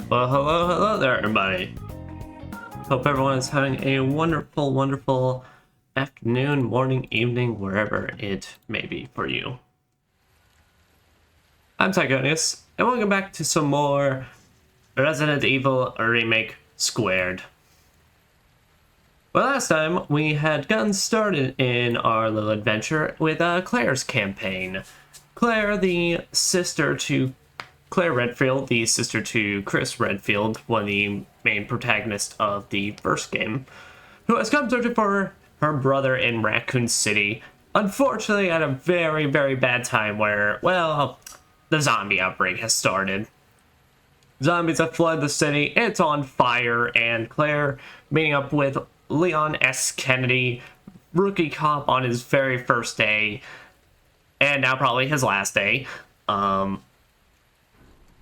Well, hello there, everybody. Hope everyone is having a wonderful afternoon, morning, evening, wherever it may be for you. I'm Tychonius, and welcome back to some more Resident Evil Remake Squared. Well, last time we had gotten started in our little adventure with Claire's campaign. Claire, the sister to Claire Redfield, the sister to Chris Redfield, one of the main protagonists of the first game, who has come searching for her brother in Raccoon City, unfortunately at a very bad time where, well, the zombie outbreak has started. Zombies have flooded the city, it's on fire, and Claire, meeting up with Leon S. Kennedy, rookie cop on his very first day, and now probably his last day,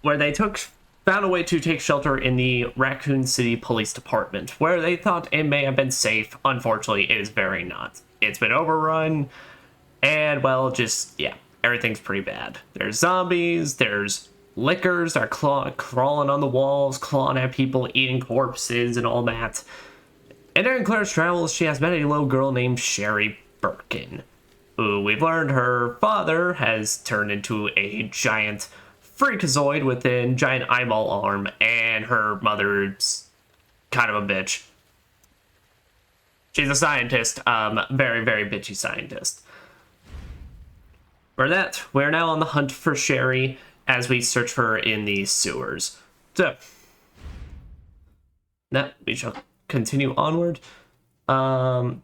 where they found a way to take shelter in the Raccoon City Police Department, where they thought it may have been safe. Unfortunately, it is very not. It's been overrun, and, well, just, yeah, everything's pretty bad. There's zombies, there's lickers that are crawling on the walls, clawing at people, eating corpses, and all that. And during Claire's travels, she has met a little girl named Sherry Birkin, who we've learned her father has turned into a giant freakazoid with a giant eyeball arm, and her mother's kind of a bitch. She's a scientist, very bitchy scientist. For that, we're now on the hunt for Sherry as we search for her in the sewers. So, now we shall continue onward. Now,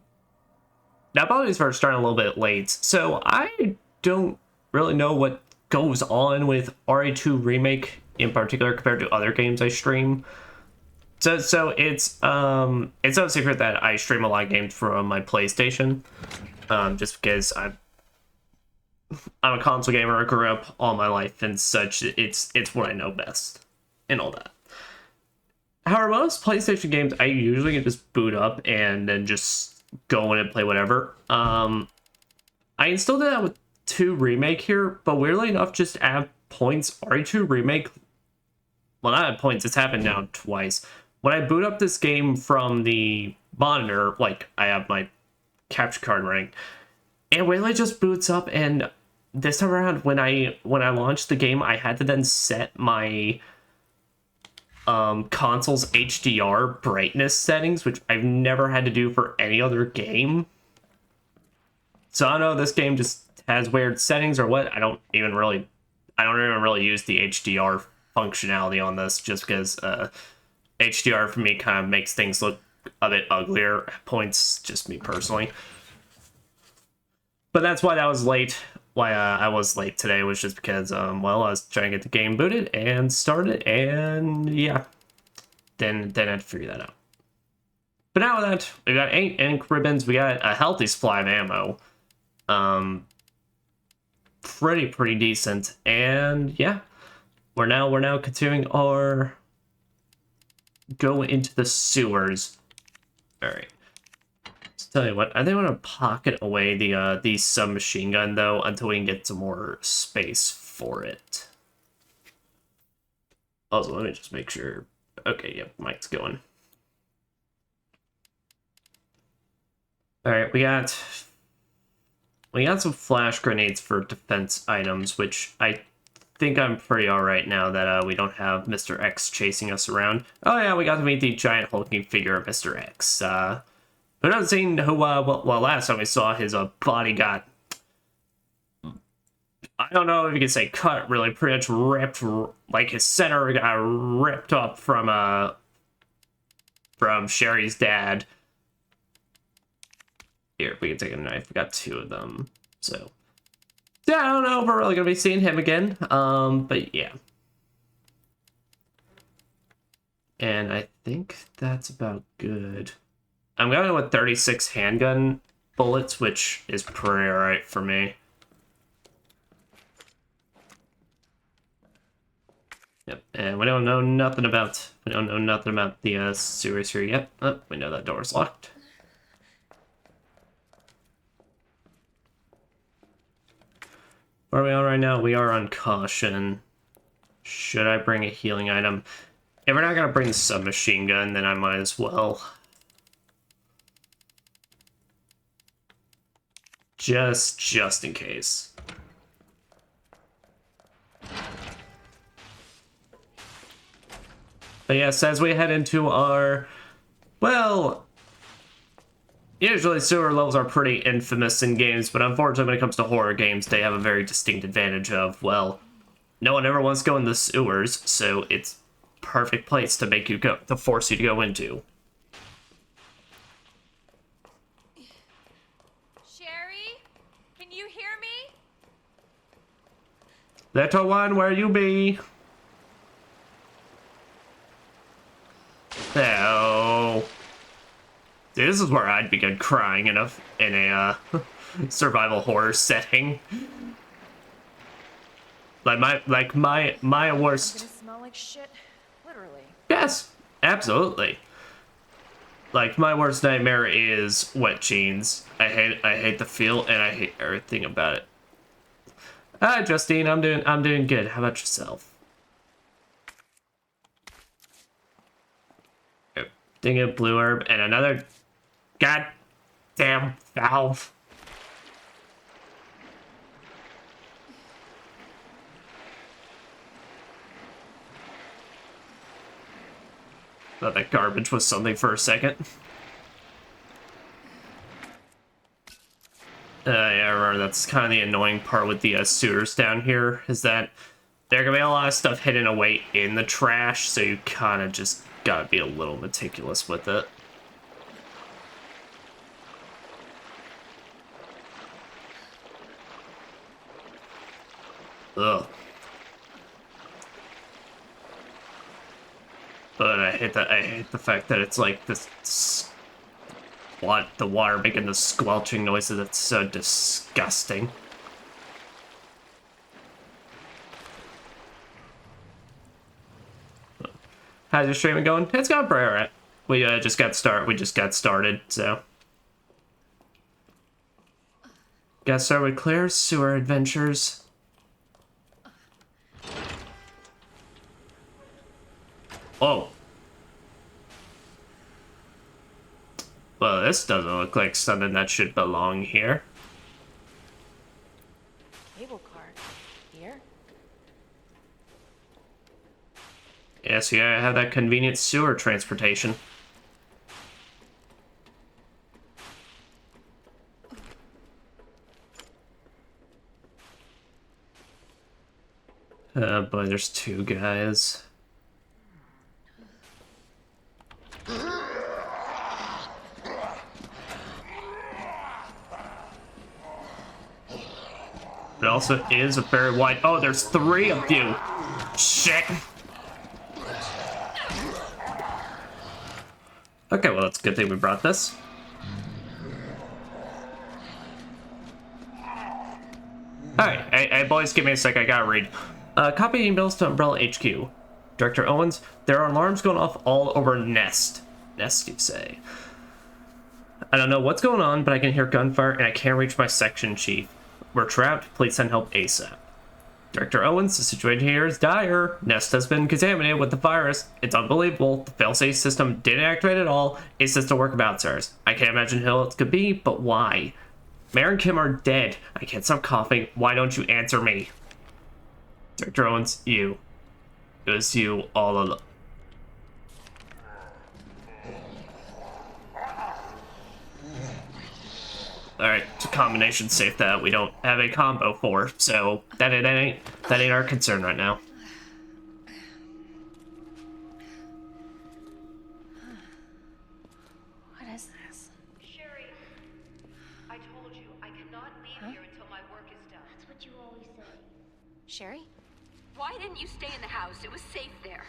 apologies for starting a little bit late. So, I don't really know what goes on with RE2 Remake in particular compared to other games I stream. So it's no secret that I stream a lot of games from my PlayStation, just because I'm a console gamer. I grew up all my life and such. It's what I know best and all that. However, most PlayStation games I usually just boot up and then just go in and play whatever. I still do that with 2 Remake here, but weirdly enough, just at points, RE2 Remake, well, not at points, it's happened now twice. When I boot up this game from the monitor, like, I have my capture card running, it really just boots up, and this time around, when I launched the game, I had to then set my console's HDR brightness settings, which I've never had to do for any other game. So I don't know, this game just has weird settings or what. I don't even really use the HDR functionality on this, just because HDR for me kind of makes things look a bit uglier at points, just me personally. But that's why that was late. Why I was late today was just because, well, I was trying to get the game booted and started, and yeah, then I had to figure that out. But now with that, we got 8 ink ribbons, we got a healthy supply of ammo. Pretty decent, and yeah, we're now continuing our go into the sewers. All right, let's tell you what, I think I'm gonna pocket away the submachine gun though until we can get some more space for it. Also, let me just make sure. Okay, yep, mic's going. All right, we got some flash grenades for defense items, which I think I'm pretty alright now that we don't have Mr. X chasing us around. Oh yeah, we got to meet the giant hulking figure of Mr. X. Who doesn't seem who, well, last time we saw his body got, I don't know if you could say cut, really, pretty much ripped, like his center got ripped up from Sherry's dad. Here, we can take a knife. We got 2 of them. So, yeah, I don't know if we're really going to be seeing him again. But yeah. And I think that's about good. I'm going with 36 handgun bullets, which is pretty alright for me. Yep, and we don't know nothing about the sewers here yet. Oh, we know that door's locked. Where are we on right now? We are on caution. Should I bring a healing item? If we're not gonna bring the submachine gun, then I might as well. Just in case. But yes, as we head into our, well, usually sewer levels are pretty infamous in games, but unfortunately when it comes to horror games, they have a very distinct advantage of, well, no one ever wants to go in the sewers, so it's perfect place to make you go, to force you to go into. Sherry, can you hear me? Little one, where you be? Oh. This is where I'd begin crying in a survival horror setting. Like my worst. It's gonna smell like shit, literally. Yes, absolutely. Like my worst nightmare is wet jeans. I hate the feel and I hate everything about it. Hi, Justine. I'm doing good. How about yourself? Ding it, blue herb, and another goddamn valve. Thought that garbage was something for a second. Yeah, remember, that's kind of the annoying part with the sewers down here, is that there can be a lot of stuff hidden away in the trash, so you kind of just gotta be a little meticulous with it. Ugh. But I hate the fact that it's like this, what, the water making the squelching noises. That's so disgusting. How's your streaming going? It's going pretty alright. We just got started, so. Got started with Claire's sewer adventures. Oh. Well, this doesn't look like something that should belong here. Cable car. Here? Yes, yeah, I have that convenient sewer transportation. Boy, there's two guys. It also is a very wide. Oh, there's three of you. Shit. Okay, well, that's a good thing we brought this. Alright, hey, boys, give me a sec, I gotta read. Copy emails to Umbrella HQ. Director Owens, there are alarms going off all over Nest. Nest, you say? I don't know what's going on, but I can hear gunfire and I can't reach my section chief. We're trapped, please send help ASAP. Director Owens, the situation here is dire. Nest has been contaminated with the virus. It's unbelievable. The failsafe system didn't activate at all. It's just a work of outsiders. I can't imagine who it could be, but why? Mayor and Kim are dead. I can't stop coughing. Why don't you answer me? Director Owens, you. It was you all along. Alright, it's a combination safe that we don't have a combo for, so that ain't our concern right now. What is this? Sherry, I told you, I cannot leave here until my work is done. That's what you always say. Sherry? Why didn't you stay in the house? It was safe there.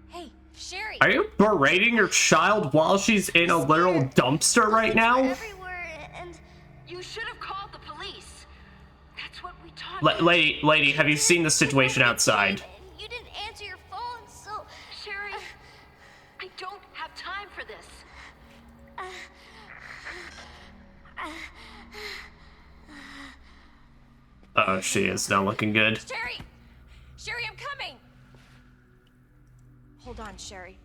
Hey, Sherry! Are you berating your child while she's in a literal dumpster right now? Everywhere, and You should have called the police. That's what we taught you. Lady, have you seen the situation outside? you didn't answer your phone, so Sherry, I don't have time for this. Oh, she is not looking good. Sherry! Sherry, I'm coming! Hold on, Sherry.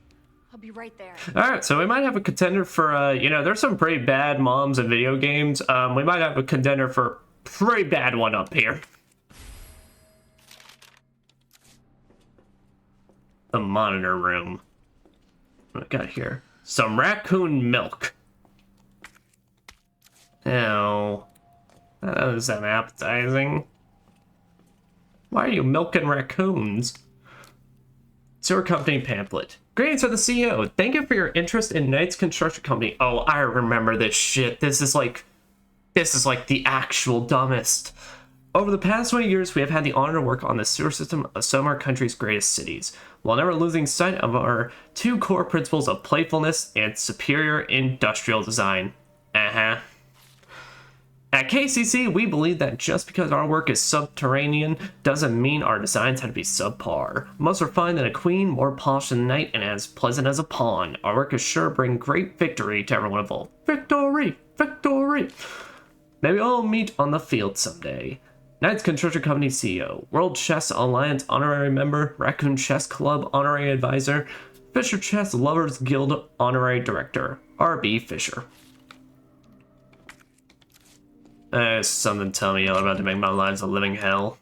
I'll be right there. Alright, so we might have a contender for, you know, there's some pretty bad moms in video games. We might have a contender for a pretty bad one up here. The monitor room. What do we got here? Some raccoon milk. Now, that doesn't sound appetizing. Why are you milking raccoons? Sewer Company pamphlet. Greetings from the CEO. Thank you for your interest in Knight's Construction Company. Oh, I remember this shit. This is like the actual dumbest. Over the past 20 years, we have had the honor to work on the sewer system of some of our country's greatest cities, while never losing sight of our two core principles of playfulness and superior industrial design. At KCC, we believe that just because our work is subterranean doesn't mean our designs have to be subpar. Most refined than a queen, more polished than a knight, and as pleasant as a pawn. Our work is sure to bring great victory to everyone involved. Victory! Victory! Maybe we'll meet on the field someday. Knight's Construction Company CEO, World Chess Alliance Honorary Member, Raccoon Chess Club Honorary Advisor, Fisher Chess Lovers Guild Honorary Director, R.B. Fisher. Something telling me you're about to make my life a living hell.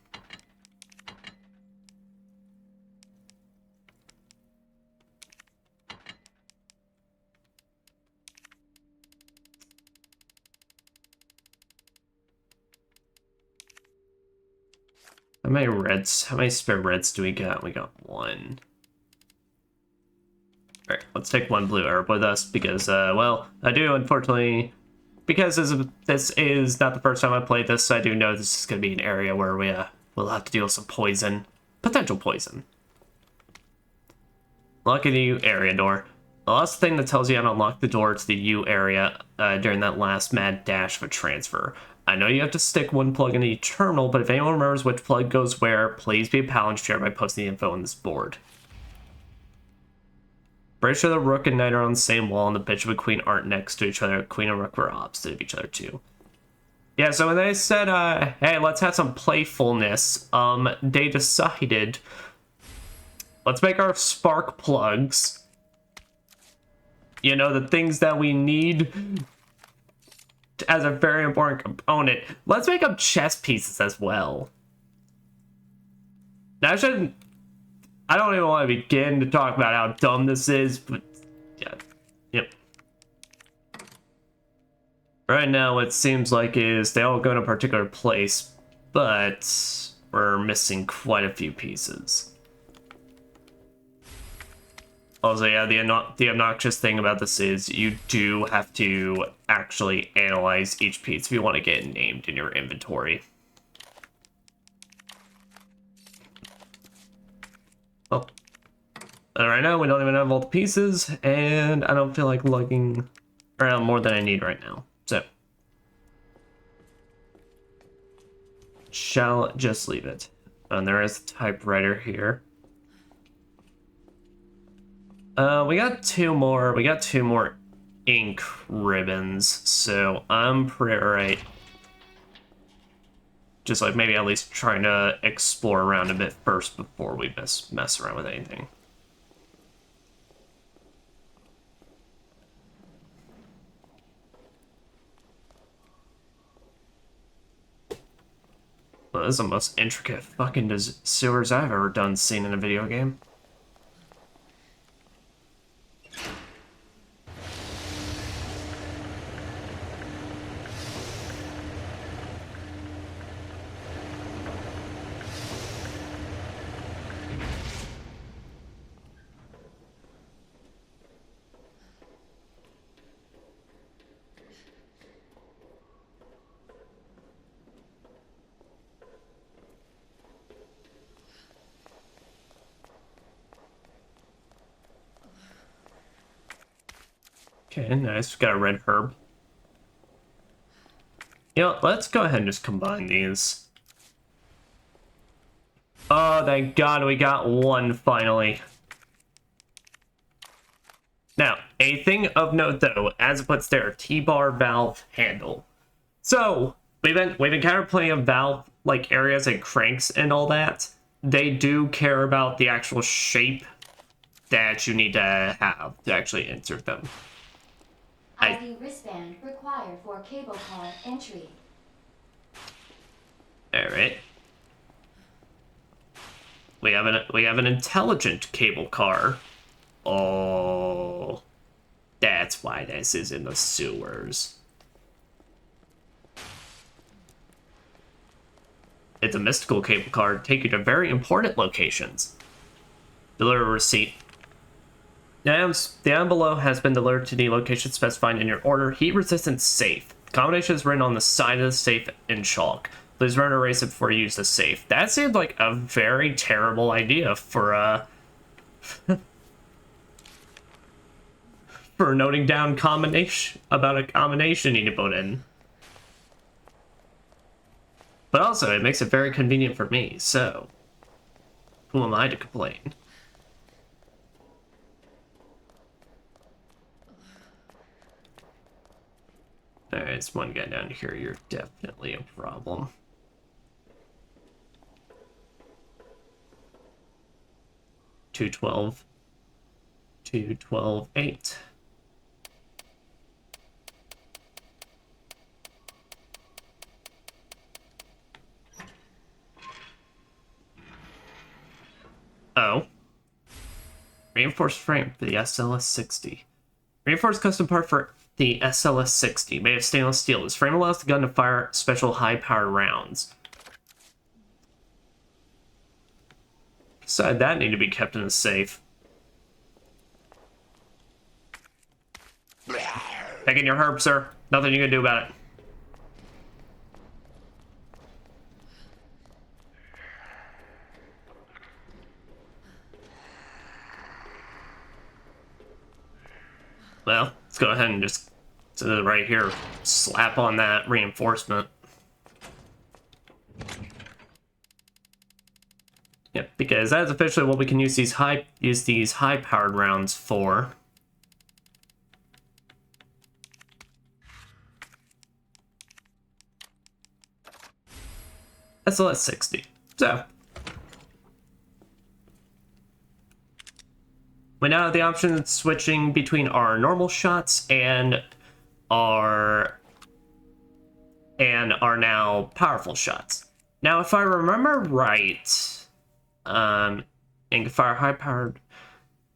How many spare reds do we got? We got one. Alright, let's take one blue herb with us because, well, I do, unfortunately, because this is not the first time I played this, I do know this is going to be an area where we'll have to deal with some poison. Potential poison. Lucky the U area door. The last thing that tells you how to unlock the door to the U area during that last mad dash of a transfer. I know you have to stick one plug in each terminal, but if anyone remembers which plug goes where, please be a pal and share by posting the info on this board. Pretty sure the Rook and Knight are on the same wall, and the Bishop and Queen aren't next to each other. Queen and Rook were opposite of each other, too. Yeah, so when they said, hey, let's have some playfulness, they decided, let's make our spark plugs, you know, the things that we need as a very important component. Let's make up chess pieces as well. Now, I don't even want to begin to talk about how dumb this is, but yeah, yep. Right now, it seems like is they all go in a particular place, but we're missing quite a few pieces. Also, yeah, the obnoxious thing about this is you do have to actually analyze each piece if you want to get it named in your inventory. Oh. Right now, we don't even have all the pieces, and I don't feel like lugging around more than I need right now. So, shall just leave it. And there is a typewriter here. We got two more ink ribbons, so I'm pretty right. Just like maybe at least trying to explore around a bit first before we mess around with anything. Well, this is the most intricate fucking sewers I've ever seen in a video game. Okay, nice. Got a red herb. You know, let's go ahead and just combine these. Oh, thank God we got one finally. Now, a thing of note though, as it puts there, T-bar valve handle. So, we've encountered plenty of valve like areas and cranks and all that. They do care about the actual shape that you need to have to actually insert them. ID wristband required for cable car entry. Alright. We have an intelligent cable car. Oh, that's why this is in the sewers. It's a mystical cable car, take you to very important locations. Deliver receipt. The item below has been delivered to the location specified in your order. Heat resistant safe. The combination is written on the side of the safe in chalk. Please learn to erase it before you use the safe. That seems like a very terrible idea for for noting down combination about a combination you need to put in. But also, it makes it very convenient for me, so who am I to complain? Alright, there's one guy down here. You're definitely a problem. $212. $212.8. Oh. Reinforced frame for the SLS-60. Reinforced custom part for the SLS-60, made of stainless steel. This frame allows the gun to fire special high-powered rounds. Besides, that need to be kept in a safe. Taking your herb, sir. Nothing you can do about it. Well, let's go ahead and just right here, slap on that reinforcement. Yep, because that's officially what we can use these high-powered rounds for. SLS-60. So we now have the option of switching between our normal shots and our now powerful shots. Now, if I remember right, and can fire high powered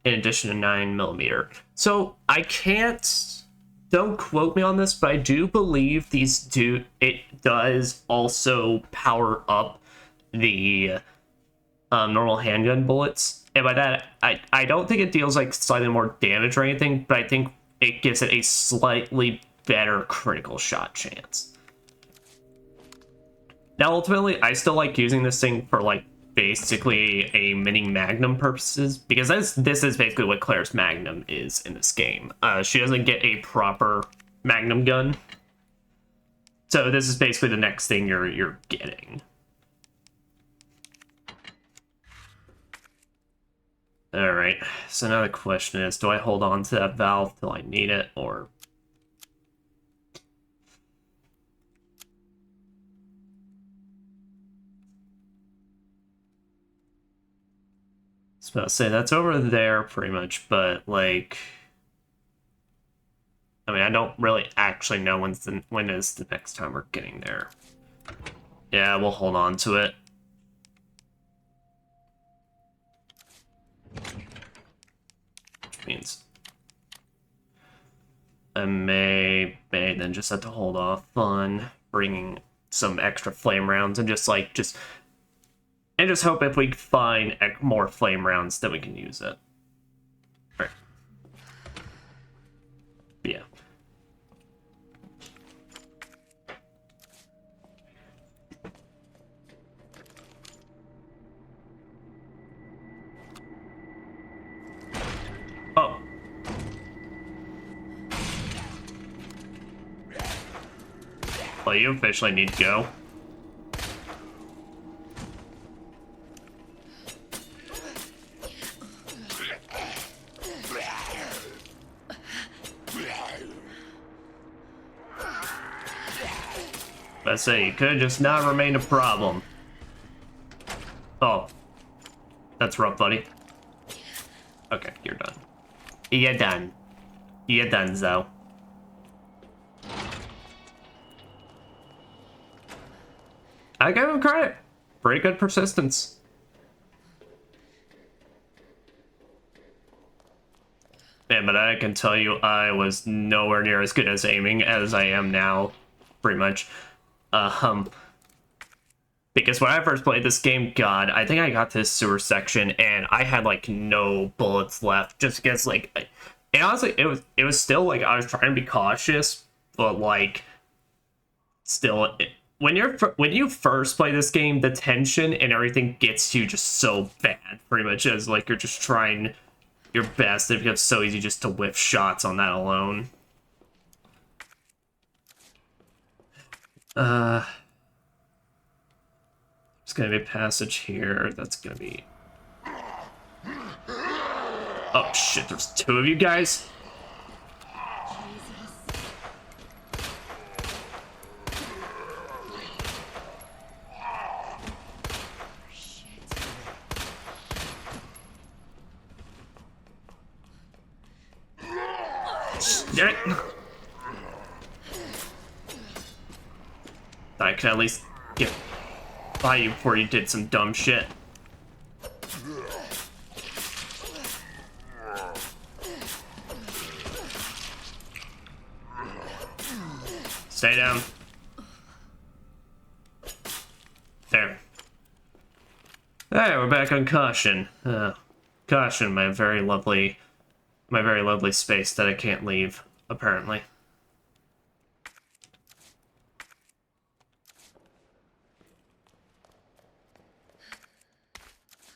in addition to 9mm. So I can't, don't quote me on this, but I do believe it does also power up the normal handgun bullets. And by that, I don't think it deals like slightly more damage or anything, but I think it gives it a slightly better critical shot chance. Now, ultimately, I still like using this thing for like basically a mini magnum purposes, because this is basically what Claire's magnum is in this game. She doesn't get a proper magnum gun, so this is basically the next thing you're getting. Alright, so now the question is, do I hold on to that valve till I need it, or... I was about to say, that's over there pretty much, but like... I mean, I don't really actually know when is the next time we're getting there. Yeah, we'll hold on to it. Which means I may then just have to hold off on bringing some extra flame rounds and just hope if we find more flame rounds that we can use it. All right. Yeah. Oh. Well, you officially need to go. I say, you could have just not remained a problem. Oh. That's rough, buddy. Okay, you're done. You're done. You're done, Zoe. I give him credit. Pretty good persistence. Yeah, but I can tell you I was nowhere near as good as aiming as I am now, pretty much. Because when I first played this game, God, I think I got to this sewer section and I had like no bullets left, just because like, and honestly, it was still like I was trying to be cautious, but like, still, when you first play this game, the tension and everything gets you just so bad, pretty much as like you're just trying your best. It becomes so easy just to whiff shots on that alone. There's gonna be a passage here. That's gonna be. Oh shit! There's two of you guys. Shit. I could at least get by you before you did some dumb shit. Stay down. There. Hey, we're back on caution. Caution, my very lovely space that I can't leave, apparently.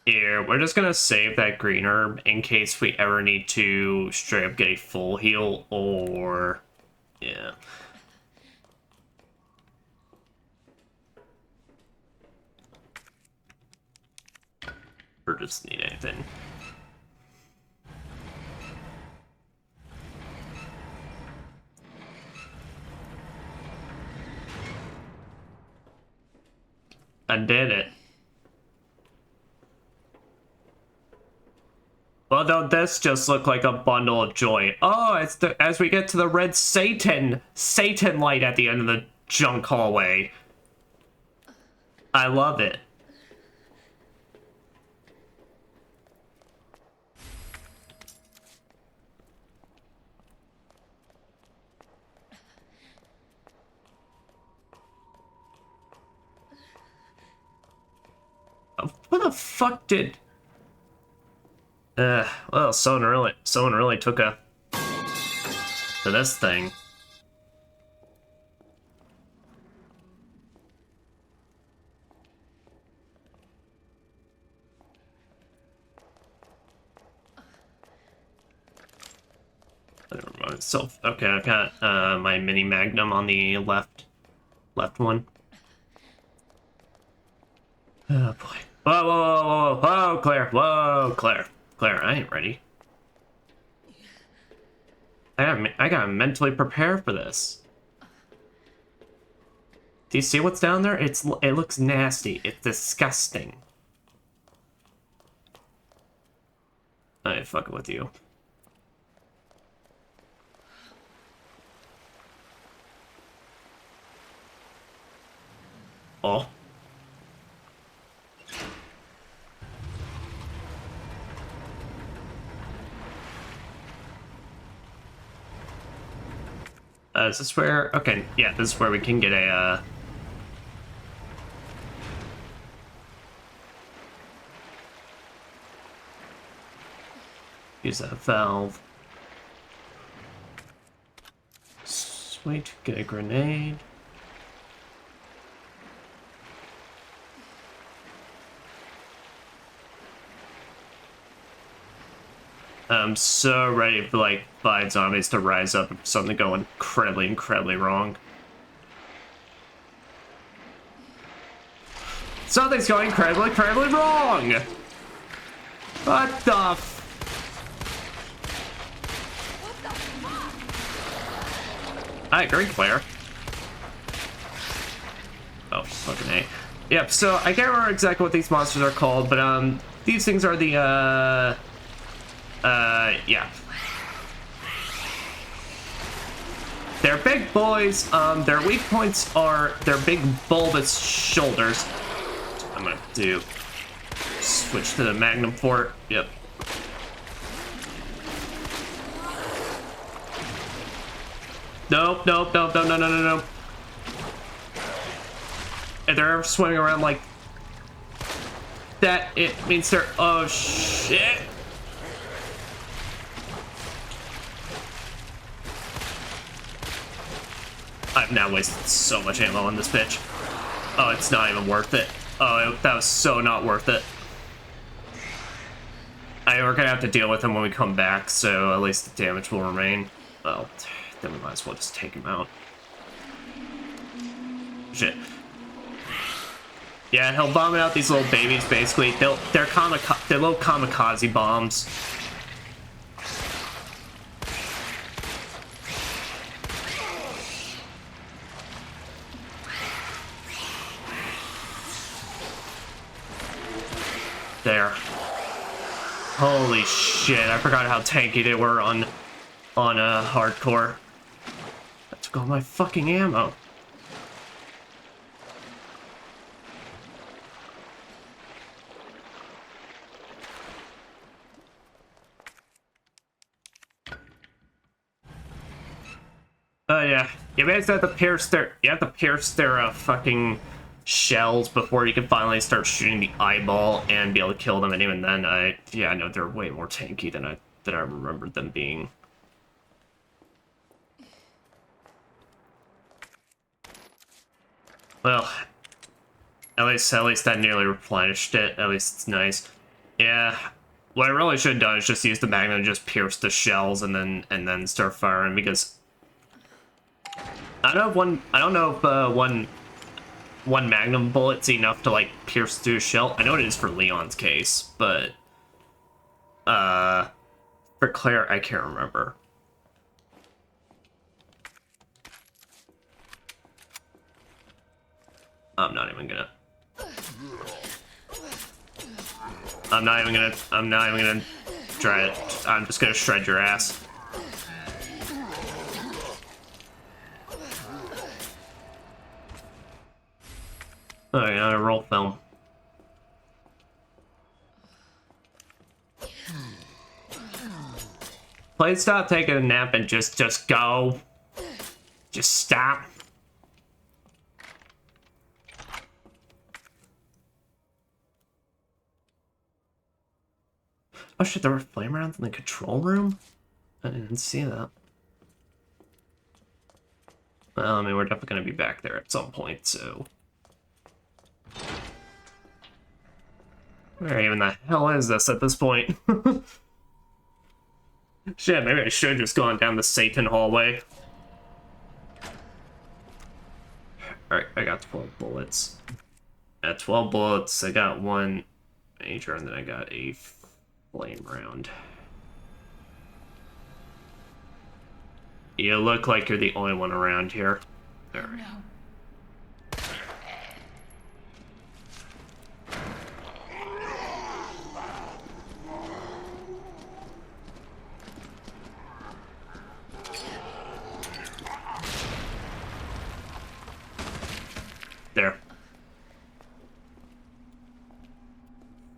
Here, we're just gonna save that green herb in case we ever need to straight up get a full heal, or... yeah. Or just need anything. I did it. Well, don't this just look like a bundle of joy? Oh, it's the as we get to the red Satan light at the end of the junk hallway. I love it. What the fuck did? Well, someone really took a to this thing. So okay, I've got my mini magnum on the left one. Oh boy! Whoa, whoa, whoa, whoa, whoa, Claire! Whoa, Claire! Claire, I ain't ready. I gotta mentally prepare for this. Do you see what's down there? It looks nasty. It's disgusting. I ain't fucking with you. Oh. Is this where... okay, yeah, this is where we can get a, use that valve. Sweet, get a grenade. I'm so ready for, like, 5 zombies to rise up if something go incredibly wrong. Something's going incredibly wrong! What the I agree, Claire. Oh, fucking A. Yep, so I can't remember exactly what these monsters are called, but, these things are the, Yeah. They're big boys. Their weak points are their big bulbous shoulders. I'm gonna do switch to the Magnum Fort. Yep. Nope, nope, nope, no, no, no, no, no. If they're ever swimming around like that, it means they're... Oh, shit. I've now wasted so much ammo on this bitch. Oh, it's not even worth it. Oh, that was so not worth it. We're gonna have to deal with him when we come back, so at least the damage will remain. Well, then we might as well just take him out. Shit. Yeah, he'll vomit out these little babies, basically. They're little kamikaze bombs. There. Holy shit, I forgot how tanky they were on hardcore. I took all my fucking ammo. Yeah. You basically have to pierce their fucking shells before you can finally start shooting the eyeball and be able to kill them. And even then, I know they're way more tanky than I remembered them being. Well, at least that nearly replenished it. At least it's nice. Yeah. What I really should have done is just use the Magnum and just pierce the shells and then start firing, because I don't know if one Magnum bullet's enough to like pierce through a shell. I know it is for Leon's case, but for Claire, I can't remember. I'm not even gonna try it. I'm just gonna shred your ass. Oh, yeah, a roll film. Please stop taking a nap and just go. Just stop. Oh shit, there were flame rounds in the control room? I didn't see that. Well, I mean, we're definitely gonna be back there at some point, so... Where even the hell is this at this point? Shit, maybe I should have just gone down the Satan hallway. Alright, I got 12 bullets. At 12 bullets, I got one major, and then I got a flame round. You look like you're the only one around here. There. No. There.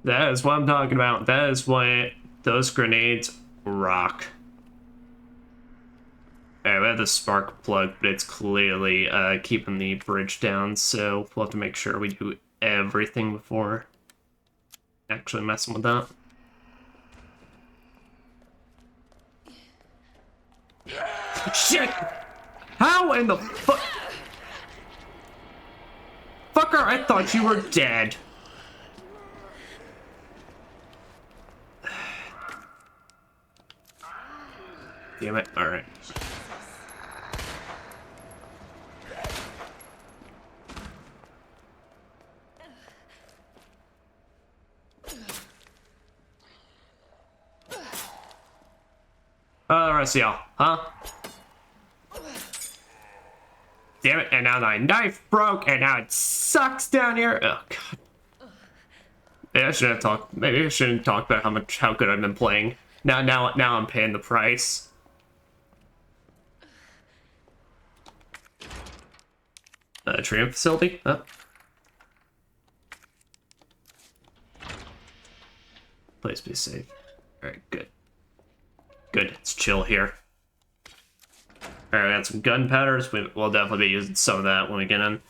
That is what I'm talking about. That is why those grenades rock. Alright, we have the spark plug, but it's clearly keeping the bridge down, so we'll have to make sure we do everything before actually messing with that. Shit! How in the fuck? Fucker, I thought you were dead. Damn it. Alright. The rest of y'all, huh? Damn it, and now my knife broke, and now it sucks down here. Oh, God. Maybe I shouldn't talk about how good I've been playing. Now I'm paying the price. Treatment facility? Oh. Please be safe. Alright, good. Good, it's chill here. Alright, we got some gunpowders. We'll definitely be using some of that when we get in.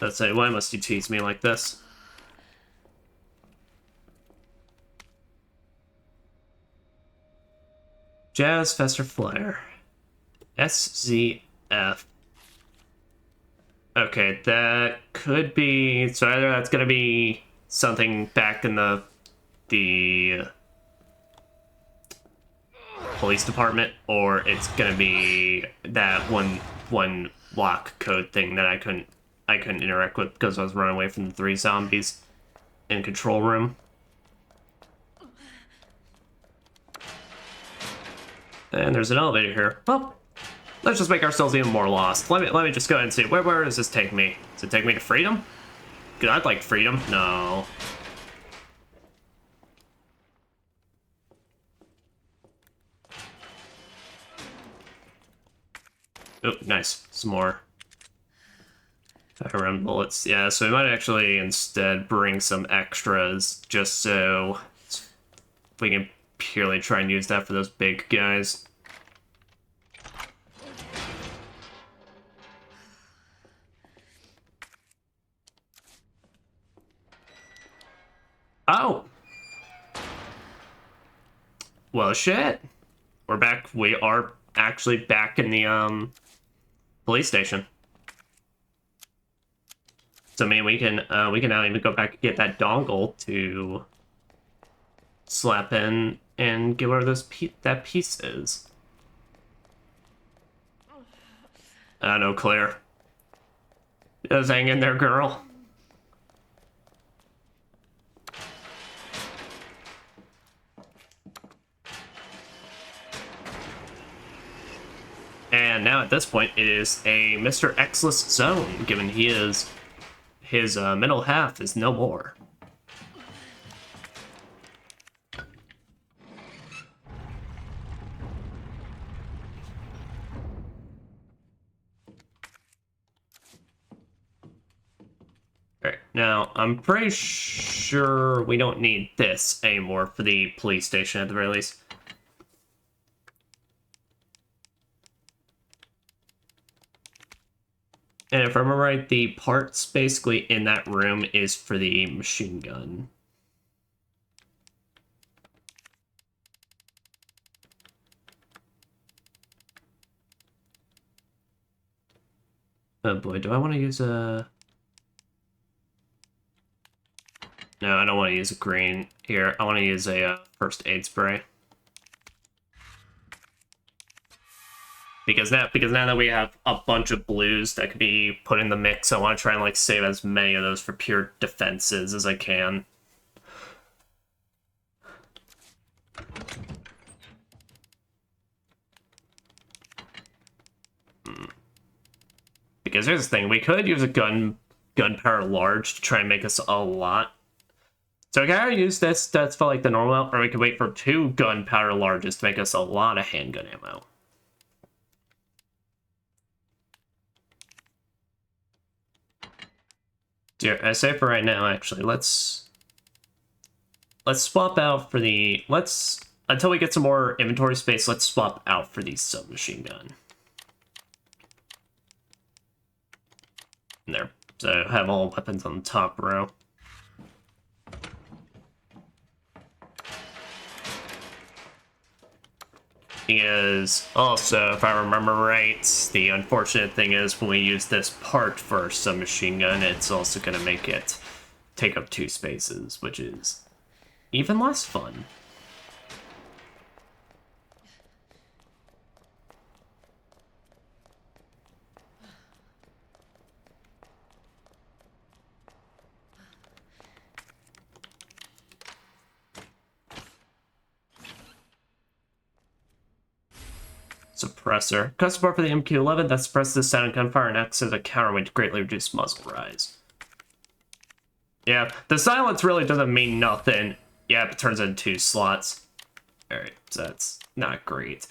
Let's say, why must you tease me like this? Jazz Fester Flyer. SZF. Okay, that could be... So either that's gonna be something back in the police department, or it's gonna be that one lock code thing that I couldn't interact with because I was running away from the 3 zombies in control room. And there's an elevator here. Well, let's just make ourselves even more lost. Let me just go ahead and see. Where does this take me? Does it take me to freedom? Because I'd like freedom. No. Oh, nice. Some more around bullets. Yeah, so we might actually instead bring some extras just so we can purely try and use that for those big guys. Oh! Well, shit. We're back. We are actually back in the, police station. So, I mean, we can now even go back and get that dongle to slap in and get where that piece is. I know, Claire. Just hang in there, girl. And now at this point, it is a Mr. X-less zone, given his mental half is no more. Alright, now, I'm pretty sure we don't need this anymore for the police station at the very least. And if I remember right, the parts basically in that room is for the machine gun. Oh boy, do I want to use a... No, I don't want to use a green here. I want to use a first aid spray. Because now that we have a bunch of blues that could be put in the mix, I want to try and like save as many of those for pure defenses as I can. Because here's the thing, we could use a gunpowder large to try and make us a lot. So we can either use this, that's for like the normal, or we could wait for 2 gunpowder larges to make us a lot of handgun ammo. Here, I say for right now, actually, let's swap out for the, until we get some more inventory space, let's swap out for the submachine gun. There, so have all weapons on the top row. Because also, if I remember right, the unfortunate thing is when we use this part for a submachine gun, it's also going to make it take up 2 spaces, which is even less fun. Suppressor. Custom support for the MQ-11 that suppresses the sound of gunfire and acts as a counterweight to greatly reduce muzzle rise. Yeah, the silence really doesn't mean nothing. Yeah, it turns into slots. Alright, so that's not great.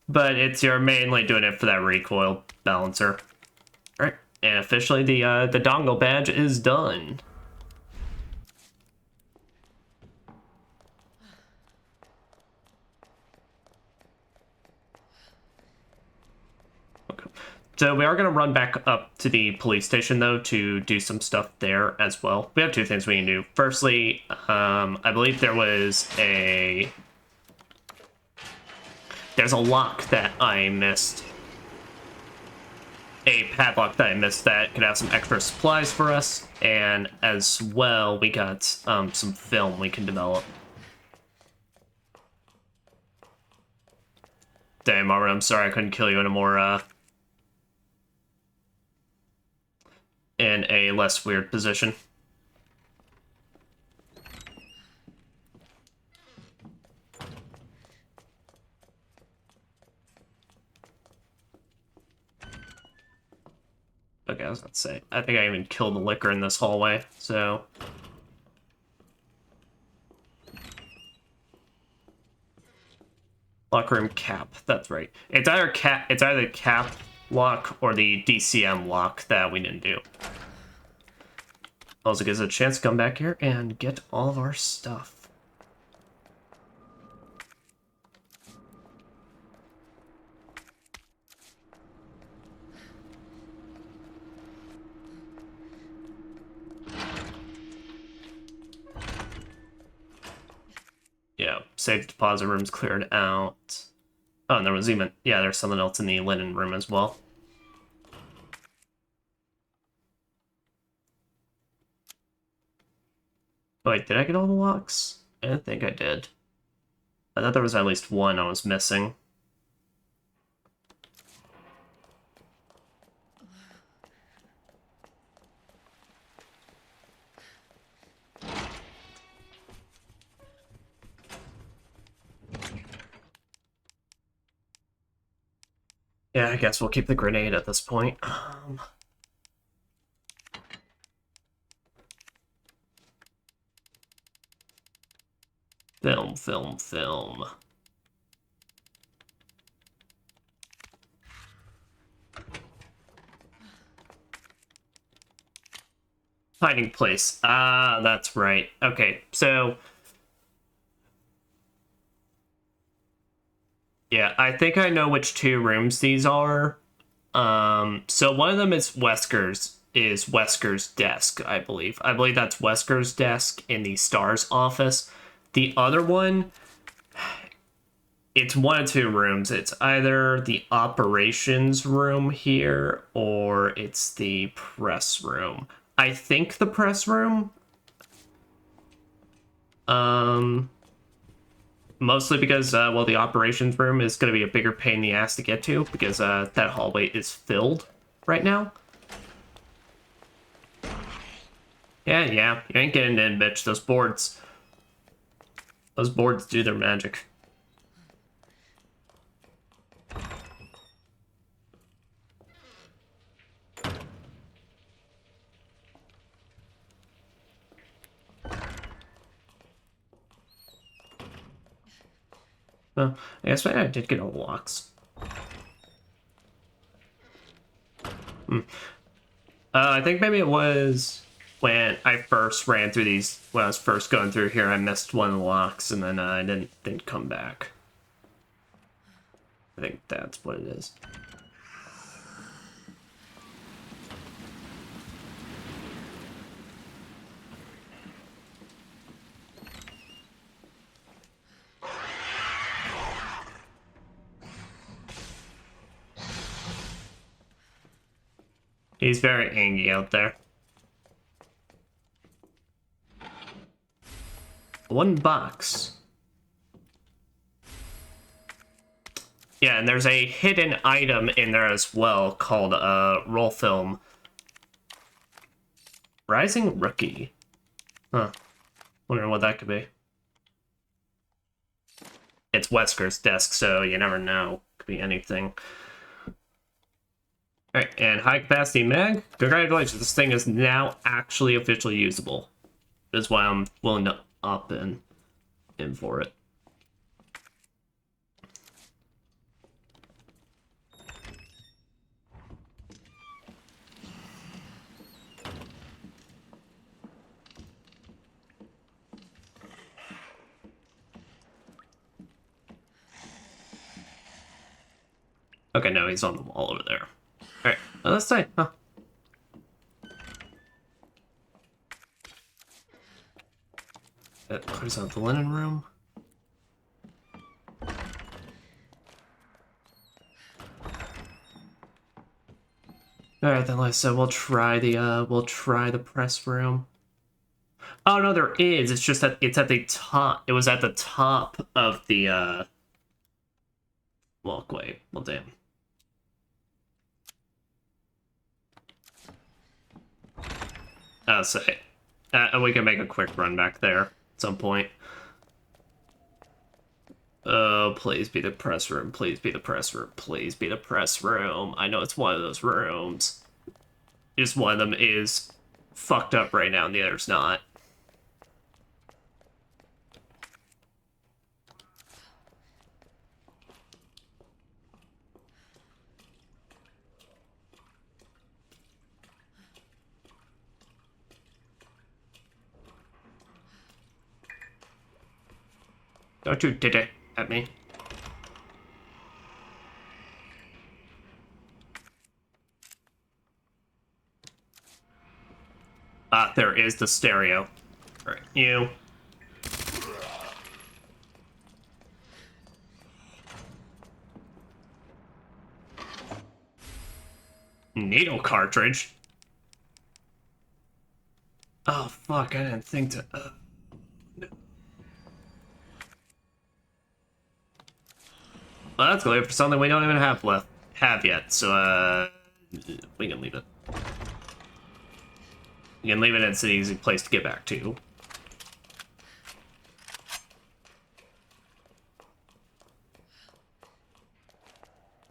But you're mainly doing it for that recoil balancer. Alright, and officially the dongle badge is done. Okay. So we are going to run back up to the police station, though, to do some stuff there as well. We have two things we can do. Firstly, I believe there's a lock that I missed. A padlock that I missed that could have some extra supplies for us. And as well, we got some film we can develop. Damn, Marvin, I'm sorry I couldn't kill you in in a less weird position. Okay, I was about to say, I think I even killed the liquor in this hallway, so... Lock room cap, that's right. It's either the cap lock or the DCM lock that we didn't do. Also gives us a chance to come back here and get all of our stuff. Yeah, safe deposit room's cleared out. Oh, and there was even, yeah, there's something else in the linen room as well. Wait, did I get all the locks? I don't think I did. I thought there was at least one I was missing. Yeah, I guess we'll keep the grenade at this point. Film. Hiding place. Ah, that's right. Okay, so... Yeah, I think I know which two rooms these are. So one of them is Wesker's desk, I believe. I believe that's Wesker's desk in the STARS office. The other one, it's one of two rooms. It's either the operations room here or it's the press room. I think the press room. Mostly because, well, the operations room is going to be a bigger pain in the ass to get to because that hallway is filled right now. Yeah, you ain't getting in, bitch. Those boards do their magic. Well, I guess I did get all the locks. I think maybe it was when I first ran through these, when I was first going through here, I missed one of the locks and then I didn't come back. I think that's what it is. He's very angry out there. One box. Yeah, and there's a hidden item in there as well called roll film. Rising Rookie. Huh. Wondering what that could be. It's Wesker's desk, so you never know. Could be anything. Alright, and high capacity mag. Congratulations, this thing is now actually officially usable. That's why I'm willing to up in for it. Okay, no, he's on the wall over there. Alright, well, let's say, huh. Clears out the linen room. Alright, then let's we'll try the press room. Oh no, there is. It's just that it's at the top. It was at the top of the walkway. Well, damn. I'll say. We can make a quick run back there at some point. Oh, please be the press room. Please be the press room. Please be the press room. I know it's one of those rooms. Just one of them is fucked up right now and the other's not. Don't you did it at me. Ah, there is the stereo. Alright, you. Needle cartridge? Oh, fuck, I didn't think to... No. Well, that's good for something we don't even have yet, so, we can leave it. You can leave it, it's an easy place to get back to.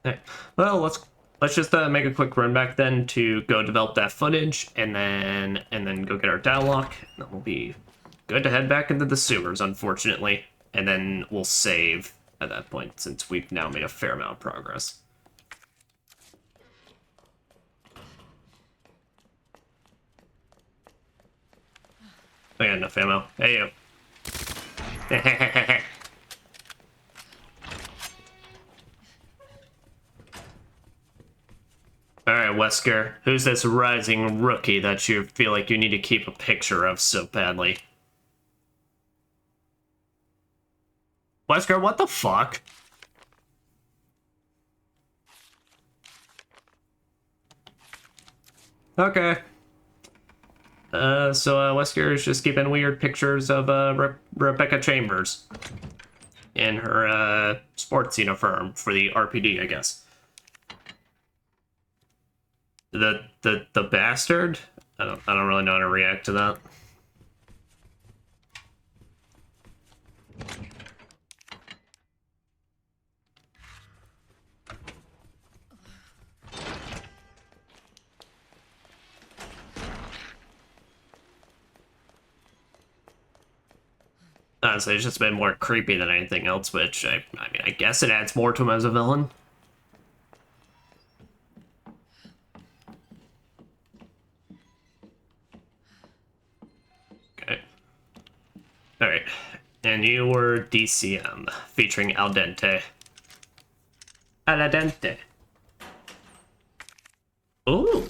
Okay. Well, let's just make a quick run back then to go develop that footage, and then go get our data lock. And then we'll be good to head back into the sewers, unfortunately, and then we'll save at that point since we've now made a fair amount of progress. I got enough ammo. Hey, you. Alright, Wesker. Who's this rising rookie that you feel like you need to keep a picture of so badly? Wesker, what the fuck? Okay. Wesker is just keeping weird pictures of Rebecca Chambers in her sports uniform for the RPD, I guess. The bastard? I don't really know how to react to that. Honestly, it's just been more creepy than anything else, which I mean, I guess it adds more to him as a villain. Okay. Alright. And you were DCM, featuring Al Dente. Al Dente. Ooh.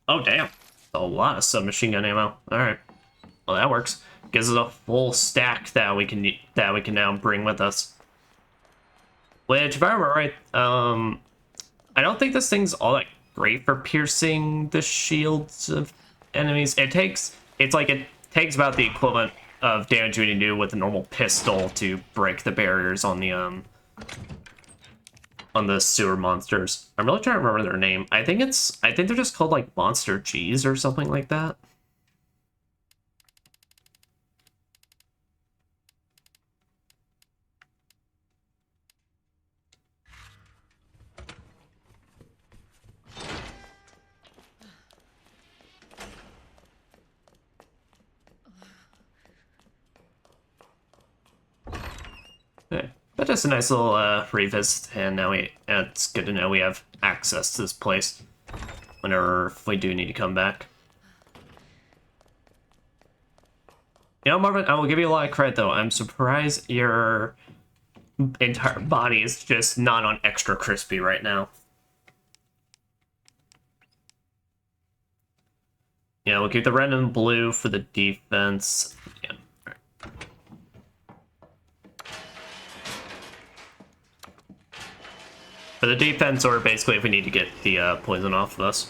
Oh, damn. A lot of submachine gun ammo. Alright. Well, that works. Gives us a full stack that we can now bring with us. Which, if I remember right, I don't think this thing's all that great for piercing the shields of enemies. It takes about the equivalent of damage we need to do with a normal pistol to break the barriers on the sewer monsters. I'm really trying to remember their name. I think they're just called like Monster G's or something like that. But just a nice little revisit, and now it's good to know we have access to this place whenever if we do need to come back. You know, Marvin, I will give you a lot of credit though. I'm surprised your entire body is just not on extra crispy right now. Yeah, we'll keep the red and blue for the defense. Yeah. For the defense, or basically if we need to get the poison off of us.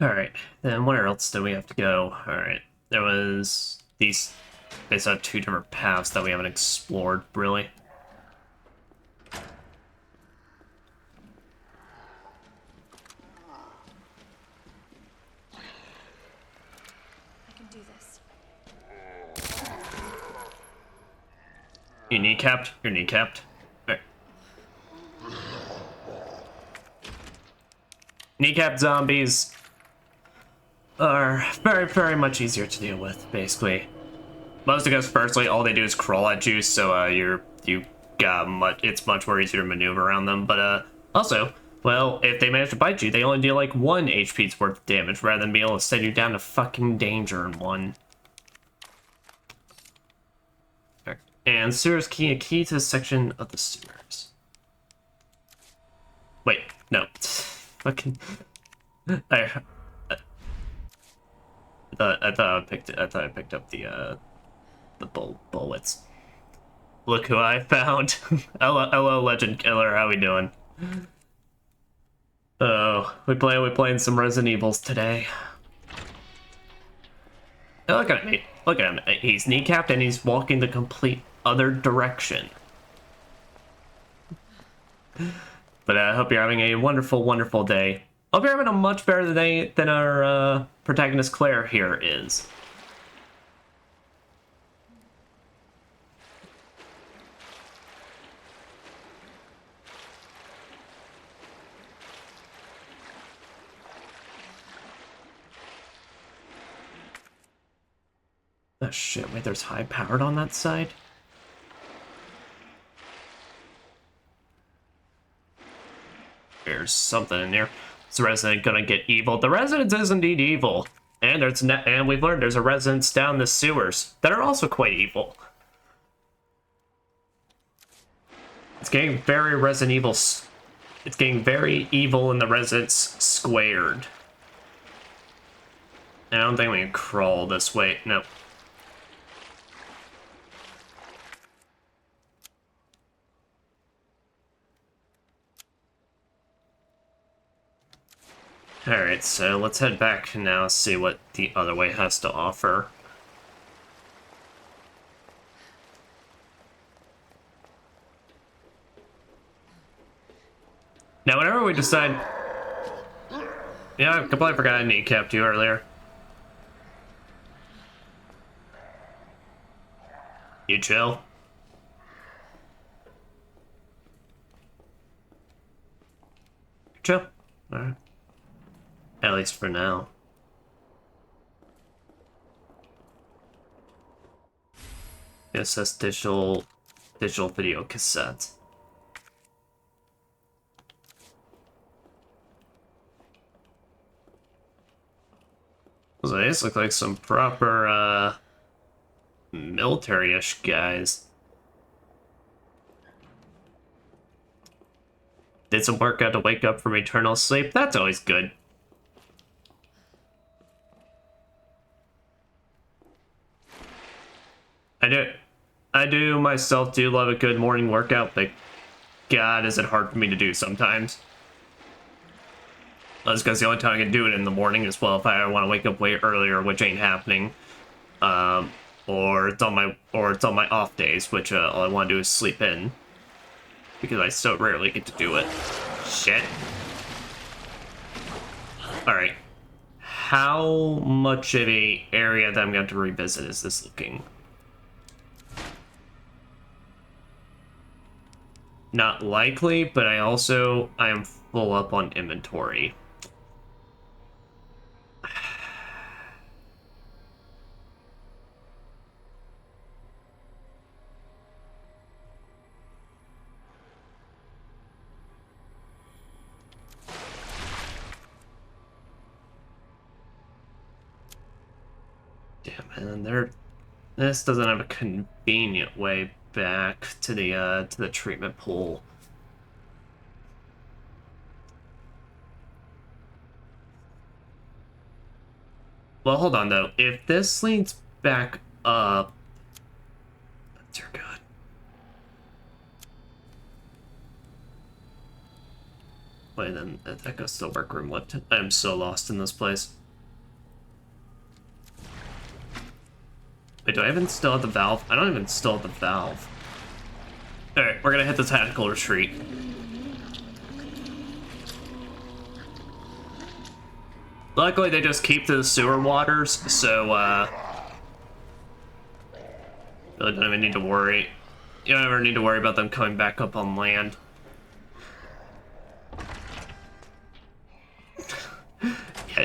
Alright, then where else do we have to go? Alright, there was these... They saw two different paths that we haven't explored, really. I can do this. You kneecapped? You're kneecapped. Right. Kneecapped zombies are very, very much easier to deal with, basically. Most because, firstly, all they do is crawl at you, so it's much more easier to maneuver around them. But also, well, if they manage to bite you, they only deal like 1 HP's worth of damage, rather than being able to send you down to fucking danger in one. And sewers key, a key to the section of the sewers. Wait, no, fucking. I thought I picked it. I thought I picked up the bullets. Look who I found. Hello, Legend Killer. How we doing? Oh, we playing some Resident Evils today. Hey, look at me. Look at him. He's kneecapped and he's walking the complete other direction. But I hope you're having a wonderful, wonderful day. Hope you're having a much better day than our protagonist Claire here is. Oh shit, wait, there's high powered on that side? There's something in there. Is the resident gonna get evil? The resident is indeed evil. And and we've learned there's a residence down the sewers that are also quite evil. It's getting very Resident Evil. It's getting very evil in the residence squared. I don't think we can crawl this way. No. Alright, so let's head back now, see what the other way has to offer. Now, whenever we decide... Yeah, I completely forgot I kneecapped you earlier. You chill? Chill. Alright. At least for now. It says digital video cassette. So these look like some proper military-ish guys. Did some workout to wake up from eternal sleep. That's always good. I do myself do love a good morning workout, but God, is it hard for me to do sometimes. That's because the only time I can do it in the morning is, well, if I want to wake up way earlier, which ain't happening. Or it's on my off days, which all I want to do is sleep in. Because I so rarely get to do it. Shit. Alright. How much of a area that I'm going to have to revisit is this looking? Not likely, but I am full up on inventory. Damn, man, this doesn't have a convenient way back to the treatment pool. Well, hold on though. If this leads back up, dear God. Wait, then that goes to the workroom lift. I am so lost in this place. Wait, do I even still have the valve? I don't even still have the valve. Alright, we're gonna hit the tactical retreat. Luckily, they just keep to the sewer waters, so, really don't even need to worry. You don't ever need to worry about them coming back up on land.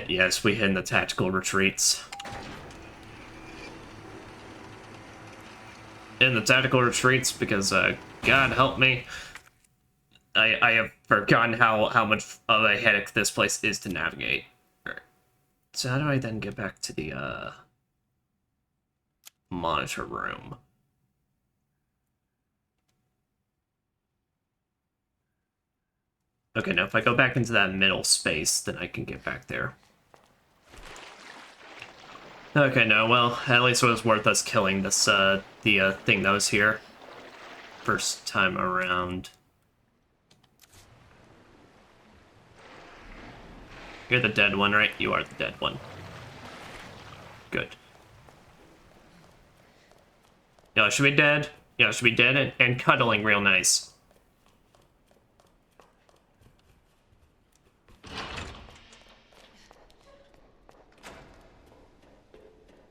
Yes, we hit in the tactical retreats. In the tactical retreats because, God help me. I have forgotten how much of a headache this place is to navigate. Alright. So how do I then get back to the, monitor room? Okay, now if I go back into that middle space, then I can get back there. Okay, no, well, at least it was worth us killing this, the thing that was here. First time around. You're the dead one, right? You are the dead one. Good. Y'all should be dead. Y'all should be dead and cuddling real nice.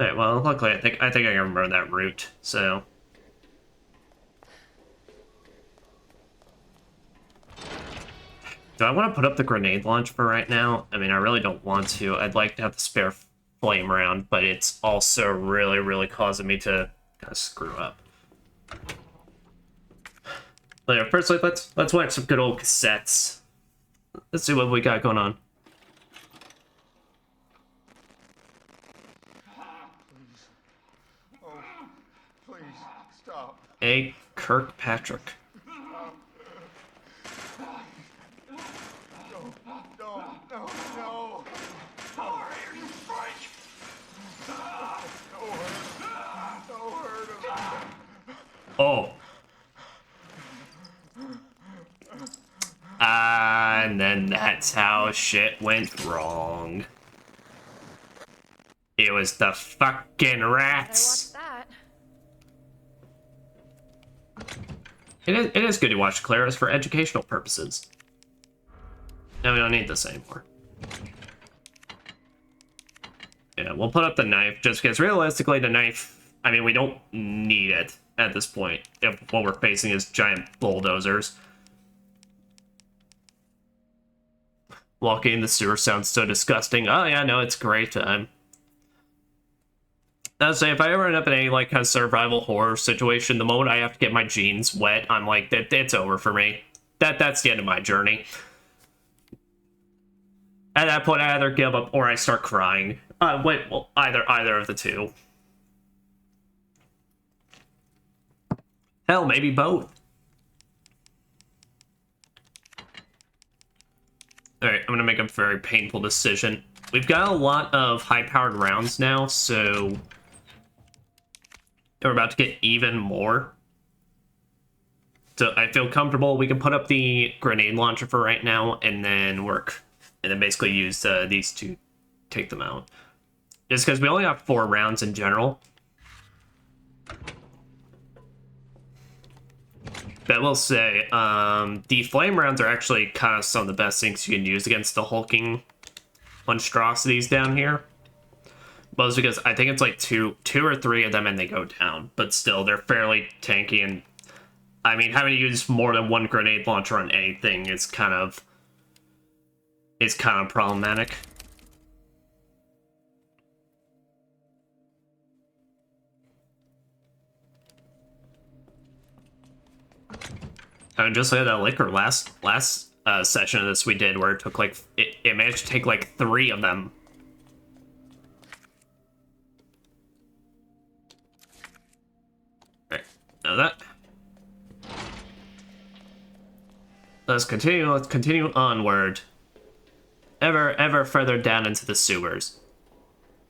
Alright, well, luckily I think I can remember that route, so. Do I want to put up the grenade launch for right now? I mean, I really don't want to. I'd like to have the spare flame round, but it's also really, really causing me to kind of screw up. But yeah, firstly, let's watch some good old cassettes. Let's see what we got going on. Please, stop. A. Kirkpatrick. No. Sorry, are you French? No hurt him. Oh. And then that's how shit went wrong. It was the fucking rats. I watched that. It is good to watch Claris for educational purposes. Now we don't need this anymore. Yeah, we'll put up the knife just because realistically the knife, I mean, we don't need it at this point if what we're facing is giant bulldozers. Walking in the sewer sounds so disgusting. Oh yeah, no, it's great. I was saying, if I ever end up in any like kind of survival horror situation, the moment I have to get my jeans wet, I'm like, it's over for me. That's the end of my journey. At that point, I either give up or I start crying. Well, either of the two. Hell, maybe both. Alright, I'm gonna make a very painful decision. We've got a lot of high-powered rounds now, so We're about to get even more. So I feel comfortable. We can put up the grenade launcher for right now, and then work, and then basically use these to take them out. Just because we only have 4 rounds in general. But I will say, the flame rounds are actually kind of some of the best things you can use against the hulking monstrosities down here. Mostly because I think it's like two or three of them and they go down. But still, they're fairly tanky, and I mean, having to use more than one grenade launcher on anything is kind of problematic. And just like that liquor last session of this we did, where it took like it managed to take like 3 of them. All right, now that. Let's continue onward. Ever further down into the sewers.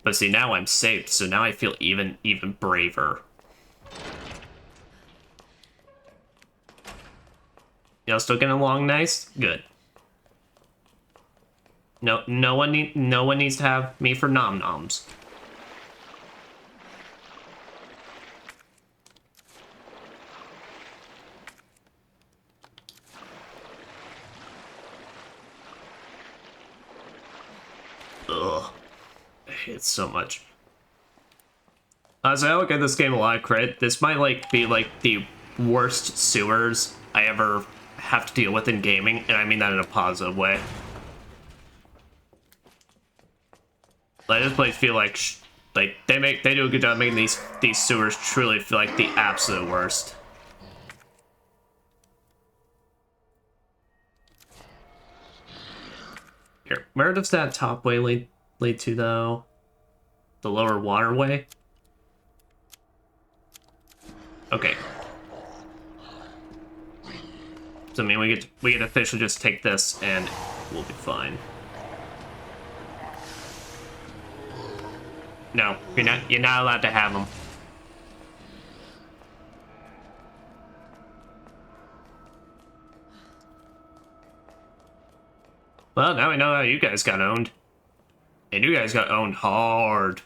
But see, now I'm safe, so now I feel even braver. Y'all still getting along nice? Good. No one needs to have me for nom noms. Ugh. I hate it so much. As I look at this game a lot of credit, this might like be like the worst sewers I ever have to deal with in gaming, and I mean that in a positive way. Like, this place feel like they do a good job making these sewers truly feel like the absolute worst. Here, where does that top way lead to, though? The lower waterway? Okay. So I mean, we get to officially just take this and we'll be fine. No, you're not allowed to have them. Well, now we know how you guys got owned. And you guys got owned hard.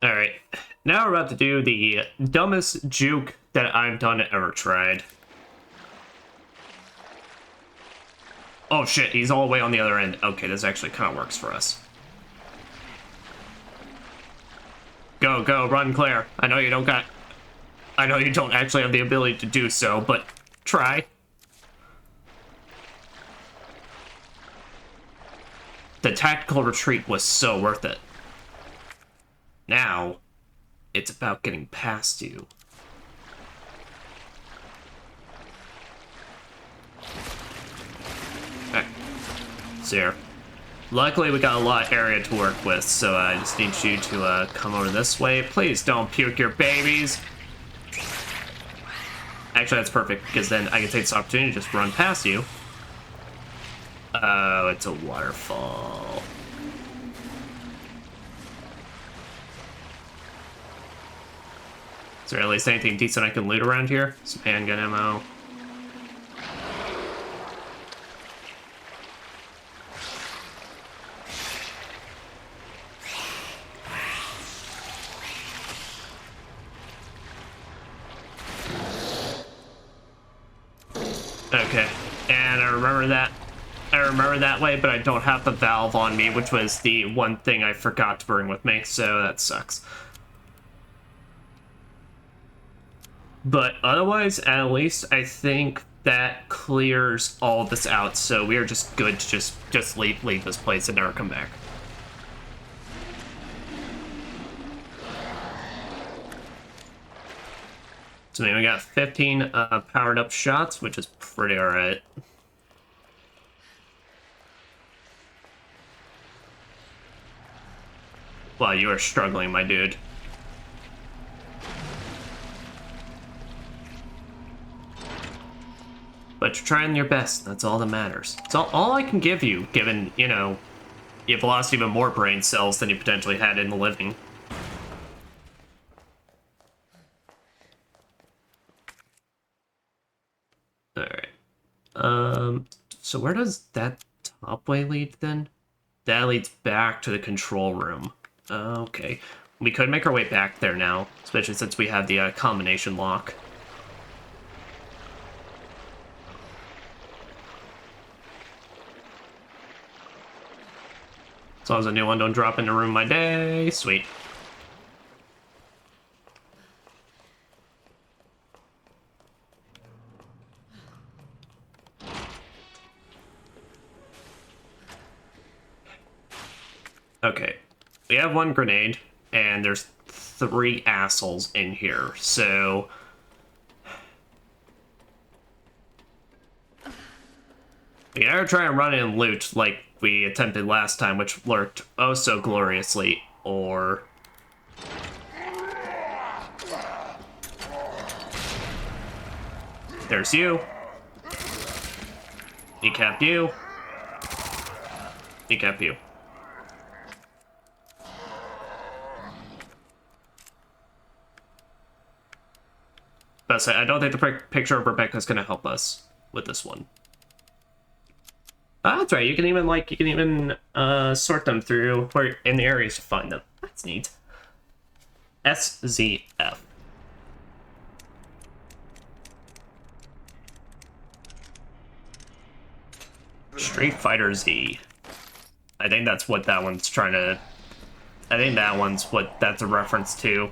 Alright, now we're about to do the dumbest juke that I've done ever tried. Oh shit, he's all the way on the other end. Okay, this actually kind of works for us. Go, run, Claire. I know you don't actually have the ability to do so, but try. The tactical retreat was so worth it. Now, it's about getting past you. Alright. So here. Luckily, we got a lot of area to work with, so I just need you to come over this way. Please don't puke your babies. Actually, that's perfect, because then I can take this opportunity to just run past you. Oh, it's a waterfall. Is there at least anything decent I can loot around here? Some handgun ammo. Okay, and I remember that way, but I don't have the valve on me, which was the one thing I forgot to bring with me, so that sucks. But otherwise, at least I think that clears all of this out, so we are just good to just leave this place and never come back. So we got 15 powered up shots, which is pretty alright. Wow, you are struggling, my dude. But you're trying your best, that's all that matters. It's all I can give you, given, you know, You've lost even more brain cells than you potentially had in the living. Alright. So where does that top way lead then? That leads back to the control room. Okay. We could make our way back there now, especially since we have the combination lock. As long as a new one don't drop in the room my day, sweet. Okay, we have one grenade, and there's 3 assholes in here, so... we can either try and run in and loot like we attempted last time, which worked oh so gloriously, or... there's you. Kneecap you. Kneecap you. But I don't think the picture of Rebecca's gonna help us with this one. Ah, that's right. You can even sort them through where in the areas to find them. That's neat. SZF. Street Fighter Z. I think that's what that one's trying to... I think that one's what that's a reference to.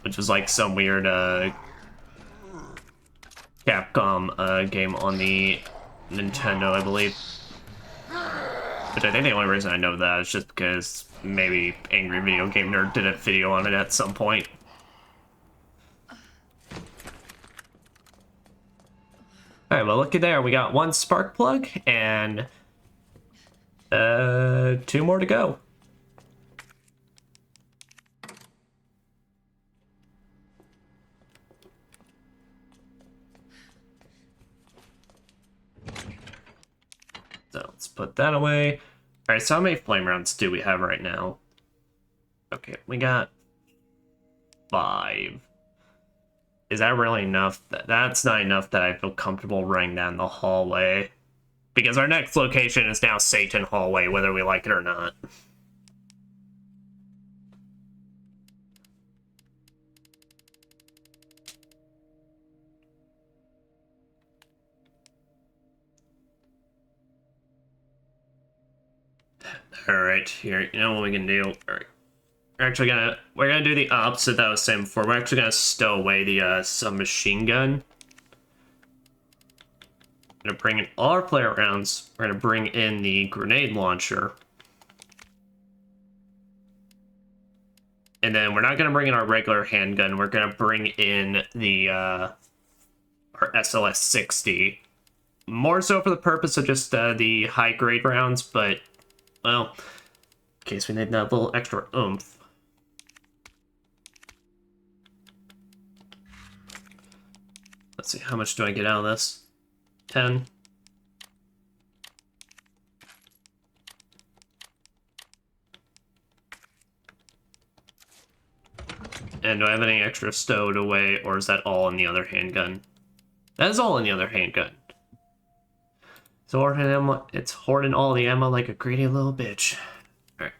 Which was like some weird Capcom game on the Nintendo, I believe. Which I think the only reason I know that is just because maybe Angry Video Game Nerd did a video on it at some point. Alright, well looky there, we got 1 spark plug and 2 more to go. So let's put that away. Alright, so how many flame rounds do we have right now? Okay, we got 5. Is that really enough? That's not enough that I feel comfortable running down the hallway. Because our next location is now Satan Hallway, whether we like it or not. Alright, here, you know what we can do? Alright. We're gonna do the opposite that I was saying before. We're actually gonna stow away the submachine gun. We're gonna bring in all our flare rounds. We're gonna bring in the grenade launcher. And then we're not gonna bring in our regular handgun. We're gonna bring in the our SLS-60. More so for the purpose of just the high grade rounds, but well, in case we need that little extra oomph. Let's see, how much do I get out of this? 10. And do I have any extra stowed away, or is that all in the other handgun? That is all in the other handgun. So it's hoarding all the ammo like a greedy little bitch. Alright.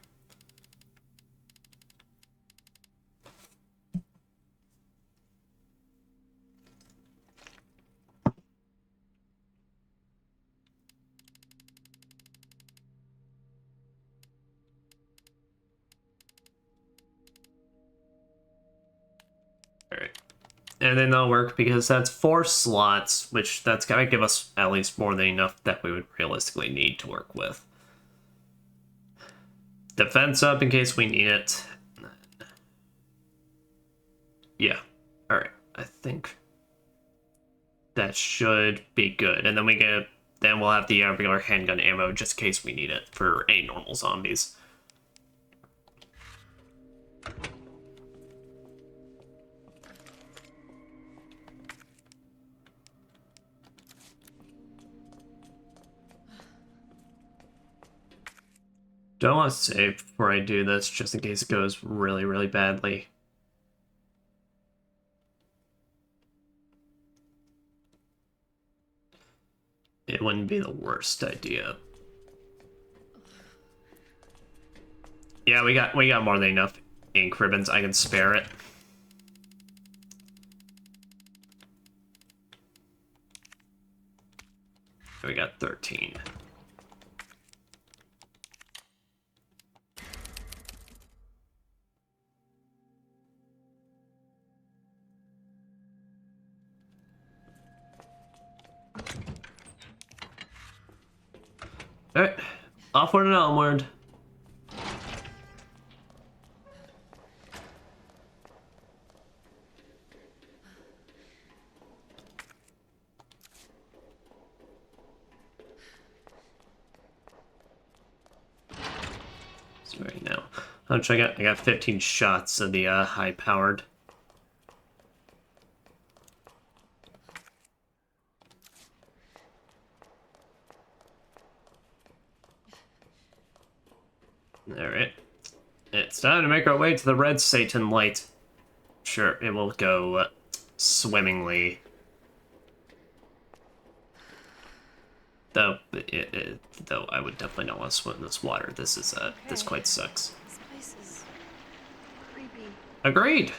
Alright. And then that'll work because that's 4 slots, which that's gotta give us at least more than enough that we would realistically need to work with. Defense up in case we need it. Yeah. Alright. I think that should be good. And then then we'll have the regular handgun ammo just in case we need it for any normal zombies. Don't want to save before I do this, just in case it goes really, really badly. It wouldn't be the worst idea. Yeah, we got more than enough ink ribbons. I can spare it. We got 13. Alright, offward and onward. So right now, how much I got? I got 15 shots of the high-powered. Alright. It's time to make our way to the red Satan light. Sure, it will go swimmingly. Though, though I would definitely not want to swim in this water. This is this quite sucks. This place is creepy. Agreed.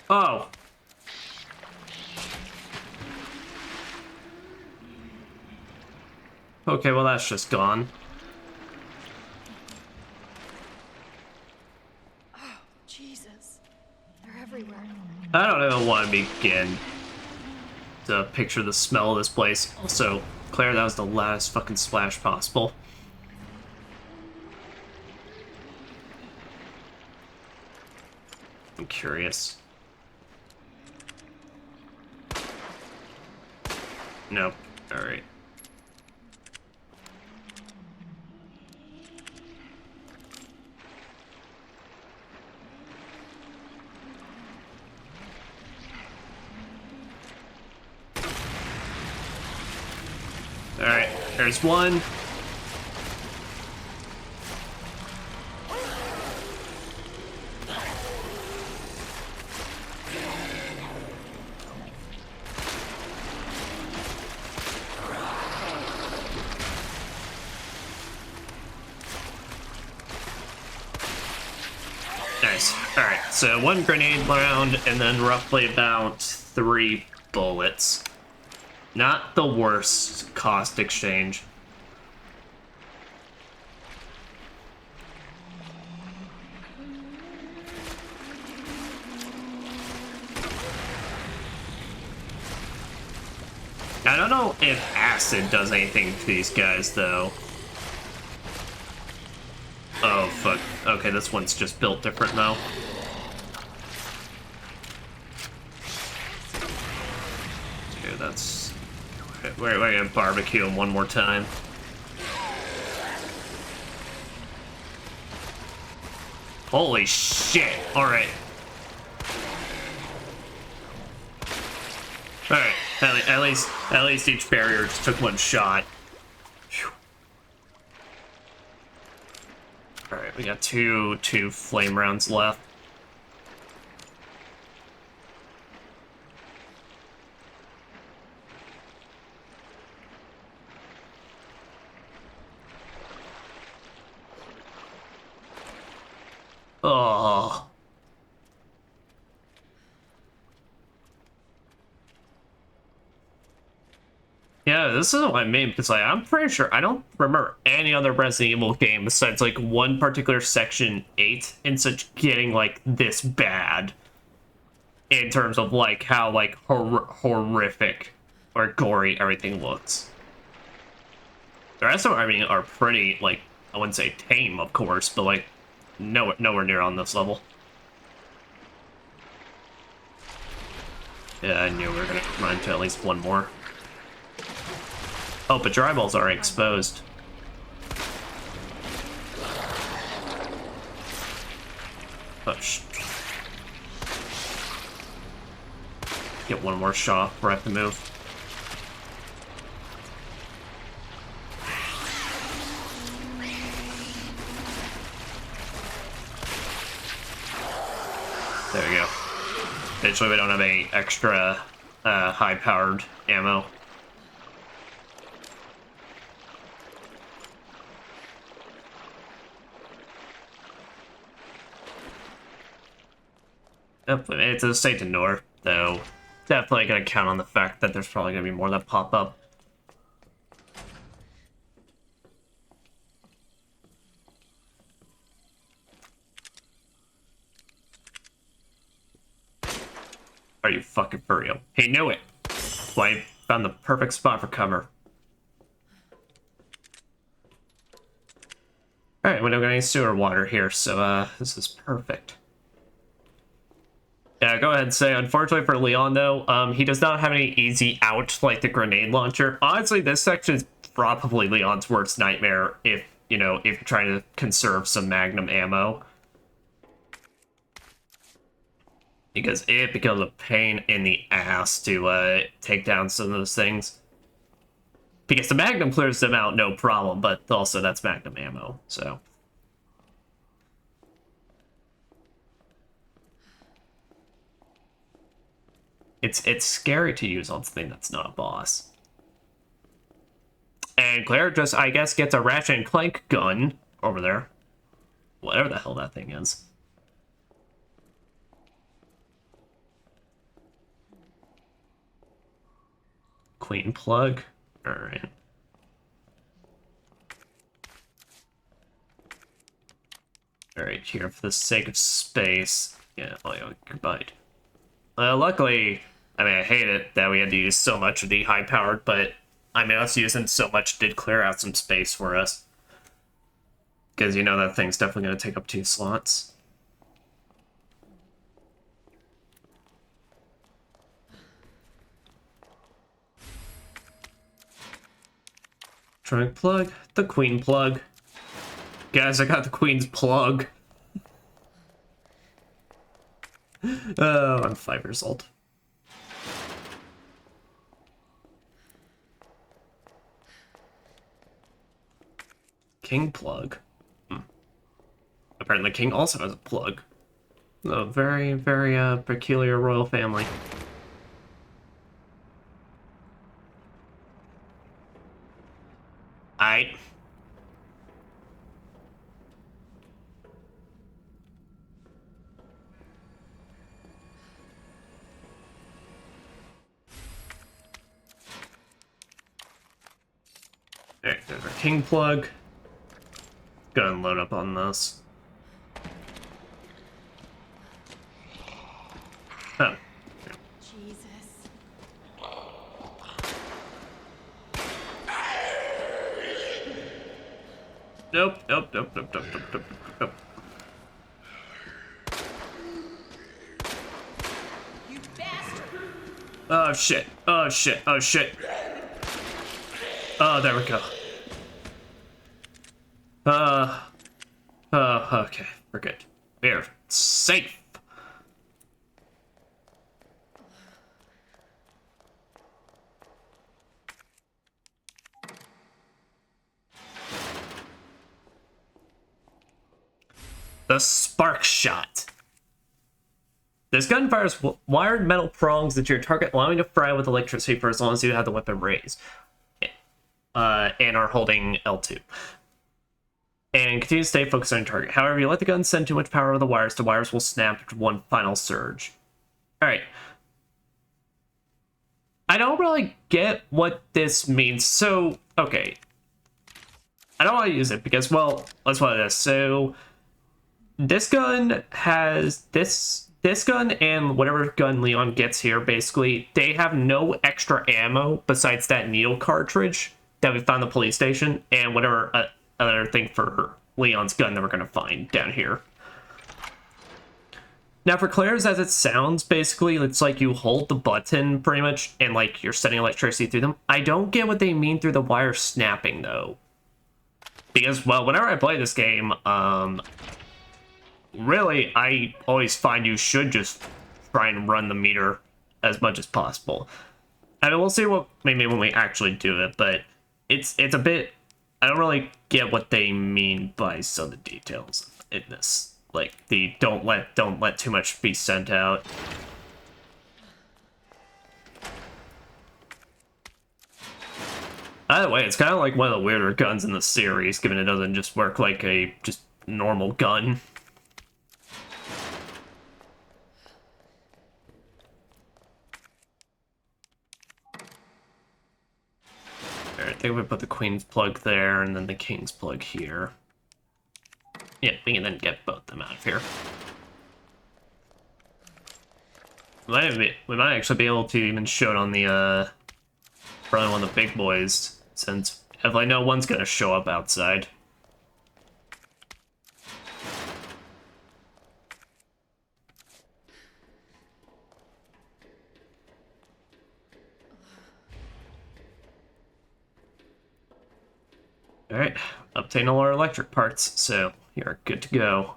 Oh. Okay, well that's just gone. Oh, Jesus. They're everywhere. I don't even want to begin to picture the smell of this place. Also, Claire, that was the loudest fucking splash possible. I'm curious. Nope. Alright. Alright, there's one. Nice. Alright, so one grenade round and then roughly about 3 bullets. Not the worst cost exchange. I don't know if acid does anything to these guys, though. Oh, fuck. Okay, this one's just built different, though. Okay, that's... We're gonna barbecue him one more time. Holy shit! Alright. Alright, at least each barrier just took one shot. Alright, we got two flame rounds left. Oh. Yeah, this isn't what I mean, because like, I'm pretty sure I don't remember any other Resident Evil game besides like one particular section 8 in such getting like this bad in terms of like how like horrific or gory everything looks. The rest of them, I mean, are pretty like, I wouldn't say tame, of course, but like nowhere near on this level. Yeah, I knew we were gonna run to at least one more. Oh, but your eyeballs are exposed. Oh, get one more shot before I have to move. There we go. Eventually we don't have any extra high-powered ammo. Yep, it's a safe to north, though. Definitely gonna count on the fact that there's probably gonna be more that pop up. Are you fucking for real? He knew it! That's why he found the perfect spot for cover. Alright, we don't got any sewer water here, so this is perfect. Yeah, go ahead and say, unfortunately for Leon, though, he does not have any easy out like the grenade launcher. Honestly, this section is probably Leon's worst nightmare if, you know, if you're trying to conserve some Magnum ammo. Because it becomes a pain in the ass to take down some of those things. Because the Magnum clears them out, no problem, but also that's Magnum ammo, so... It's scary to use on something that's not a boss. And Claire just, I guess, gets a Ratchet and Clank gun over there. Whatever the hell that thing is. Queen plug. Alright. Alright, here for the sake of space. Yeah, oh yeah, goodbye. Luckily, I mean, I hate it that we had to use so much of the high-powered, but I mean, us using so much did clear out some space for us. Because you know that thing's definitely going to take up 2 slots. Trunk plug, the queen plug. Guys, I got the queen's plug. Oh, I'm 5 years old. King plug. Apparently King also has a plug. A very, very peculiar royal family. Aight. Alright, there's our king plug. Go ahead and load up on this. Oh. Jesus. Nope, nope, nope, nope, nope, nope, nope, nope. You bastard! Oh shit, oh shit, oh shit. Oh, there we go. Okay, we're good. We're safe. The spark shot. This gun fires wired metal prongs at your target, allowing you to fry with electricity for as long as you have the weapon raised. And are holding L2. And continue to stay focused on your target. However, if you let the gun send too much power over the wires will snap after one final surge. Alright. I don't really get what this means. So, okay. I don't want to use it because, well, let's put this. So, this gun has this gun and whatever gun Leon gets here, basically, they have no extra ammo besides that needle cartridge that we found at the police station and whatever other thing for Leon's gun that we're going to find down here. Now, for Claire's, as it sounds, basically, it's like you hold the button, pretty much, and, like, you're sending electricity through them. I don't get what they mean through the wire snapping, though. Because, well, whenever I play this game, really, I always find you should just try and run the meter as much as possible. I mean, we'll see what, maybe when we actually do it, but it's a bit, I don't really get what they mean by some of the details in this. like the don't let too much be sent out. Either way, it's kind of like one of the weirder guns in the series, given it doesn't just work like a just normal gun. Alright, I think we put the queen's plug there and then the king's plug here. Yeah, we can then get both of them out of here. We might actually be able to even show it on the probably one of the big boys, since if I know one's gonna show up outside. Alright, obtain all our electric parts, so you're good to go.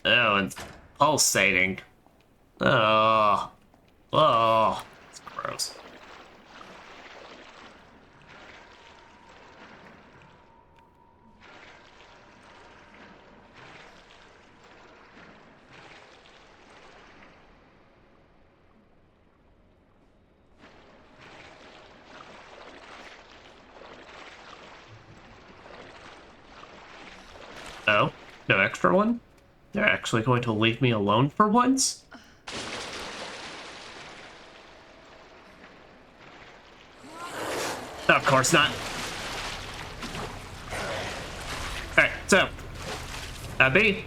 Oh, and pulsating. Oh. Oh. It's gross. Oh, no extra one? They're actually going to leave me alone for once? Of course not. Alright, so. B.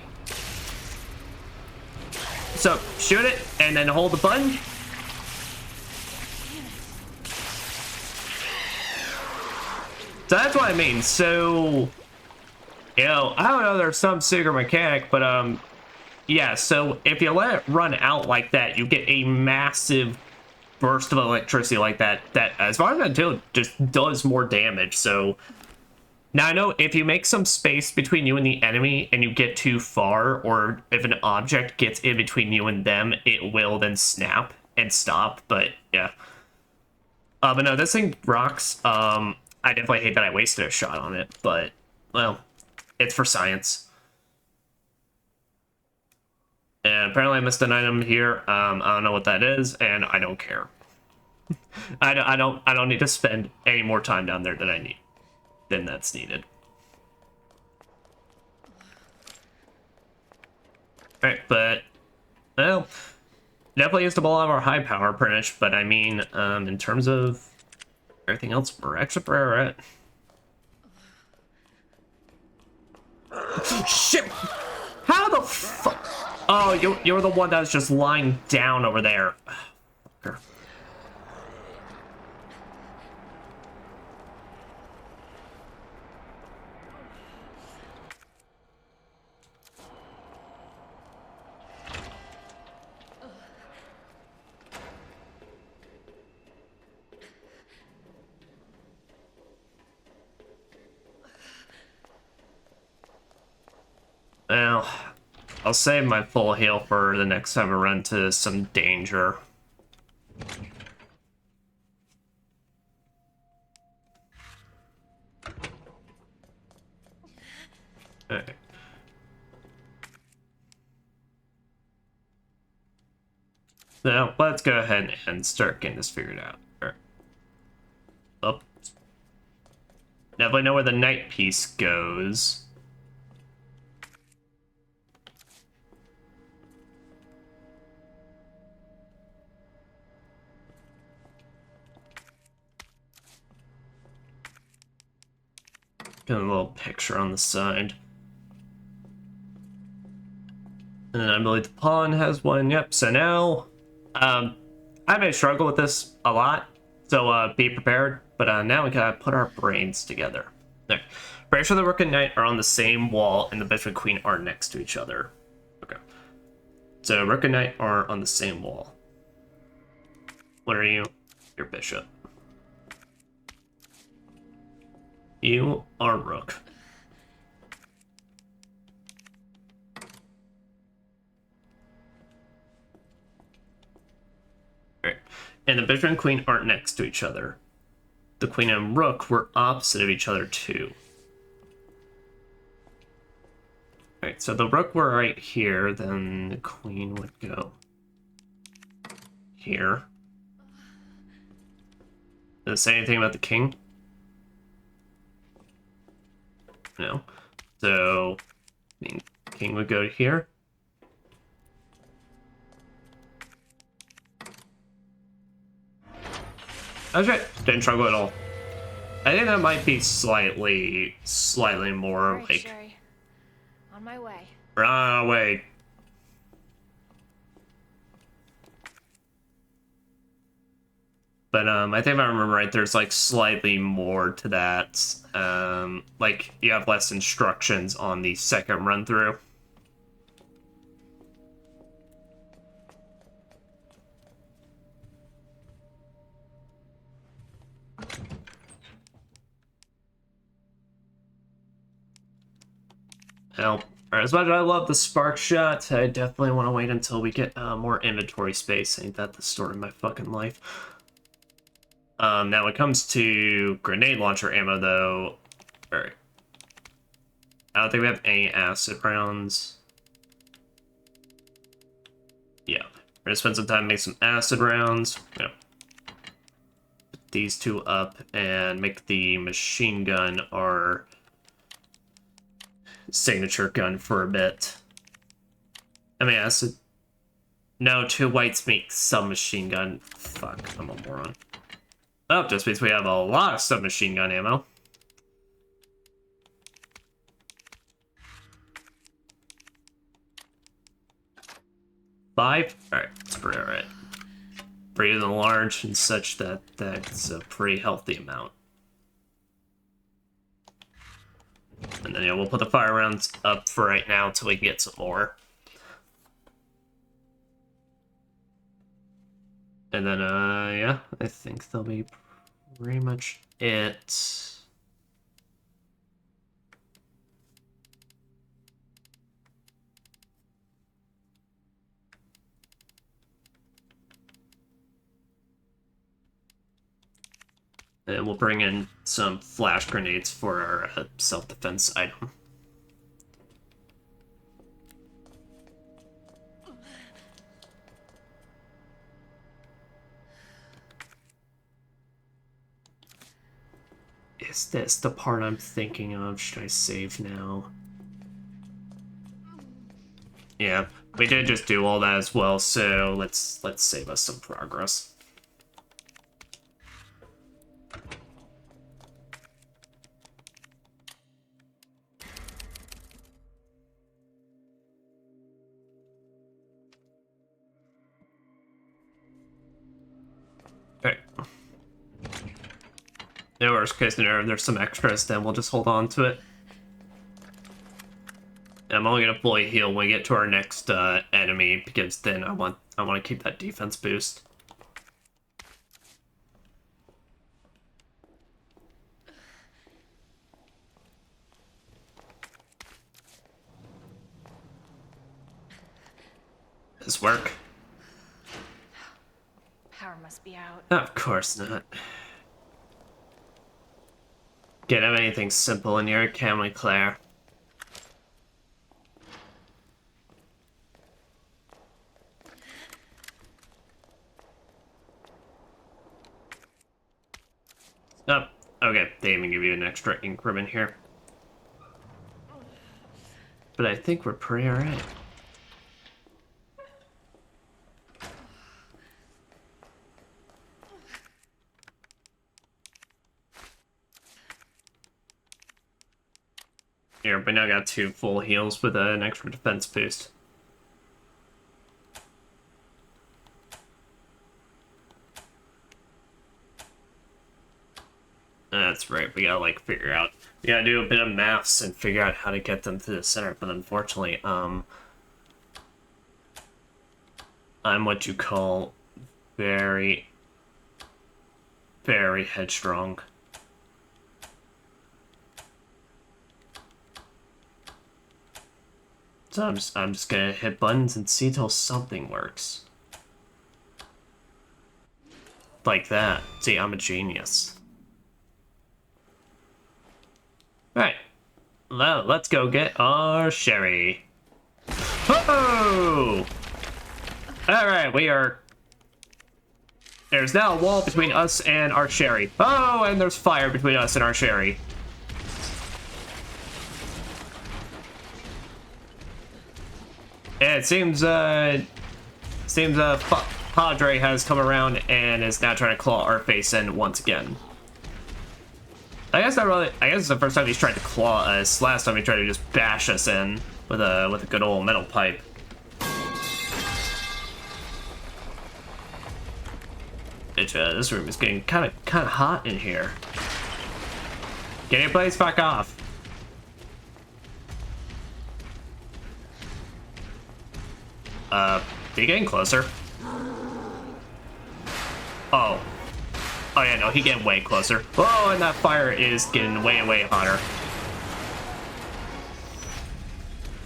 So, shoot it, and then hold the button. So that's what I mean, so... You know, I don't know, there's some secret mechanic, but, yeah, so if you let it run out like that, you get a massive burst of electricity like that, that, as far as I can tell, just does more damage, so... Now, I know if you make some space between you and the enemy and you get too far, or if an object gets in between you and them, it will then snap and stop, but, yeah. But no, this thing rocks. I definitely hate that I wasted a shot on it, but, well... It's for science. And apparently I missed an item here. I don't know what that is, and I don't care. I don't need to spend any more time down there than that's needed. Alright, but well, definitely used up a lot of our high power finish, but I mean, in terms of everything else, we're actually where we're at. Shit! How the fuck? Oh, you're the one that's just lying down over there. Well, I'll save my full heal for the next time I run into some danger. Alright. Now, let's go ahead and start getting this figured out. Alright. Up. Definitely know where the night piece goes. Got a little picture on the side. And then I believe the pawn has one. Yep, so now... I may struggle with this a lot, so be prepared. But now we gotta put our brains together. There. Pretty sure the Rook and Knight are on the same wall, and the Bishop and Queen are next to each other. Okay. So Rook and Knight are on the same wall. What are you? You're Bishop. You are Rook. Alright. And the Bishop and Queen aren't next to each other. the queen and rook were opposite of each other too. Alright, so the rook were right here, then the queen would go here. Does it say anything about the king? No. So, I mean, king would go here. That's right. Didn't struggle at all. I think that might be slightly more All right, like Sherry. On my way. run away. But I think if I remember right, there's like slightly more to that. Like you have less instructions on the second run through. Well, as much as I love the spark shot, I definitely want to wait until we get more inventory space. Ain't that the story of my fucking life? Now when it comes to grenade launcher ammo, though, alright. I don't think we have any acid rounds. Yeah, we're gonna spend some time making some acid rounds. You know, put these two up and make the machine gun our signature gun for a bit. I mean, acid. No, 2 whites make submachine gun. Fuck, I'm a moron. Oh, just means we have a lot of submachine gun ammo. Five? Alright, that's pretty alright. For using large and such, that's a pretty healthy amount. And then, yeah, we'll put the fire rounds up for right now until we can get some more. And then, yeah, I think that'll be pretty much it. And we'll bring in some flash grenades for our self-defense item. Is this the part I'm thinking of? Should I save now? Yeah, we did just do all that as well, so let's save us some progress. Okay. No worst case scenario, if there's some extras, then we'll just hold on to it. I'm only gonna fully heal when we get to our next enemy, because then I want to keep that defense boost. This work? Power must be out. Of course not. Can't have anything simple in here, can we, Claire? Oh, okay, they even give you an extra increment here. But I think we're pretty alright. Here, but now I got 2 full heals with an extra defense boost. That's right, we gotta we gotta do a bit of maths and figure out how to get them to the center, but unfortunately, I'm what you call very, very headstrong. So I'm just gonna hit buttons and see till something works. Like that. See, I'm a genius. Right. Well, let's go get our sherry. Oh! Alright, we are... There's now a wall between us and our sherry. Oh, and there's fire between us and our sherry. It seems, Padre has come around and is now trying to claw our face in once again. I guess it's the first time he's tried to claw us. Last time he tried to just bash us in with a good old metal pipe. This room is getting kind of hot in here. Get your place back off. He getting closer? Oh. Oh yeah, no, he getting way closer. Oh, and that fire is getting way, way hotter.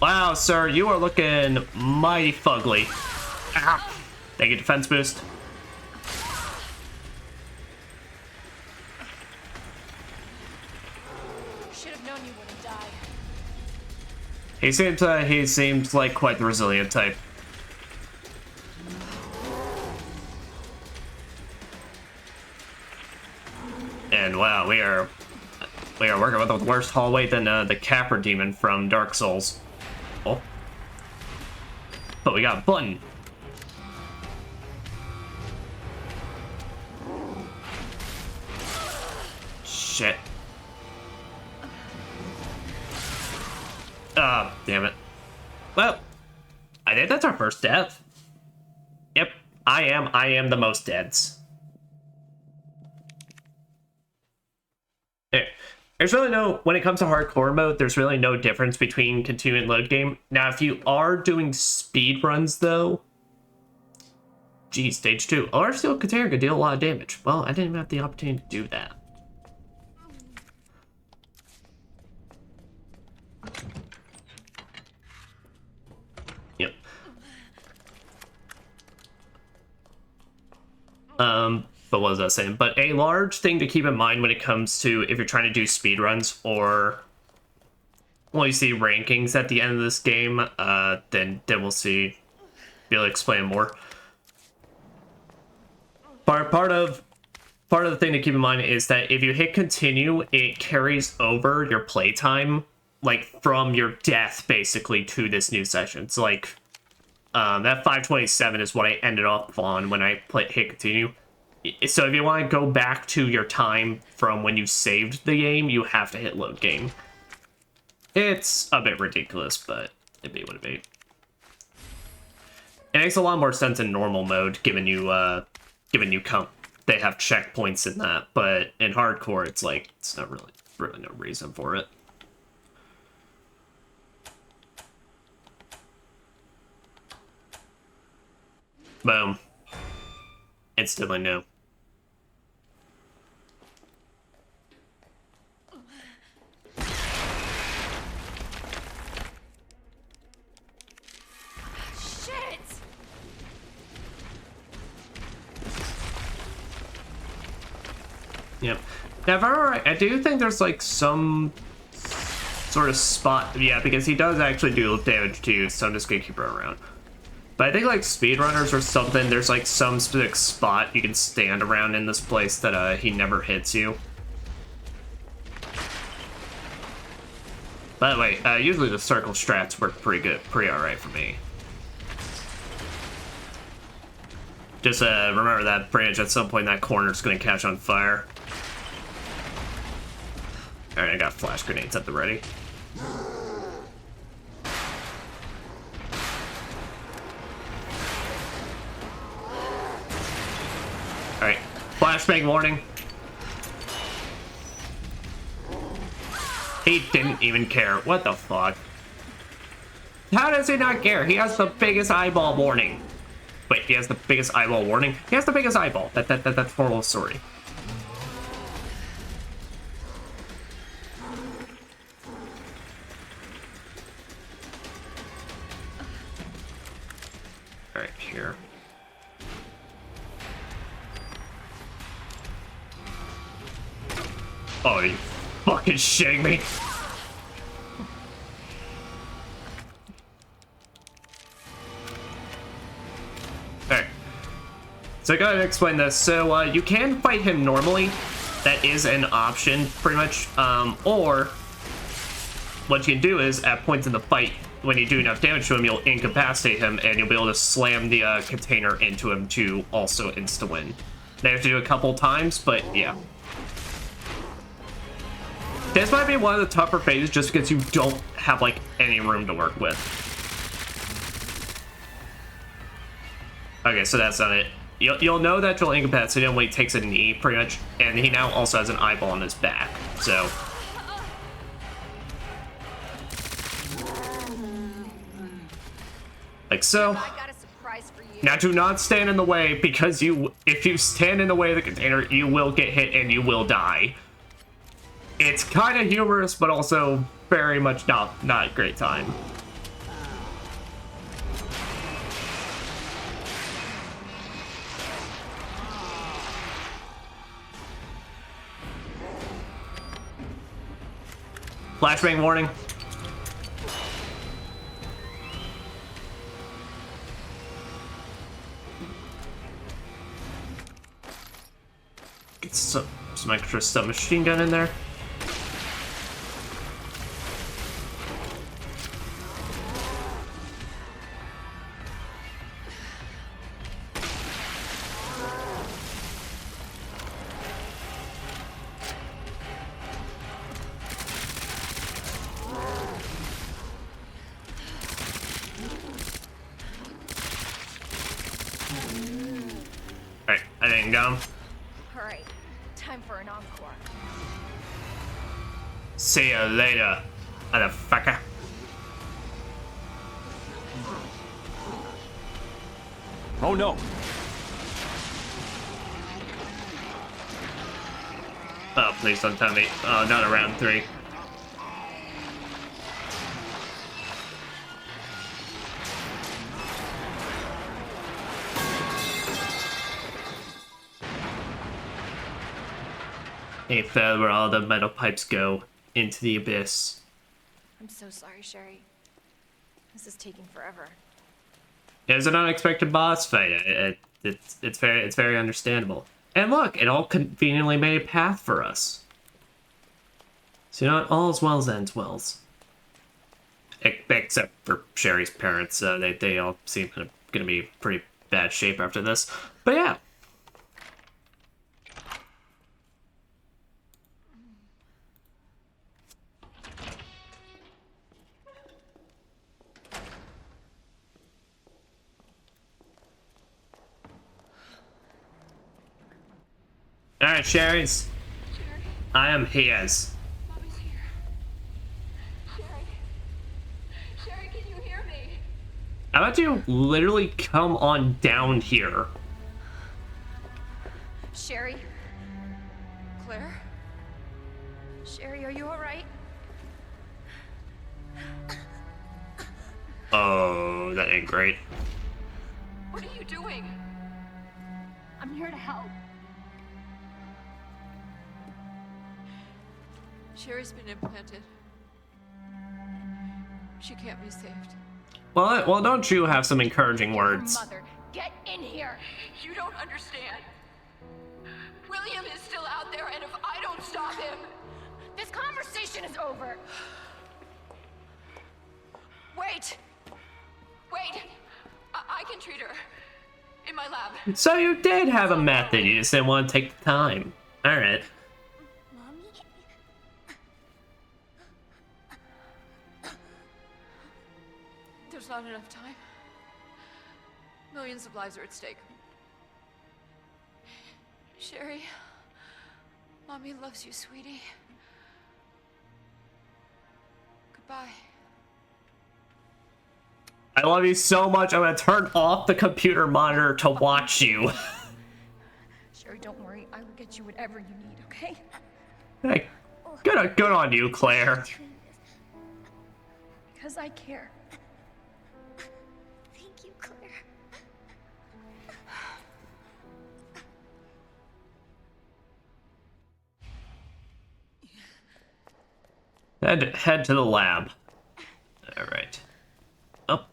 Wow, sir, you are looking mighty fugly. Ah. Thank you, defense boost. Should have known you wouldn't die. He seems like quite the resilient type. And wow, we are working with the worst hallway than the Capra demon from Dark Souls. Oh, but we got a button. Shit. Ah, damn it. Well, I think that's our first death. Yep, I am the most deads. There's really no, when it comes to hardcore mode, there's really no difference between continue and load game. Now, if you are doing speed runs, though, geez, stage 2, a large steel container could deal a lot of damage. Well, I didn't even have the opportunity to do that. Yep. But what was I saying? But a large thing to keep in mind when it comes to if you're trying to do speedruns or when you see rankings at the end of this game, then we'll see. Be able to explain more. Part of the thing to keep in mind is that if you hit continue, it carries over your playtime, like from your death basically to this new session. So like that 527 is what I ended up on when I hit continue. So if you want to go back to your time from when you saved the game, you have to hit load game. It's a bit ridiculous, but it be what it be. It makes a lot more sense in normal mode, given you count. They have checkpoints in that, but in hardcore, it's like it's not really no reason for it. Boom. Instantly new. Shit! Yep. Now, if I'm right, I do think there's like some sort of spot. Yeah, because he does actually do damage to you, so I'm just gonna keep running around. But I think like speedrunners or something, there's like some specific spot you can stand around in this place that he never hits you. By the way, usually the circle strats work pretty alright for me. Just remember that branch at some point that corner's gonna catch on fire. Alright, I got flash grenades at the ready. Alright, flashbang warning. He didn't even care. What the fuck? How does he not care? He has the biggest eyeball warning. Wait, he has the biggest eyeball warning? He has the biggest eyeball. That's moral story. Alright, here. Oh, are you fucking shitting me? So I gotta explain this. So you can fight him normally. That is an option, pretty much. Or what you can do is, at points in the fight, when you do enough damage to him, you'll incapacitate him, and you'll be able to slam the container into him to also insta-win. They have to do it a couple times, but yeah. This might be one of the tougher phases just because you don't have, like, any room to work with. Okay, so that's not it. You'll know that you'll incapacitate him when he takes a knee, pretty much, and he now also has an eyeball on his back, so... like so. I got a surprise for you. Now do not stand in the way, because if you stand in the way of the container, you will get hit and you will die. It's kind of humorous, but also very much not a great time. Flashbang warning. Get some extra submachine gun in there. Alright, I didn't got him. Alright, time for an encore. See ya later, motherfucker. Oh no! Oh, please don't tell me. Oh, not a round 3. A fell where all the metal pipes go into the abyss. I'm so sorry, Sherry. This is taking forever. It was an unexpected boss fight. It's very understandable. And look, it all conveniently made a path for us. So you know what? All's well as ends well. Except for Sherry's parents. They all seem gonna be pretty bad shape after this. But yeah. Alright, Sherry's. I am his. Mommy's here. Sherry, can you hear me? How about you literally come on down here? Sherry? Claire? Sherry, are you alright? Oh, that ain't great. What are you doing? I'm here to help. Sherry's been implanted. She can't be saved. Well, don't you have some encouraging words? Mother, get in here! You don't understand. William is still out there, and if I don't stop him... This conversation is over! Wait! Wait! I can treat her. In my lab. So you did have a method, you just didn't want to take the time. Alright. Mommy? There's not enough time. Millions of lives are at stake. Sherry, Mommy loves you, sweetie. Goodbye. I love you so much, I'm gonna turn off the computer monitor to watch you. Sherry, don't worry. I will get you whatever you need, okay? Hey, good on you, Claire. Because I care. Thank you, Claire. Head to the lab. Alright. Oh,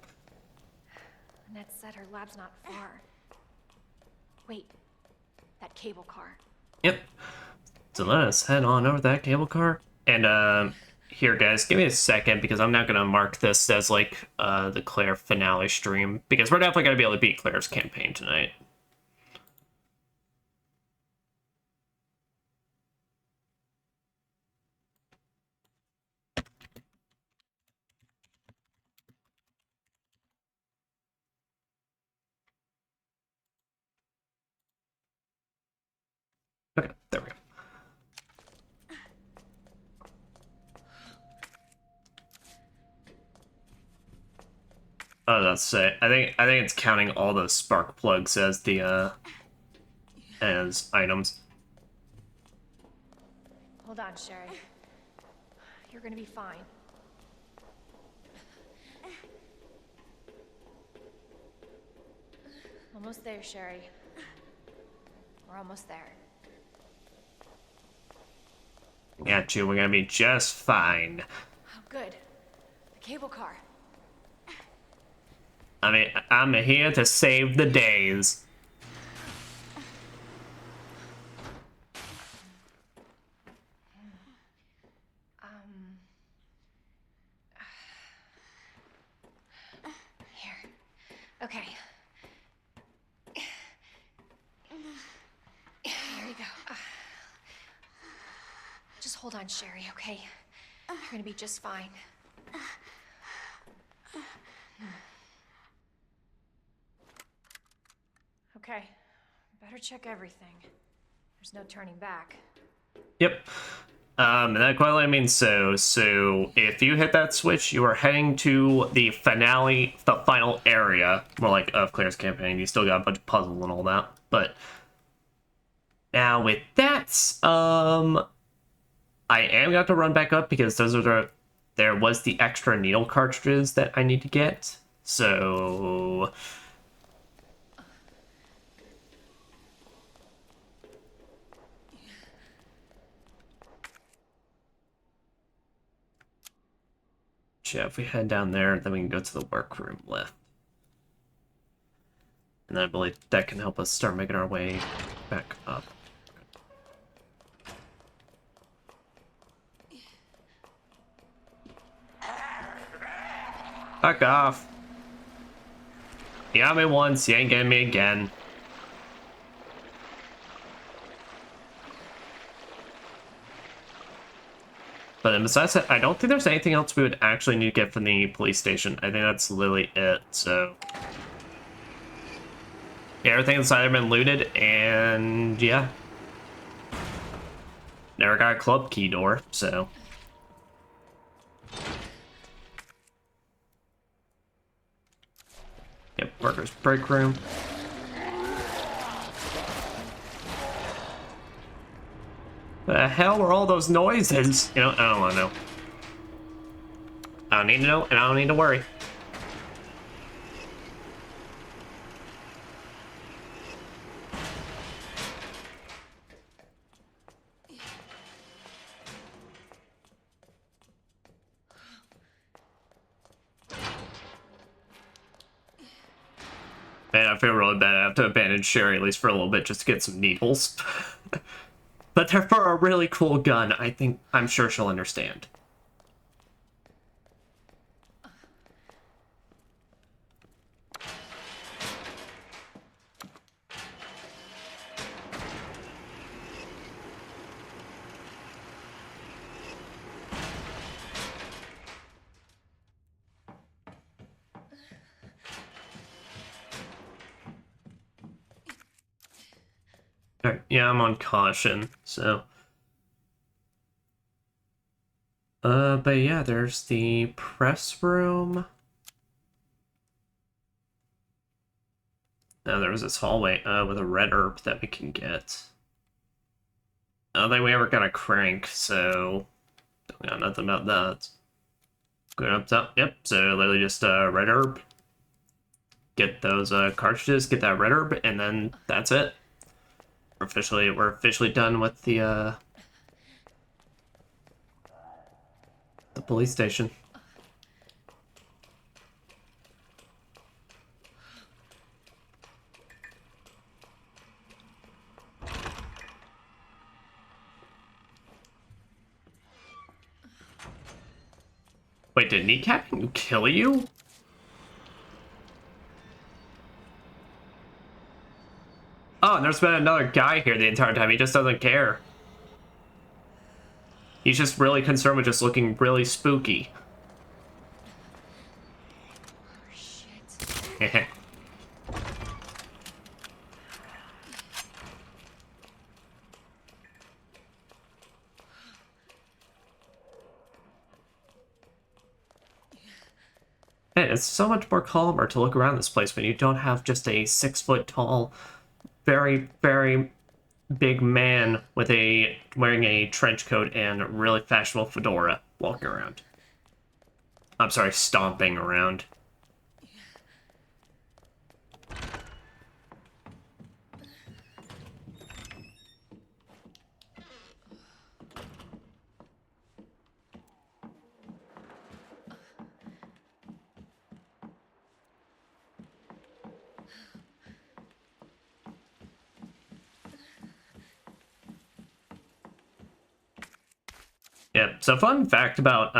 Annette said her lab's not far. Wait, that cable car. Yep. So let us head on over that cable car. And here guys, give me a second because I'm not gonna mark this as like the Claire finale stream because we're definitely gonna be able to beat Claire's campaign tonight. Okay, there we go. Oh, that's it. I think it's counting all those spark plugs as the as items. Hold on, Sherry. You're gonna be fine. Almost there, Sherry. We're almost there. Got you. We're gonna be just fine. Oh, good. The cable car. I mean, I'm here to save the days. Here. Okay. Here we go. Just hold on, Sherry, okay? You're gonna be just fine. Okay. Better check everything. There's no turning back. Yep. And that quite means so. So if you hit that switch, you are heading to the finale, the final area, more like of Claire's campaign. You still got a bunch of puzzles and all that. But now with that, I am going to run back up because those are there was the extra needle cartridges that I need to get. So yeah, if we head down there, then we can go to the workroom lift. And I believe that can help us start making our way back up. Fuck off. You got me once, you ain't getting me again. But then besides that, I don't think there's anything else we would actually need to get from the police station. I think that's literally it, so... yeah, everything inside has been looted, and yeah. Never got a club key door, so... yep, workers' break room. The hell were all those noises? You know, I don't want to know. I don't need to know, and I don't need to worry. Man, I feel really bad. I have to abandon Sherry at least for a little bit just to get some needles. But they're for a really cool gun. I'm sure she'll understand. Alright, yeah, I'm on caution, so... but yeah, there's the press room. Now there's this hallway, with a red herb that we can get. I don't think we ever got a crank, so... don't got nothing about that. Going up top, yep, so literally just, red herb. Get those, cartridges, get that red herb, and then that's it. We're officially done with the police station. Wait, did kneecapping kill you? Oh, and there's been another guy here the entire time. He just doesn't care. He's just really concerned with just looking really spooky. Shit. Man, it's so much more calmer to look around this place when you don't have just a 6 foot tall, very, very big man with wearing a trench coat and a really fashionable fedora walking around. I'm sorry, stomping around. Yeah, so fun fact about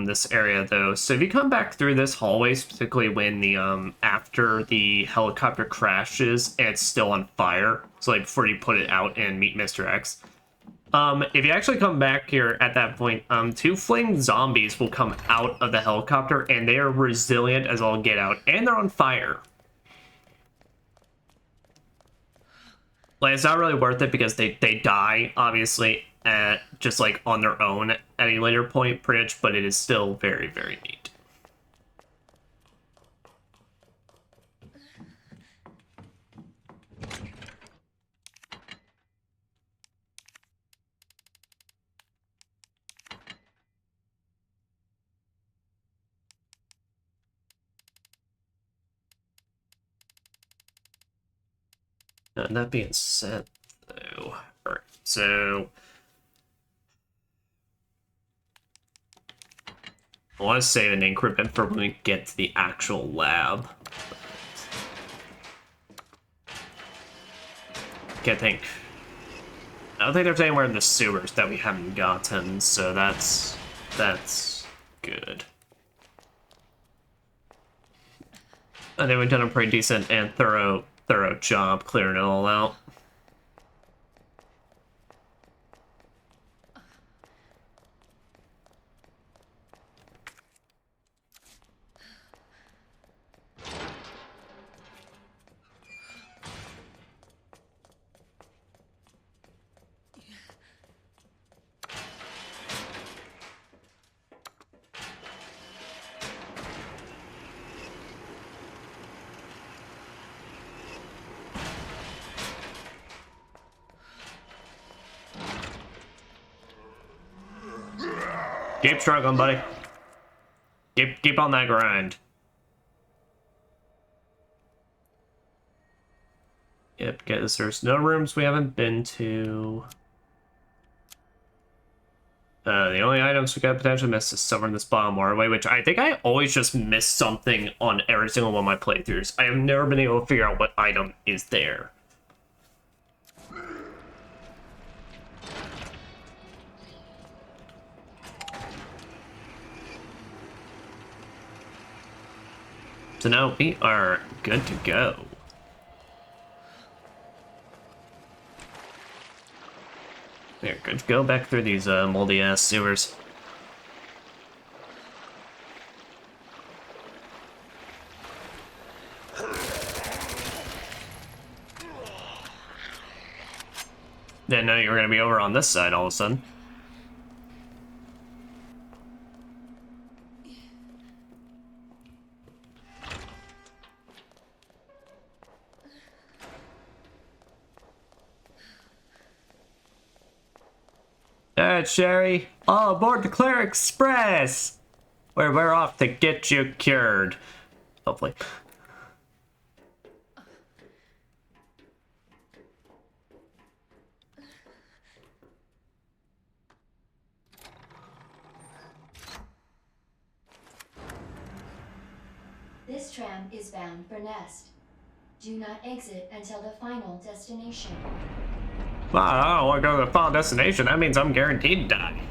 this area though. So if you come back through this hallway, specifically when the after the helicopter crashes and it's still on fire, so like before you put it out and meet Mr. X. If you actually come back here at that point, two fleeing zombies will come out of the helicopter and they are resilient as all get out, and they're on fire. Like, it's not really worth it because they die, obviously, just like on their own at a later point, pretty much, but it is still very, very neat. That being said, though, alright, so I want to save an increment for when we get to the actual lab. Can't think. I don't think there's anywhere in the sewers that we haven't gotten, so that's good. I think we've done a pretty decent and thorough job clearing it all out. Keep struggling, buddy. Keep on that grind. Yep, because there's no rooms we haven't been to. The only items we got potentially missed is somewhere in this bottom waterway, which I think I always just miss something on every single one of my playthroughs. I have never been able to figure out what item is there. So now we are good to go. We're good to go back through these moldy ass sewers. Didn't know you were gonna be over on this side all of a sudden. Alright, Sherry, all aboard the Clear Express! Where we're off to get you cured. Hopefully. This tram is bound for Nest. Do not exit until the final destination. Well, I don't want to go to the final destination. That means I'm guaranteed to die.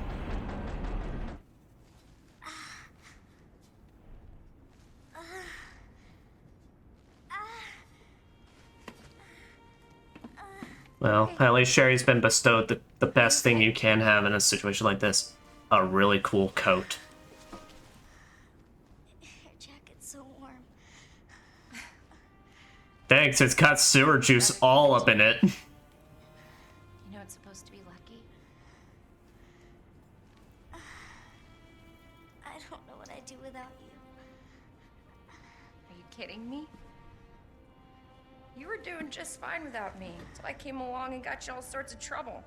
Well, at least Sherry's been bestowed the best thing you can have in a situation like this. A really cool coat. Your jacket's so warm. Thanks, it's got sewer juice all up in it. You know it's supposed to be lucky. I don't know what I'd do without you. Are you kidding me? You were doing just fine without me, so I came along and got you all sorts of trouble.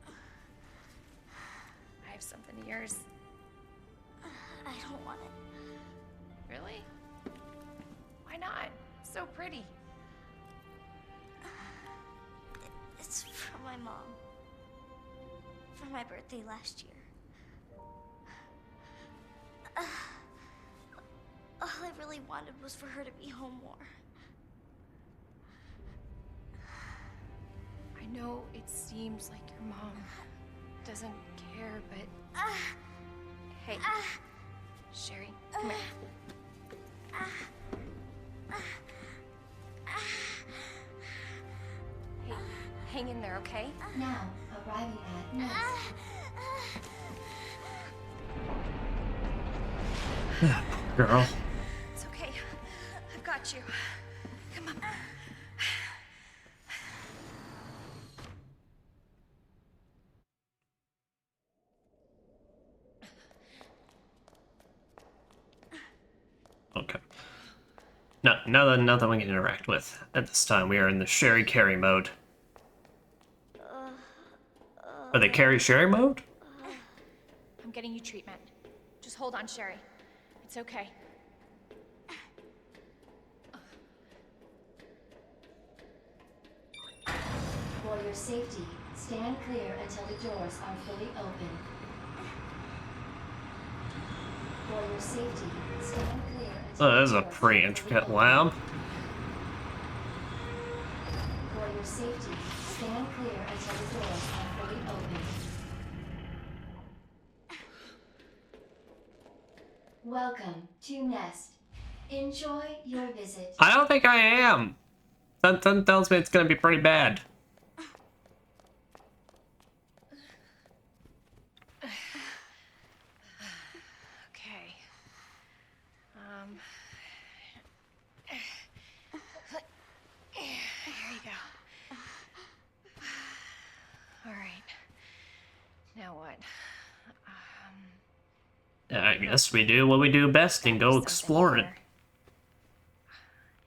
I have something of yours. I don't want it. Really? Why not? So pretty. It's from my mom. For my birthday last year. All I really wanted was for her to be home more. I know it seems like your mom doesn't care, but... Hey, Sherry, come here. Hey, hang in there, okay? Now, arriving at Nest. Girl. It's okay. I've got you. Come on. Okay. No, nothing we can interact with at this time. We are in the Sherry carry mode. Are they carry Sherry mode? I'm getting you treatment. Just hold on, Sherry. It's okay. For your safety, stand clear until the doors are fully open. For your safety, stand clear until Oh, that is the a doors pretty are intricate fully lab. open. For your safety, stand clear until the doors are fully open. Welcome to Nest. Enjoy your visit. I don't think I am. Something tells me it's gonna be pretty bad. Okay. Here you go. All right. Now what? I guess we do what we do best and go Something explore it.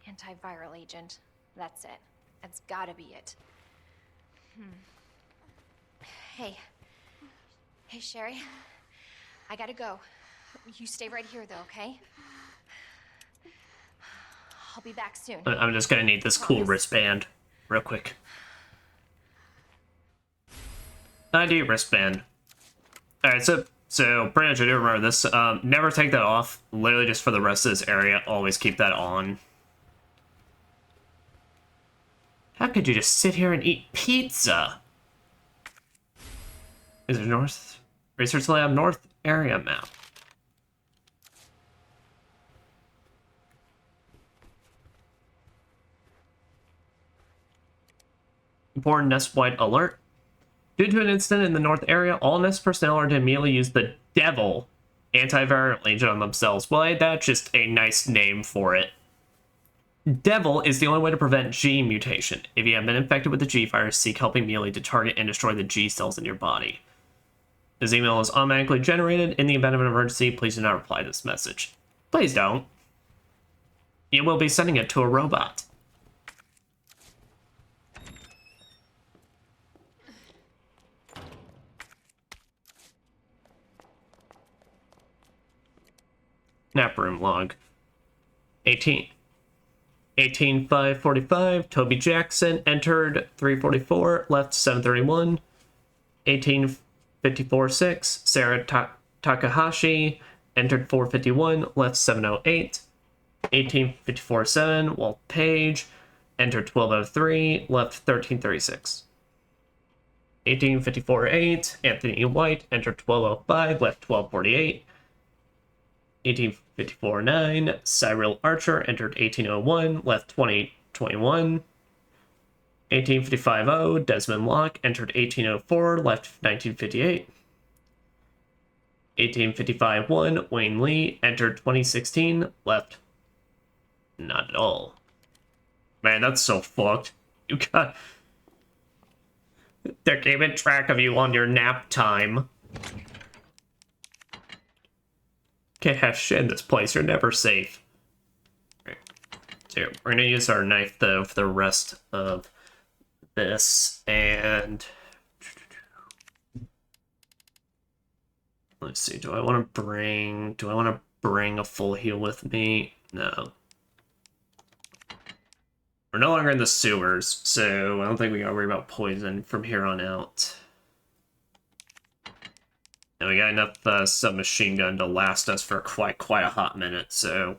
here. Antiviral agent. That's it. That's gotta be it. Hey. Hey, Sherry. I gotta go. You stay right here, though, okay? I'll be back soon. I'm just gonna need this cool Promise. wristband real quick. ID wristband. Alright, so pretty much I do remember this. Never take that off. Literally just for the rest of this area, always keep that on. How could you just sit here and eat pizza? Is it North? Research Lab North area map. Important Nest-wide alert. Due to an incident in the North area, all Nest personnel are to immediately use the Devil antiviral agent on themselves. Well, that's just a nice name for it. Devil is the only way to prevent G mutation. If you have been infected with the G virus, seek help immediately to target and destroy the G cells in your body. This email is automatically generated. In the event of an emergency, please do not reply to this message. Please don't. You will be sending it to a robot. Nap room log. 18:5:45. Toby Jackson entered 3:44, left 7:31. 18:54:6. Sarah Takahashi entered 4:51, left 7:08. 18:54:7. Walt Page entered 12:03, left 13:36. 18:54:8. Anthony White entered 12:05, left 12:48. 18:54:9. Cyril Archer entered 18:01, left 20:21. 1855 Desmond Locke entered 1804, left 1958. 1855-1 Wayne Lee entered 2016, left not at all. Man, that's so fucked. You got... They're keeping track of you on your nap time. Can't have shit in this place, you're never safe. Right. So we're gonna use our knife though for the rest of this, and let's see, do I want to bring a full heal with me? No. We're no longer in the sewers, so I don't think we gotta worry about poison from here on out. And we got enough submachine gun to last us for quite a hot minute, so...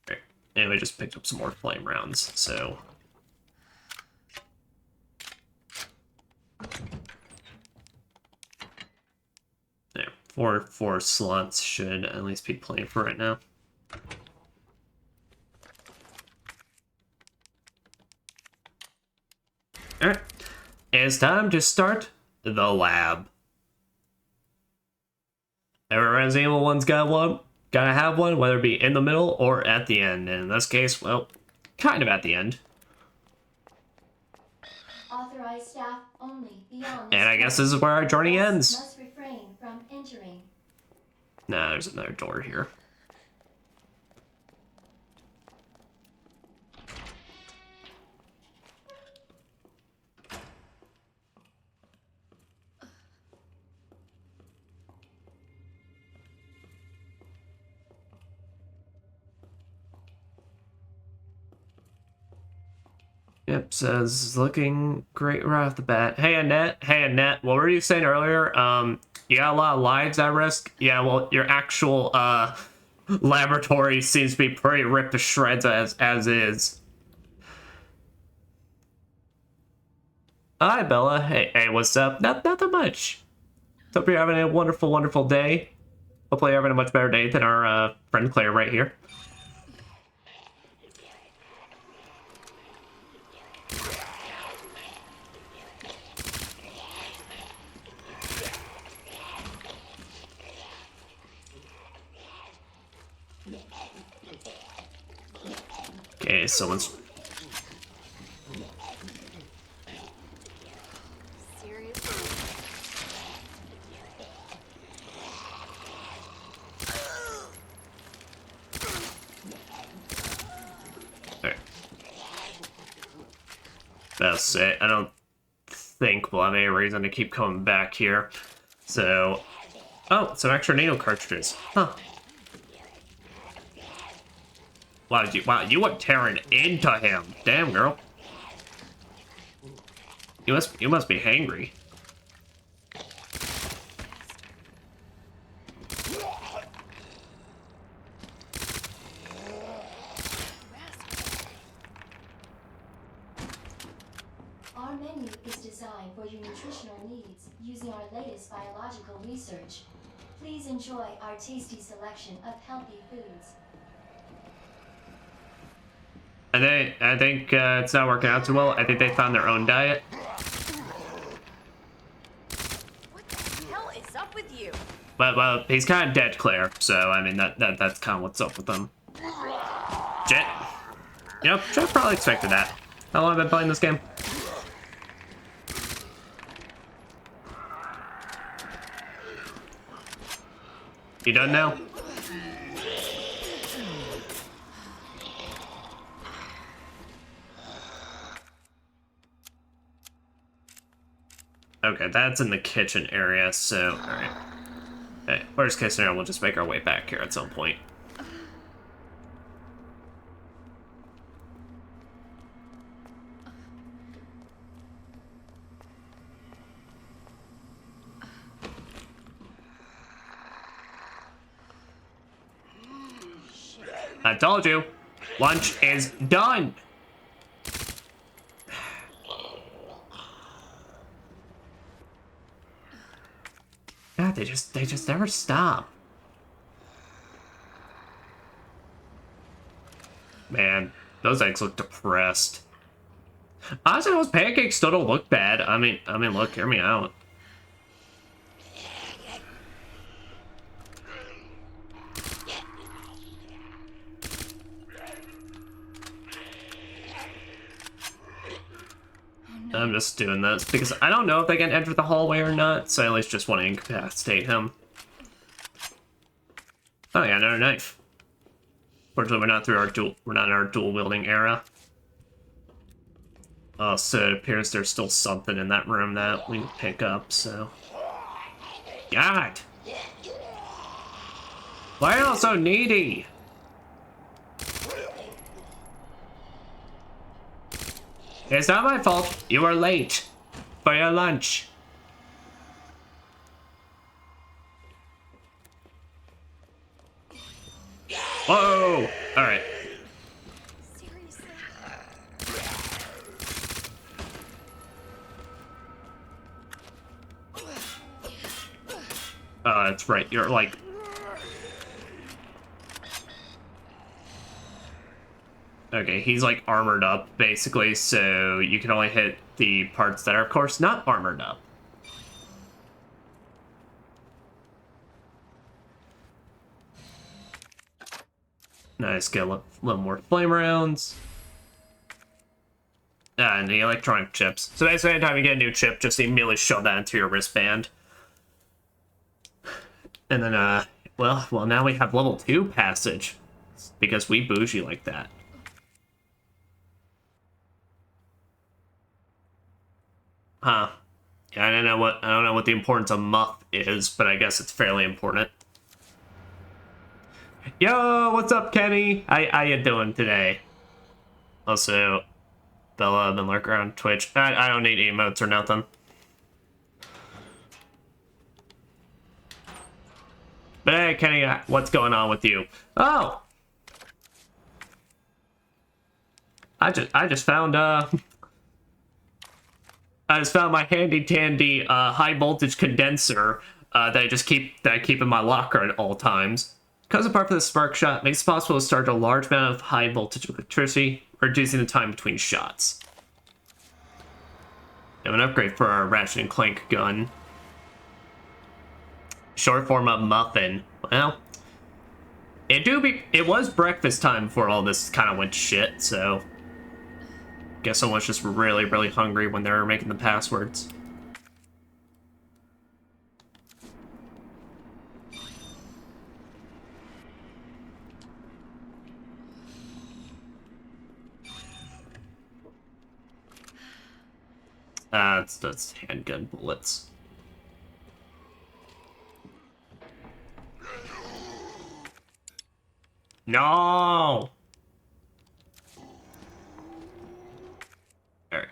Okay. And we just picked up some more flame rounds, so... There, four slots should at least be plenty for right now. Alright, it's time to start the lab. Every Resident Evil one's got one, gotta have one, whether it be in the middle or at the end. And in this case, well, kind of at the end. Authorized staff only beyond. And I guess this is where our journey ends. Must refrain from entering. Nah, there's another door here. Yep, says looking great right off the bat. Hey Annette, what were you saying earlier? You got a lot of lives at risk? Yeah, well, your actual laboratory seems to be pretty ripped to shreds as is. Hi Bella. Hey, what's up? Nothing much. Hope you're having a wonderful day. Hopefully you're having a much better day than our friend Claire right here. Okay, someone's... Seriously? There. That's it. I don't think we'll have any reason to keep coming back here. So... Oh, some extra NATO cartridges. Huh. Wow, you were tearing into him. Damn, girl. You must be hangry. Our menu is designed for your nutritional needs using our latest biological research. Please enjoy our tasty selection of healthy foods. I think it's not working out too well. I think they found their own diet. What the hell is up with you? But well, he's kind of dead, Claire. So I mean that's kind of what's up with them. Jet. Yep, should have probably expected that. How long have I been playing this game? You done now? Okay, that's in the kitchen area, so, alright. Okay, worst case scenario, we'll just make our way back here at some point. I told you, lunch is done! God, they just never stop. Man, those eggs look depressed. Honestly, those pancakes still don't look bad. I mean, look, hear me out. I'm just doing this because I don't know if they can enter the hallway or not, so I at least just want to incapacitate him. Oh yeah, another knife. Fortunately, we're not in our dual wielding era. So it appears there's still something in that room that we can pick up, so. God! Why are you all so needy? It's not my fault. You were late for your lunch. Whoa! Alright. Seriously. That's right. You're like... Okay, he's like armored up, basically, so you can only hit the parts that are, of course, not armored up. Nice, get a little more flame rounds. And the electronic chips. So basically, anytime you get a new chip, just immediately shove that into your wristband. And then, well, now we have level 2 passage. Because we bougie like that. Huh. Yeah, I don't know what the importance of muff is, but I guess it's fairly important. Yo, what's up, Kenny? How you doing today? Also, Bella, I've been lurking around Twitch. I don't need emotes or nothing. But hey, Kenny, what's going on with you? Oh! I just found my handy dandy high voltage condenser that I keep in my locker at all times. Because apart from the spark shot, makes it possible to start a large amount of high voltage electricity, reducing the time between shots. And an upgrade for our Ratchet and Clank gun. Short form of muffin. Well, it was breakfast time before all this kind of went shit, so guess someone's just really, really hungry when they were making the passwords. That's handgun bullets. No! Alright.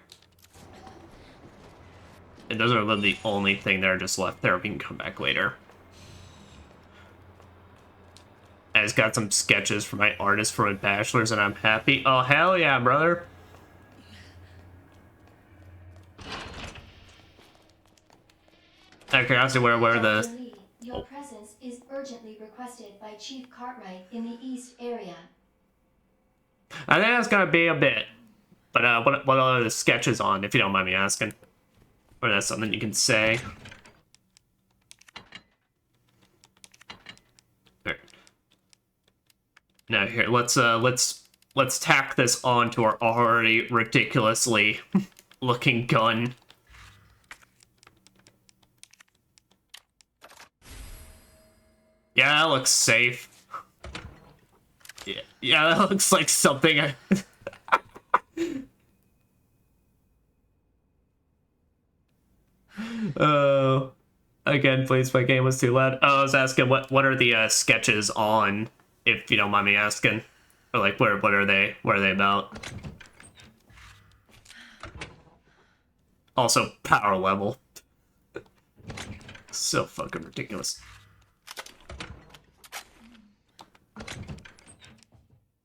And those are the only thing that are just left there. We can come back later. I just got some sketches for my artist for my bachelor's and I'm happy. Oh, hell yeah, brother. Okay, I see where the... Your presence is urgently requested by Chief Cartwright in the East area. I think that's gonna be a bit. But what are the sketches on, if you don't mind me asking? Or that's something you can say. Alright. Now here, let's tack this onto our already ridiculously looking gun. Yeah, that looks safe. Yeah, that looks like something Oh, again, please, my game was too loud. Oh, I was asking what are the sketches on, if you don't mind me asking, or like what are they about? Also, power level. So fucking ridiculous.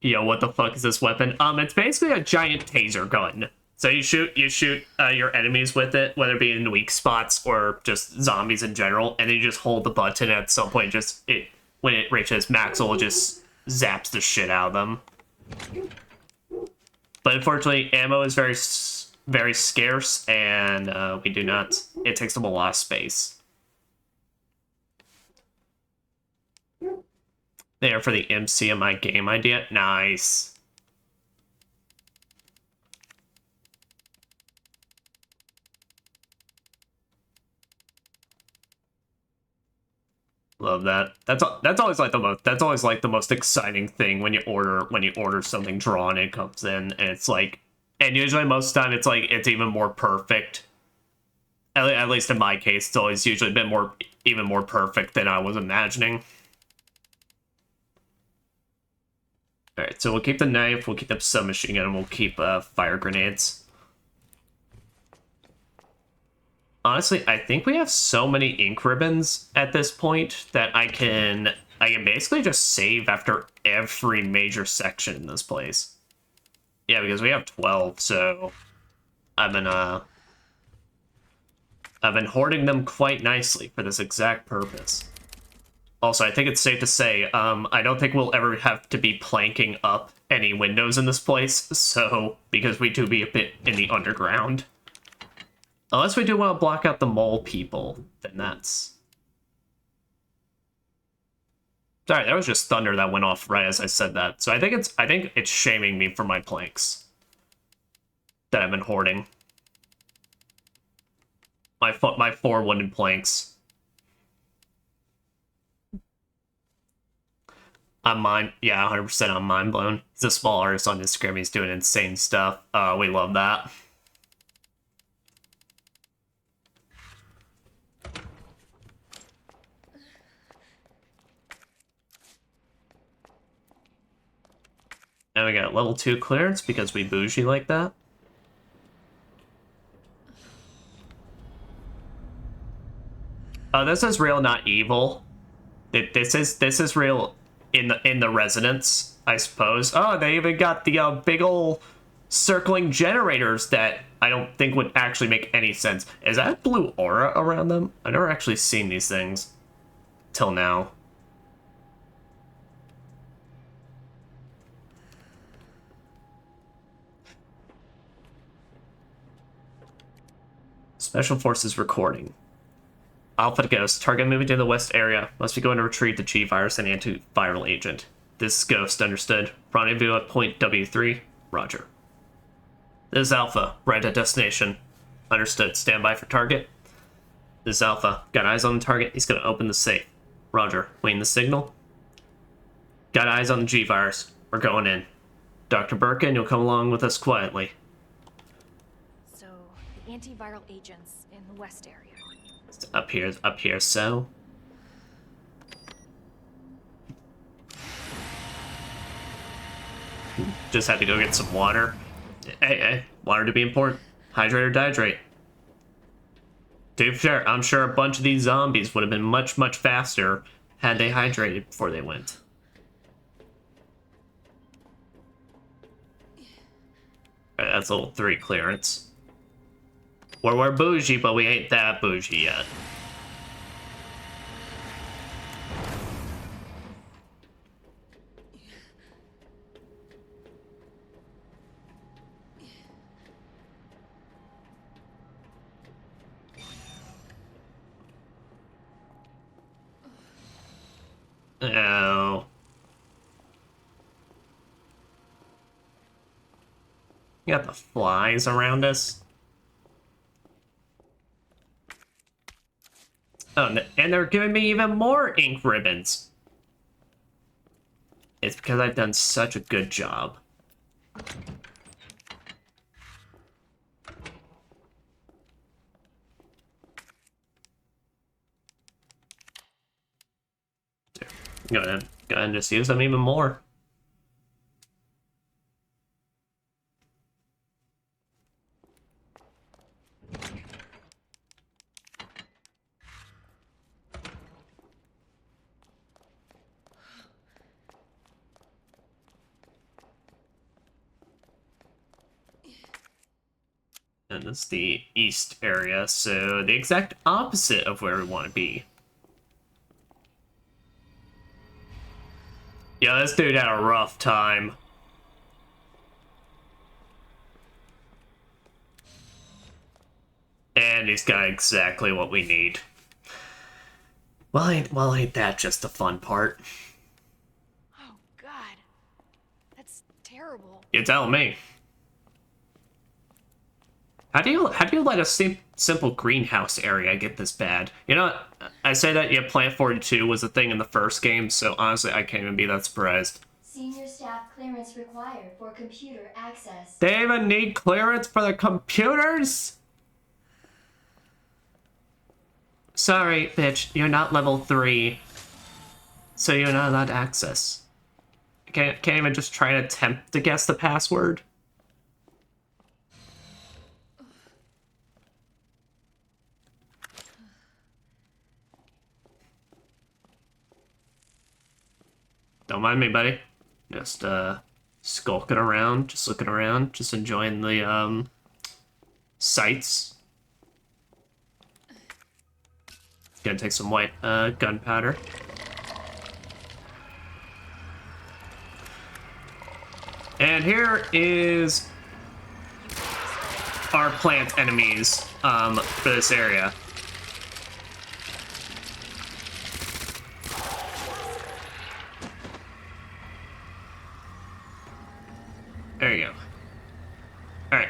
Yo, what the fuck is this weapon? It's basically a giant taser gun. So you shoot your enemies with it, whether it be in weak spots or just zombies in general, and then you just hold the button at some point. When it reaches max, it just zaps the shit out of them. But unfortunately, ammo is very scarce, and we do not. It takes up a lot of space. There for the MC of my game idea. Nice. Love that. That's always like the most exciting thing when you order something drawn, it comes in and it's like, and usually most of the time it's like it's even more perfect. At least in my case, it's always usually been even more perfect than I was imagining. All right, so we'll keep the knife, we'll keep the submachine gun, and we'll keep fire grenades. Honestly, I think we have so many ink ribbons at this point that I can basically just save after every major section in this place. Yeah, because we have 12, so I've been hoarding them quite nicely for this exact purpose. Also, I think it's safe to say, I don't think we'll ever have to be planking up any windows in this place, so, because we do be a bit in the underground. Unless we do want to block out the mole people, then that's... Sorry, that was just thunder that went off right as I said that. So I think it's shaming me for my planks that I've been hoarding. My 4 wooden planks. Yeah, 100% I'm mind blown. He's a small artist on Instagram. He's doing insane stuff. We love that. Now we got level 2 clearance because we bougie like that. Oh, this is real, not evil. This is real in the residence, I suppose. Oh, they even got the big ol' circling generators that I don't think would actually make any sense. Is that blue aura around them? I've never actually seen these things till now. Special Forces recording. Alpha Ghost. Target moving to the west area. Must be going to retrieve the G-Virus and antiviral agent. This is Ghost, understood. Rendezvous at point W3. Roger. This is Alpha. Right at destination. Understood. Stand by for target. This is Alpha. Got eyes on the target. He's going to open the safe. Roger. Waiting the signal. Got eyes on the G-Virus. We're going in. Dr. Birkin, you'll come along with us quietly. So, the antiviral agents in the west area. Up here, so. Just had to go get some water. Hey, water to be important. Hydrate or dehydrate. To be fair, I'm sure a bunch of these zombies would have been much, much faster had they hydrated before they went. Alright, that's level 3 clearance. We're bougie, but we ain't that bougie yet. Oh. You got the flies around us. Oh, and they're giving me even more ink ribbons. It's because I've done such a good job. Go ahead and just use them even more. And it's the east area, so the exact opposite of where we want to be. Yeah, this dude had a rough time. And he's got exactly what we need. Well, ain't that just the fun part? Oh, God. That's terrible. You tell me. How do you let a simple greenhouse area get this bad? You know what? I say that, yeah, Plant 42 was a thing in the first game, so honestly, I can't even be that surprised. Senior staff clearance required for computer access. They even need clearance for the computers? Sorry, bitch, you're not level 3, so you're not allowed access. Can't even just try and attempt to guess the password? Don't mind me, buddy. Just, skulking around, just looking around, just enjoying the, sights. Gonna take some white, gunpowder. And here is our plant enemies, for this area. There you go. Alright.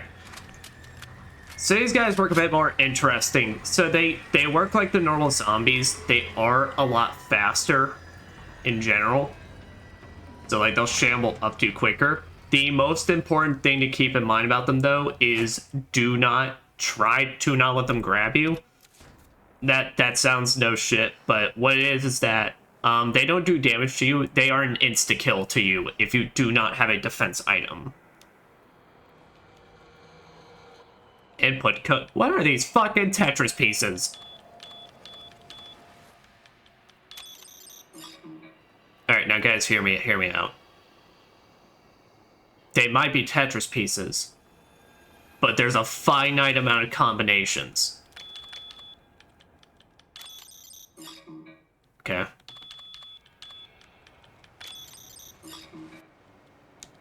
So these guys work a bit more interesting. So they work like the normal zombies. They are a lot faster in general. So like they'll shamble up to quicker. The most important thing to keep in mind about them though is do not try to not let them grab you. That sounds no shit, but what it is that they don't do damage to you. They are an insta-kill to you if you do not have a defense item. Input code. What are these fucking Tetris pieces? Alright, now guys, hear me out. They might be Tetris pieces, but there's a finite amount of combinations. Okay.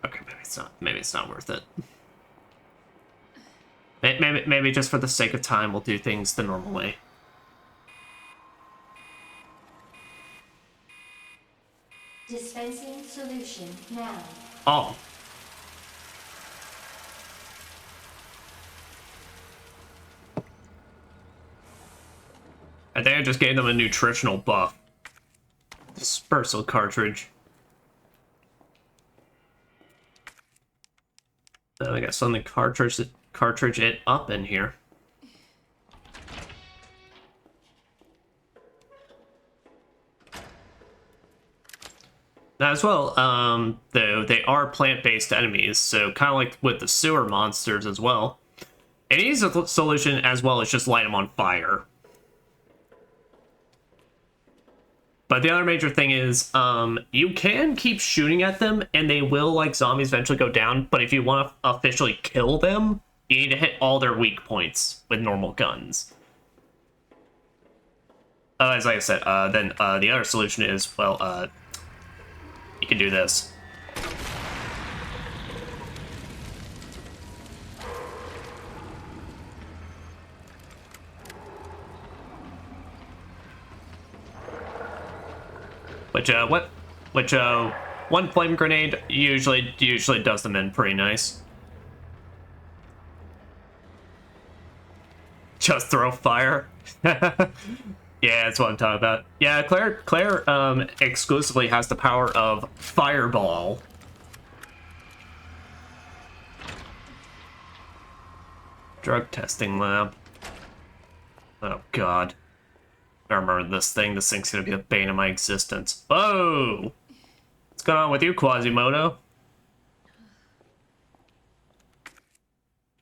Okay, maybe it's not worth it. Maybe just for the sake of time, we'll do things the normal way. Dispensing solution now. Oh. I think I just gave them a nutritional buff. Dispersal cartridge. I got something cartridge it up in here. Now as well, though they are plant-based enemies, so kind of like with the sewer monsters as well. An easy solution as well is just light them on fire. But the other major thing is, you can keep shooting at them, and they will, like zombies, eventually go down. But if you want to officially kill them, you need to hit all their weak points with normal guns. As I said, then the other solution is, well, you can do this. Which one flame grenade usually does them in pretty nice. Just throw fire. Yeah, that's what I'm talking about. Yeah, Claire exclusively has the power of fireball. Drug testing lab. Oh god. I remember this thing. This thing's gonna be the bane of my existence. Whoa! What's going on with you, Quasimodo?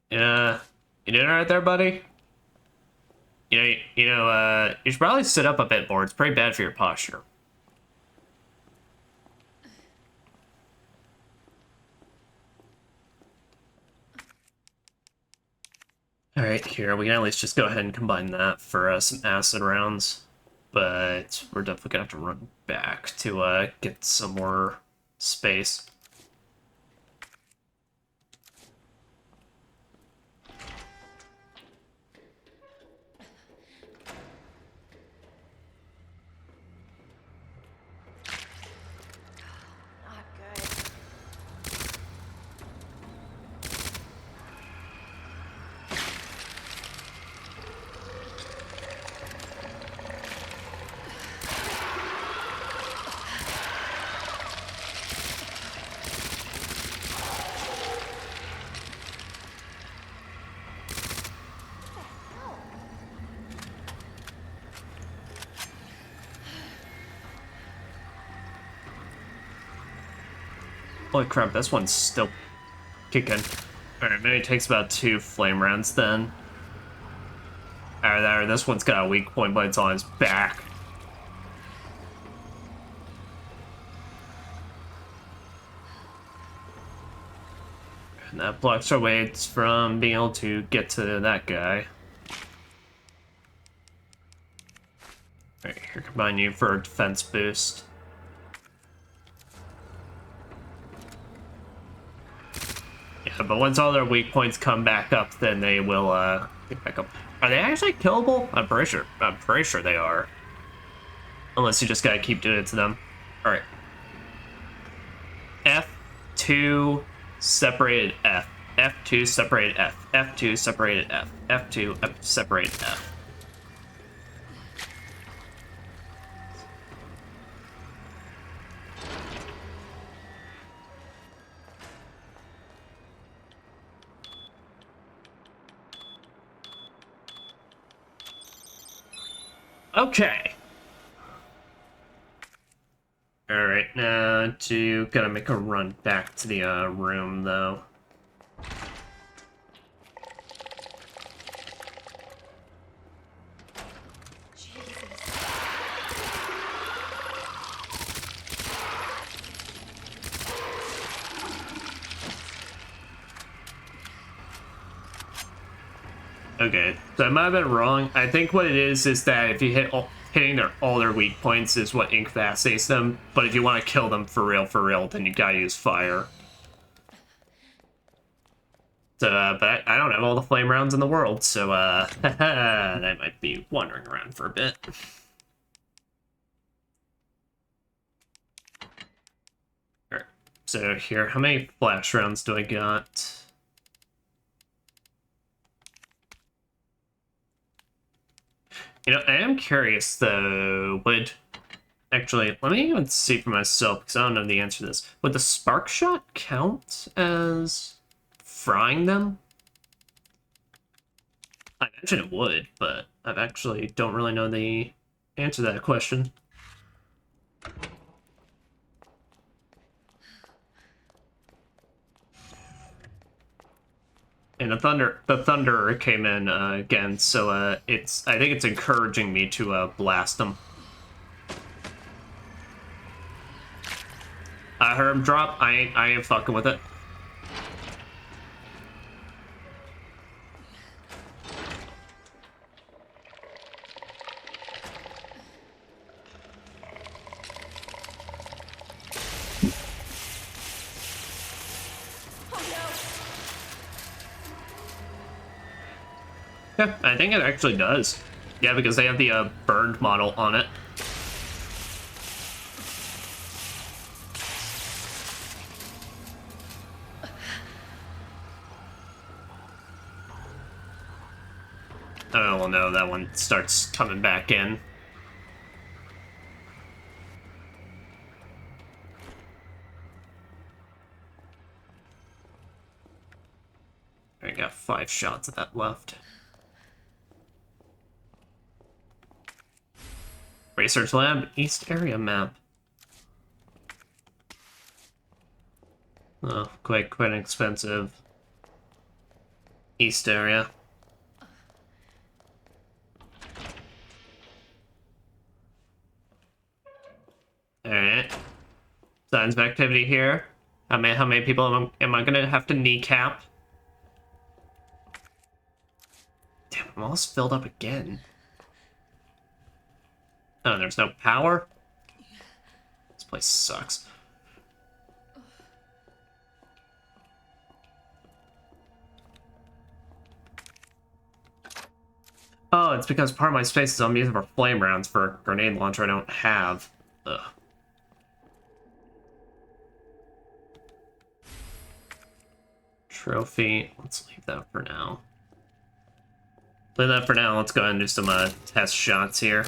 Yeah, you doing alright there, buddy? You should probably sit up a bit more. It's pretty bad for your posture. Alright, here, we can at least just go ahead and combine that for some acid rounds. But we're definitely gonna have to run back to get some more space. Holy crap, this one's still kicking. Alright, maybe it takes about 2 flame rounds then. Alright, this one's got a weak point, but it's on his back. And that blocks our weights from being able to get to that guy. Alright, here, combine you for a defense boost. Yeah, but once all their weak points come back up, then they will, get back up. Are they actually killable? I'm pretty sure they are. Unless you just gotta keep doing it to them. Alright. F2 separated F. F2 separated F. F2 separated F. F2 separated F. Okay. Alright, now gotta make a run back to the room though. Okay, so I might have been wrong. I think what it is that if you hitting all their weak points is what incapacitates them. But if you want to kill them for real, then you gotta use fire. So, but I don't have all the flame rounds in the world, so that might be wandering around for a bit. Alright, so here, how many flash rounds do I got? You know, I am curious, though, actually, let me even see for myself, because I don't know the answer to this. Would the spark shot count as frying them? I imagine it would, but I actually don't really know the answer to that question. And the thunder came in again, so I think it's encouraging me to blast them. I heard him drop. I ain't fucking with it. Yeah, I think it actually does. Yeah, because they have the burned model on it. Oh, well, no, that one starts coming back in. I got 5 shots of that left. Research Lab, East Area map. Oh, quite expensive. East Area. Alright. Signs of activity here. How many people am I gonna have to kneecap? Damn, I'm almost filled up again. Oh, there's no power? This place sucks. Oh, it's because part of my space is I'm using for flame rounds for a grenade launcher I don't have. Ugh. Trophy. Let's leave that for now. Leave that for now. Let's go ahead and do some test shots here.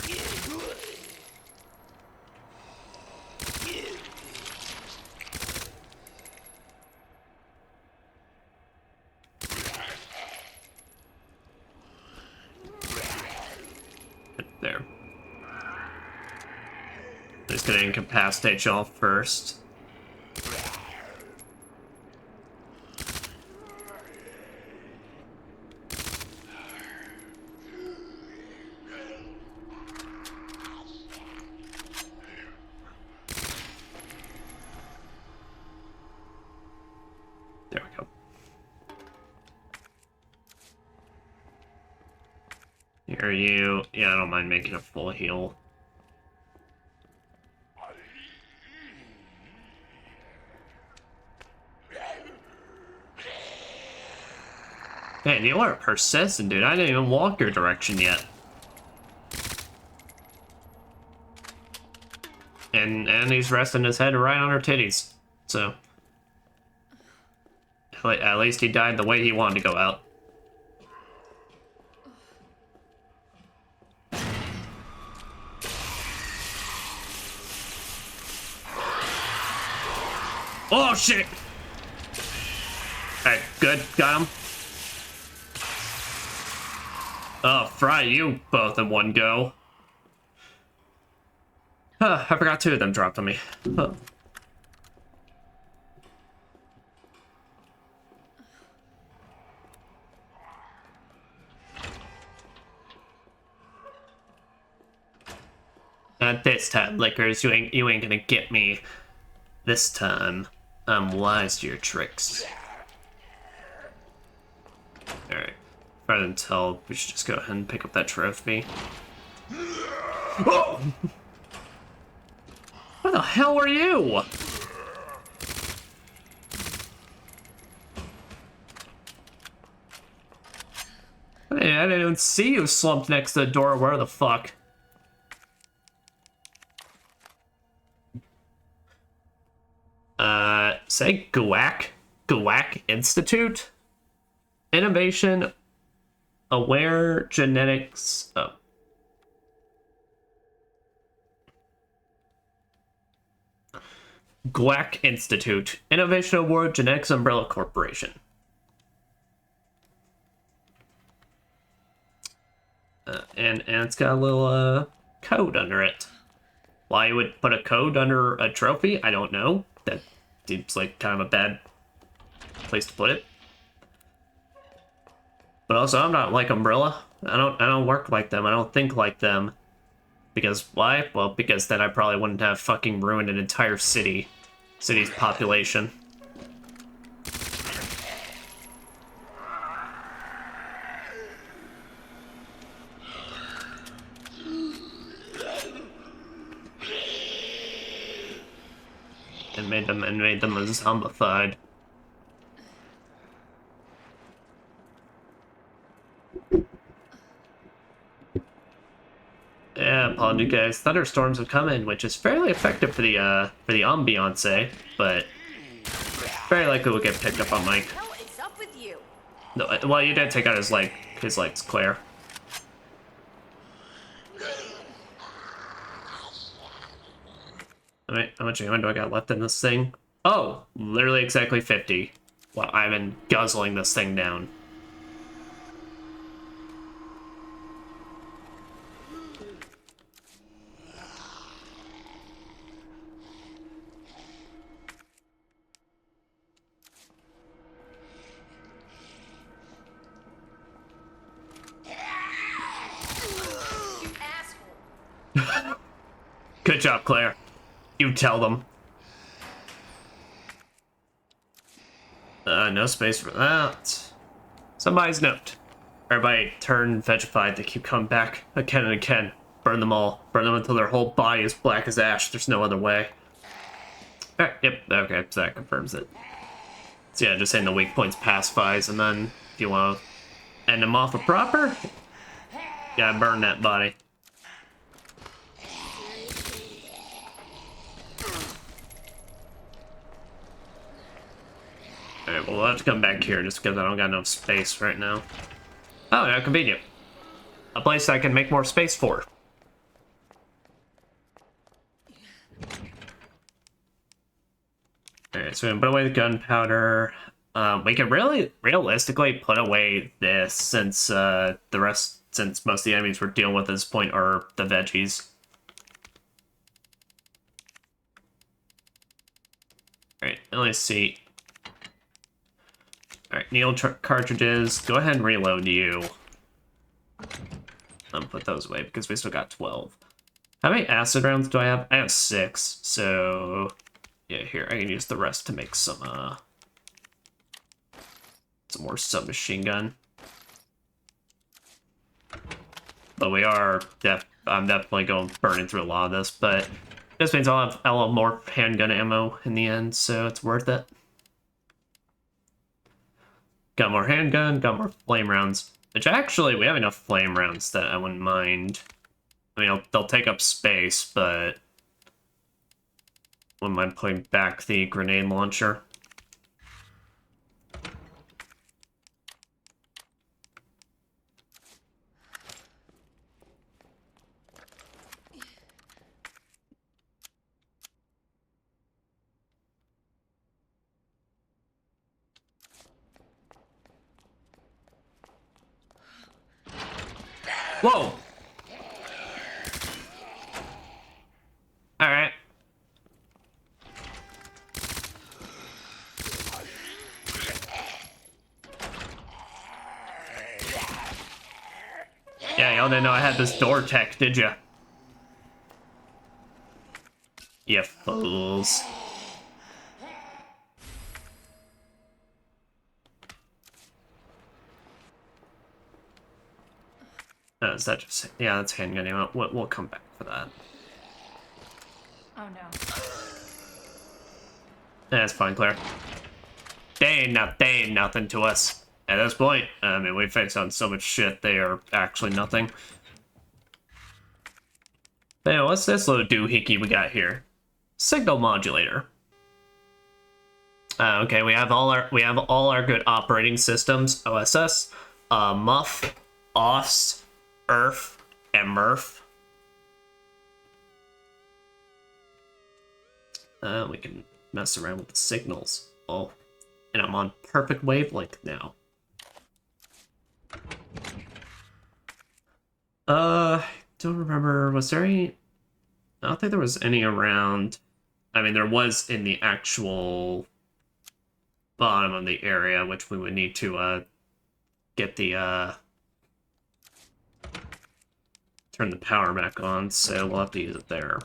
There. Just gonna incapacitate y'all first. Are you... Yeah, I don't mind making a full heal. Man, you are persistent, dude. I didn't even walk your direction yet. And he's resting his head right on her titties. So... At least he died the way he wanted to go out. Oh, shit! Alright, good. Got him. Oh, fry you both in one go. Huh, I forgot two of them dropped on me. Huh. Not this time, Lickers. You ain't gonna get me. This time, I'm wise to your tricks. Alright. Rather than tell, we should just go ahead and pick up that trophy. Oh! Where the hell were you? I didn't even see you slumped next to the door. Where the fuck? Say GUAC? GUAC Institute? Innovation Aware Genetics. Oh. GUAC Institute. Innovation Award Genetics Umbrella Corporation. And it's got a little code under it. Why you would put a code under a trophy, I don't know. That seems like kind of a bad place to put it. But also, I'm not like Umbrella. I don't work like them. I don't think like them. Because why? Well, because then I probably wouldn't have fucking ruined an entire city's population. And made them zombified. Yeah, apology guys. Thunderstorms have come in, which is fairly effective for the ambiance, but very likely will get picked up on mic. What is up with you? No, well, you did take out his leg's Claire. Alright, how much ammo do I got left in this thing? Oh, literally exactly 50. Well, I've been guzzling this thing down. Good job, Claire. You tell them. No space for that. Somebody's note. Everybody turn vegified. They keep coming back again and again. Burn them all. Burn them until their whole body is black as ash. There's no other way. Alright, yep, okay, so that confirms it. So yeah, just saying the weak points pacifies, and then if you want to end them off a proper, you gotta burn that body. Alright, well, we'll have to come back here just because I don't got enough space right now. Oh, how convenient. A place I can make more space for. Alright, so we're gonna put away the gunpowder. We can really, realistically put away this since since most of the enemies we're dealing with at this point are the veggies. Alright, let's see. Alright, needle cartridges. Go ahead and reload you. Put those away because we still got 12. How many acid rounds do I have? I have 6, so... Yeah, here, I can use the rest to make some more submachine gun. But I'm definitely going burning through a lot of this, but this means I'll have a lot more handgun ammo in the end, so it's worth it. Got more handgun, got more flame rounds. Which actually, we have enough flame rounds that I wouldn't mind. I mean, they'll take up space, but wouldn't mind putting back the grenade launcher. Whoa! Alright. Yeah, y'all didn't know I had this door tech, did ya? You fools. Is that just... Yeah, that's handgun ammo. We'll come back for that. Oh no. That's fine, Claire. They ain't nothing to us. At this point, I mean, we faced on so much shit, they are actually nothing. But anyway, what's this little doohickey we got here? Signal modulator. Okay, we have all our good operating systems: OSS, MUF, OS, ERF, and MRF. We can mess around with the signals. Oh, and I'm on perfect wavelength now. Don't remember. Was there any? I don't think there was any around. I mean, there was in the actual bottom of the area, which we would need to get the turn the power back on. So we'll have to use it there.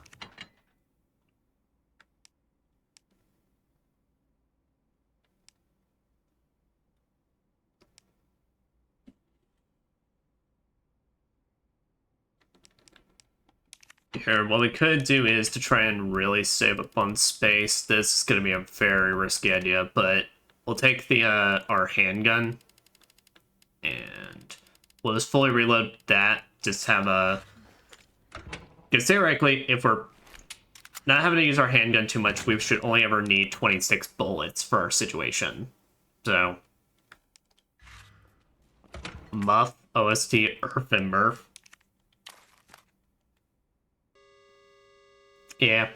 Here, what we could do is to try and really save up on space. This is going to be a very risky idea, but we'll take the our handgun and we'll just fully reload that. Just have a... Because theoretically, if we're not having to use our handgun too much, we should only ever need 26 bullets for our situation. So... MUF, OST, ERF, and MRF. Yeah.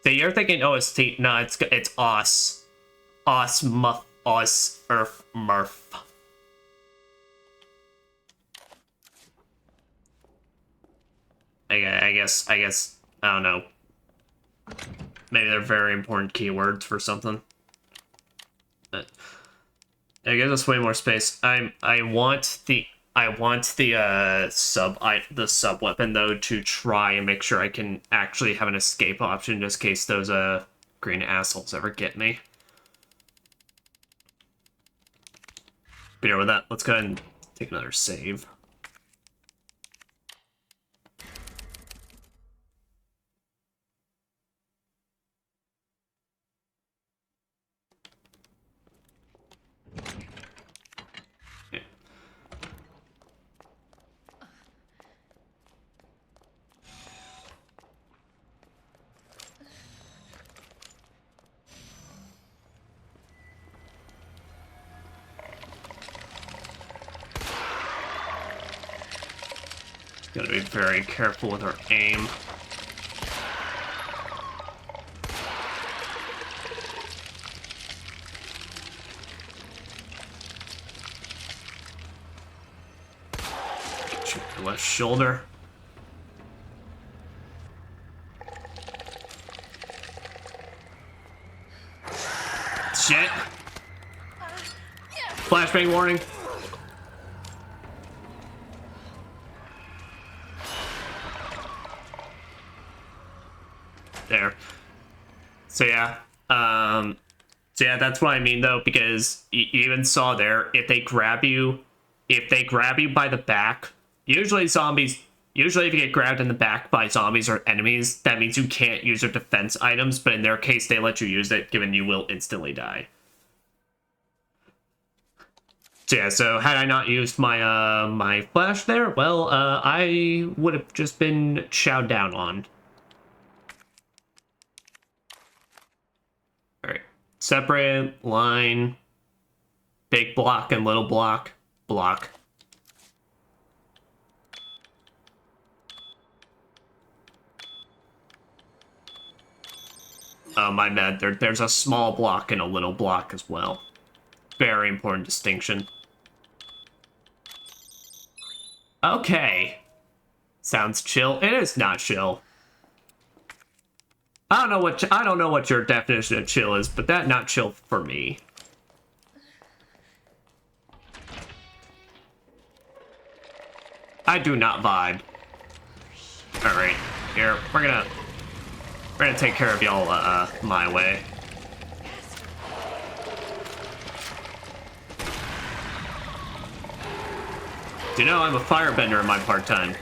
So you're thinking OST. No, it's OS. OS, MUF, OS, ERF, MRF. I guess, I don't know. Maybe they're very important keywords for something. But it gives us way more space. I want the sub weapon though to try and make sure I can actually have an escape option just in case those green assholes ever get me. But yeah, with that, let's go ahead and take another save. Gotta be very careful with our aim. Shoot the left shoulder. Shit. Flashbang warning. There. So yeah, that's what I mean though, because you even saw there, if they grab you by the back, Usually zombies, usually if you get grabbed in the back by zombies or enemies, that means you can't use your defense items, but in their case, they let you use it, given you will instantly die. So yeah, so had I not used my my flash there, well, I would have just been chowed down on. Alright. Separate, line, big block and little block, block. Oh, my bad. There's a small block and a little block as well. Very important distinction. Okay. Sounds chill. It is not chill. I don't know what your definition of chill is, but that not chill for me. I do not vibe. All right, here we're gonna take care of y'all my way. Do you know I'm a firebender in my part time?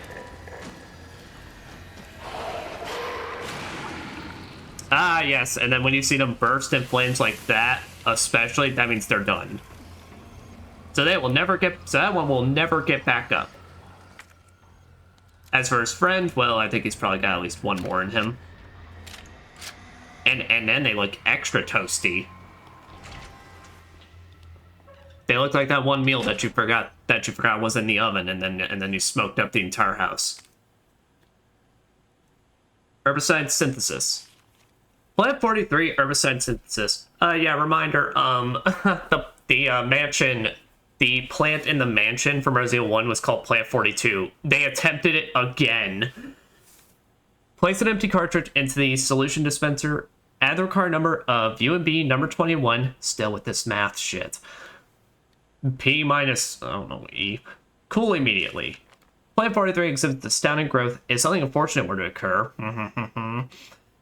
Ah, yes, and then when you see them burst in flames like that, especially, that means they're done. So that one will never get back up. As for his friend, well, I think he's probably got at least one more in him. And then they look extra toasty. They look like that one meal that you forgot was in the oven, and then you smoked up the entire house. Herbicide synthesis. Plant 43 herbicide synthesis. Yeah, reminder, the mansion, the plant in the mansion from Resident Evil 1 was called Plant 42. They attempted it again. Place an empty cartridge into the solution dispenser, add the required number of UMB number 21, still with this math shit. P minus, I don't know, E. Cool immediately. Plant 43 exhibits astounding growth. If something unfortunate were to occur,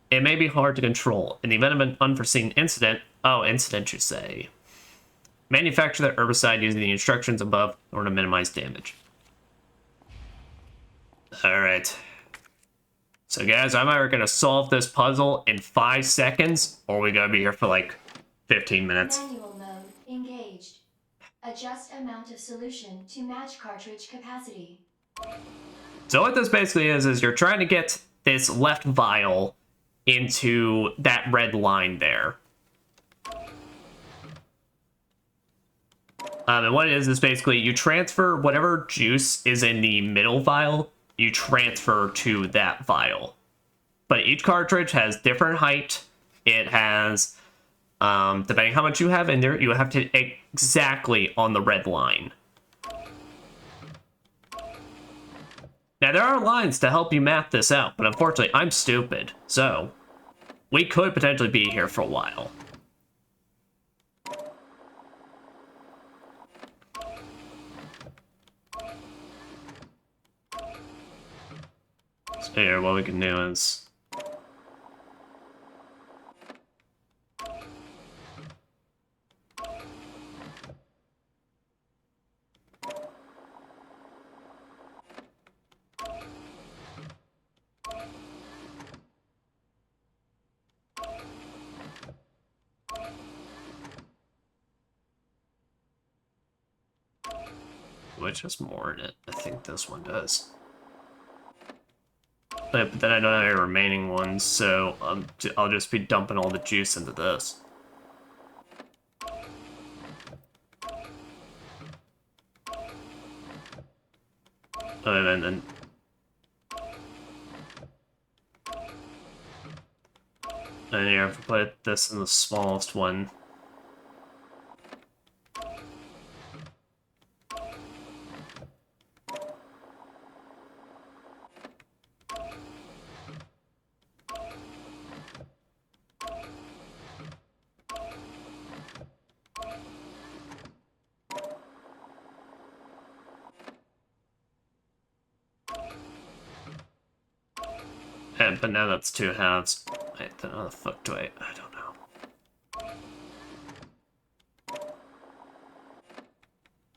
it may be hard to control. In the event of an unforeseen incident, incident you say. Manufacture the herbicide using the instructions above in order to minimize damage. Alright. So guys, I'm either gonna solve this puzzle in 5 seconds, or we gotta be here for like 15 minutes. Manual mode engaged. Adjust amount of solution to match cartridge capacity. So what this basically is you're trying to get this left vial into that red line there. And what it is basically you transfer whatever juice is in the middle vial, you transfer to that vial. But each cartridge has different height. It has, depending how much you have in there, you have to exactly on the red line. Now, there are lines to help you map this out, but unfortunately, I'm stupid. So, we could potentially be here for a while. So here, what we can do is... which has more in it. I think this one does. But then I don't have any remaining ones, so I'll just be dumping all the juice into this. And then... And you have to put this in the smallest one. But now that's 2 halves. Wait, then how the fuck do I don't know.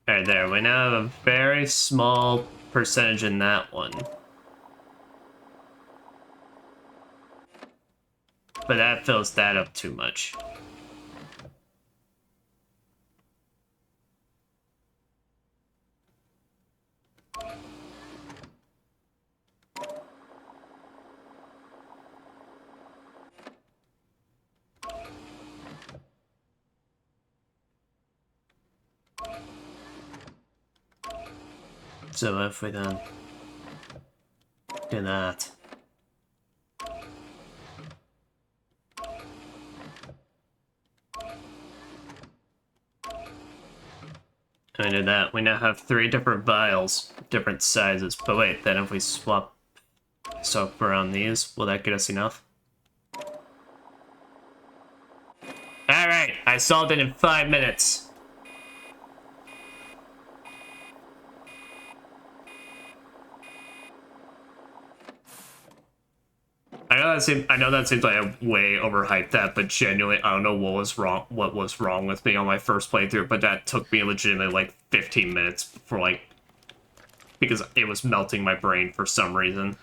Alright, there. We now have a very small percentage in that one. But that fills that up too much. So if we then do that. And we did that. We now have 3 different vials, different sizes. But wait, then if we swap around these, will that get us enough? Alright, I solved it in 5 minutes. I know that seems like I way overhyped that, but genuinely, I don't know what was wrong with me on my first playthrough, but that took me legitimately like 15 minutes for like, because it was melting my brain for some reason.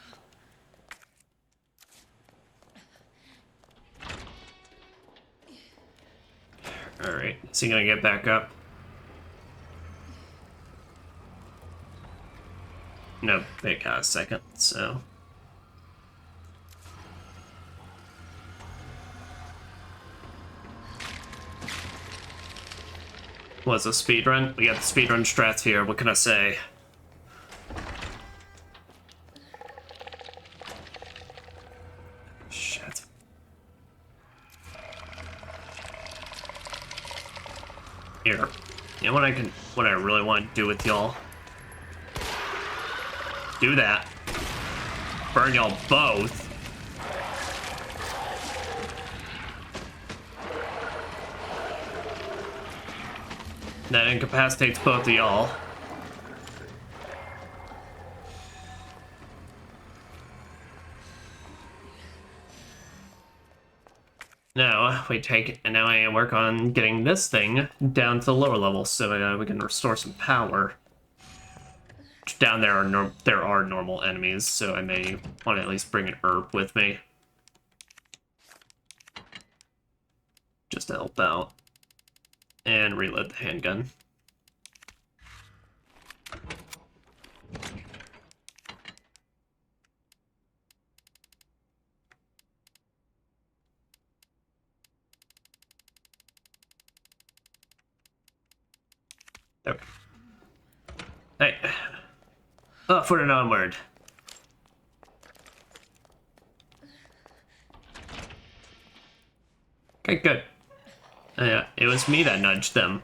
Alright, is he gonna get back up? No, it got a second, so... What's a speedrun? We got the speedrun strats here, what can I say? Shit. Here. You know what I really want to do with y'all? Do that. Burn y'all both. That incapacitates both of y'all. Now we take it, and now I work on getting this thing down to the lower level so we can restore some power. Down there are normal enemies, so I may want to at least bring an herb with me, just to help out, and reload the handgun. Okay. Hey. Upward and onward. Okay, good. Yeah, it was me that nudged them.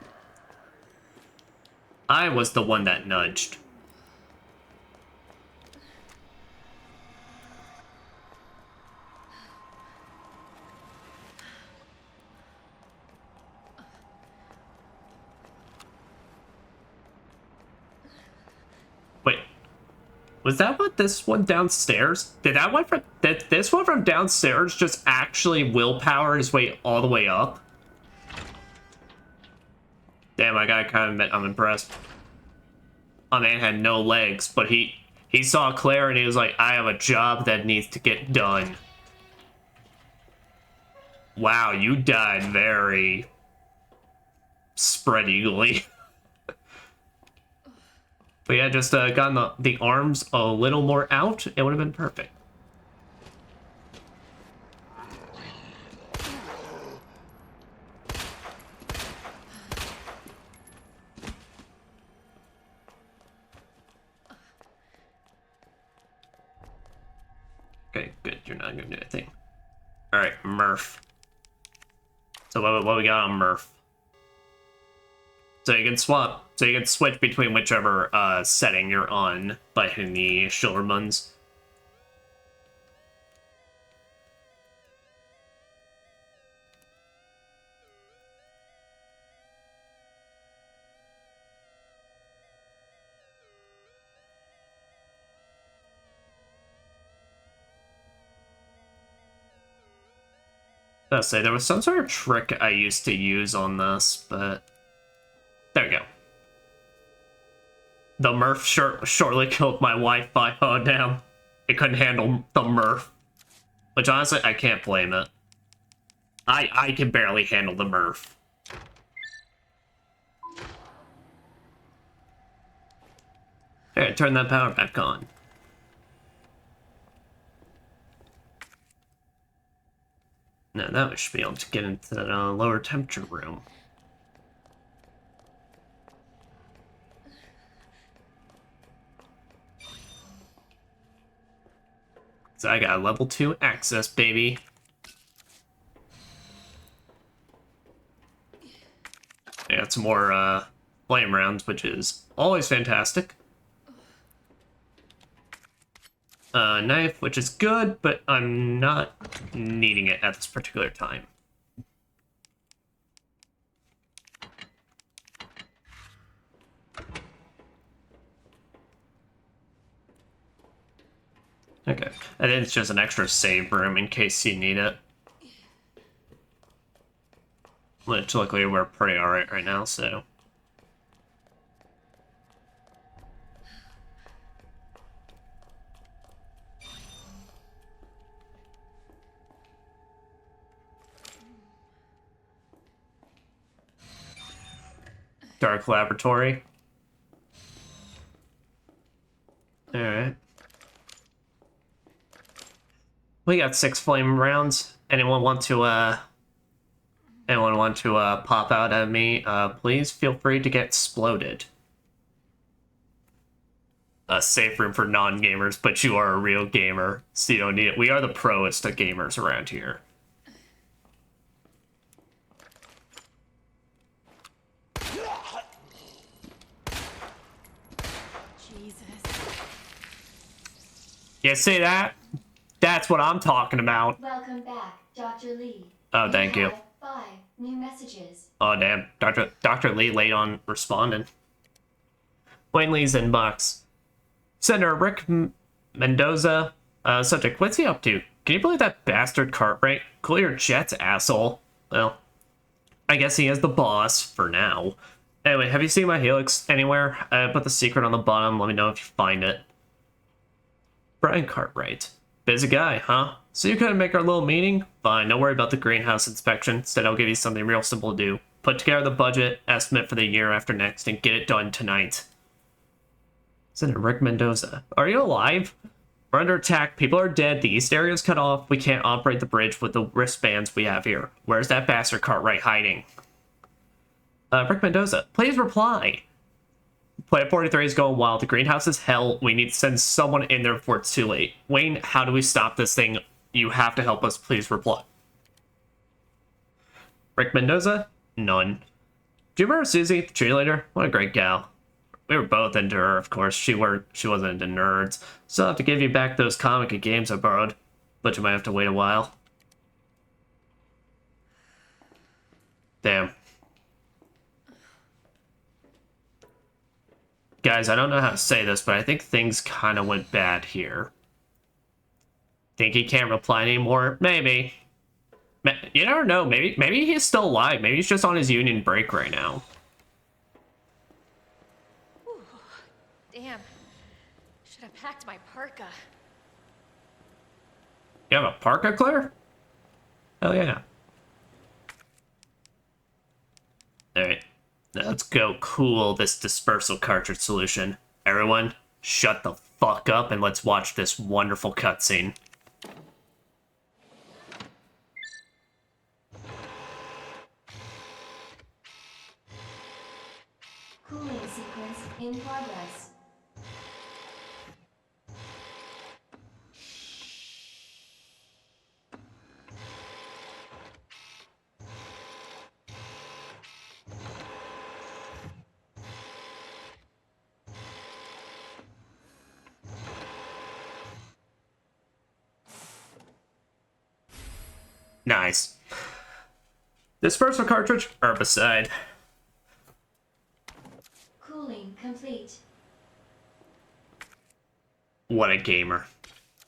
I was the one that nudged. Wait. Was that what this one downstairs? Did this one from downstairs just actually willpower his way all the way up? Damn, I gotta kind of admit, I'm impressed. My man had no legs, but he saw Claire and he was like, I have a job that needs to get done. Wow, you died very spread eagly. But yeah, just gotten the arms a little more out, it would have been perfect. Okay, good. You're not gonna do anything. All right, Murph. So what we got on Murph? So you can swap. So you can switch between whichever setting you're on by hitting the shoulder buttons. I'll say there was some sort of trick I used to use on this, but there we go. The Murph shortly killed my wife by, oh damn. It couldn't handle the Murph. Which honestly, I can't blame it. I can barely handle the Murph. Alright, turn that power back on. Now that we should be able to get into the lower temperature room. So I got level 2 access, baby. I got some more flame rounds, which is always fantastic. Knife, which is good, but I'm not needing it at this particular time. Okay, and then it's just an extra save room in case you need it. Which luckily we're pretty alright right now, so. Dark Laboratory. Alright. We got 6 flame rounds. Anyone want to pop out at me? Please feel free to get exploded. A safe room for non-gamers, but you are a real gamer, so you don't need it. We are the proest of gamers around here. You see that? That's what I'm talking about. Welcome back, Dr. Lee. Oh, thank you. 5 new messages. Oh, damn. Dr. Lee late on responding. Wayne Lee's inbox. Senator Rick Mendoza. Subject, what's he up to? Can you believe that bastard Cartwright? Cool your jets, asshole. Well, I guess he is the boss for now. Anyway, have you seen my Helix anywhere? I put the secret on the bottom. Let me know if you find it. Brian Cartwright. Busy guy, huh? So you couldn't make our little meeting? Fine, don't worry about the greenhouse inspection. Instead, I'll give you something real simple to do. Put together the budget estimate for the year after next and get it done tonight. Senator Rick Mendoza. Are you alive? We're under attack. People are dead. The east area is cut off. We can't operate the bridge with the wristbands we have here. Where's that bastard Cartwright hiding? Rick Mendoza, please reply. Planet 43 is going wild. The greenhouse is hell. We need to send someone in there before it's too late. Wayne, how do we stop this thing? You have to help us. Please reply. Rick Mendoza? None. Do you remember Susie, the cheerleader? What a great gal. We were both into her, of course. She wasn't into nerds. So I'll have to give you back those comic and games I borrowed. But you might have to wait a while. Damn. Guys, I don't know how to say this, but I think things kind of went bad here. Think he can't reply anymore? Maybe. You never know. Maybe he's still alive. Maybe he's just on his union break right now. Ooh, damn. Should have packed my parka. You have a parka, Claire? Hell yeah. Alright. Now let's go cool this dispersal cartridge solution. Everyone, shut the fuck up and let's watch this wonderful cutscene. Cooling sequence in progress. Nice. Dispersal cartridge, herbicide. Cooling complete. What a gamer.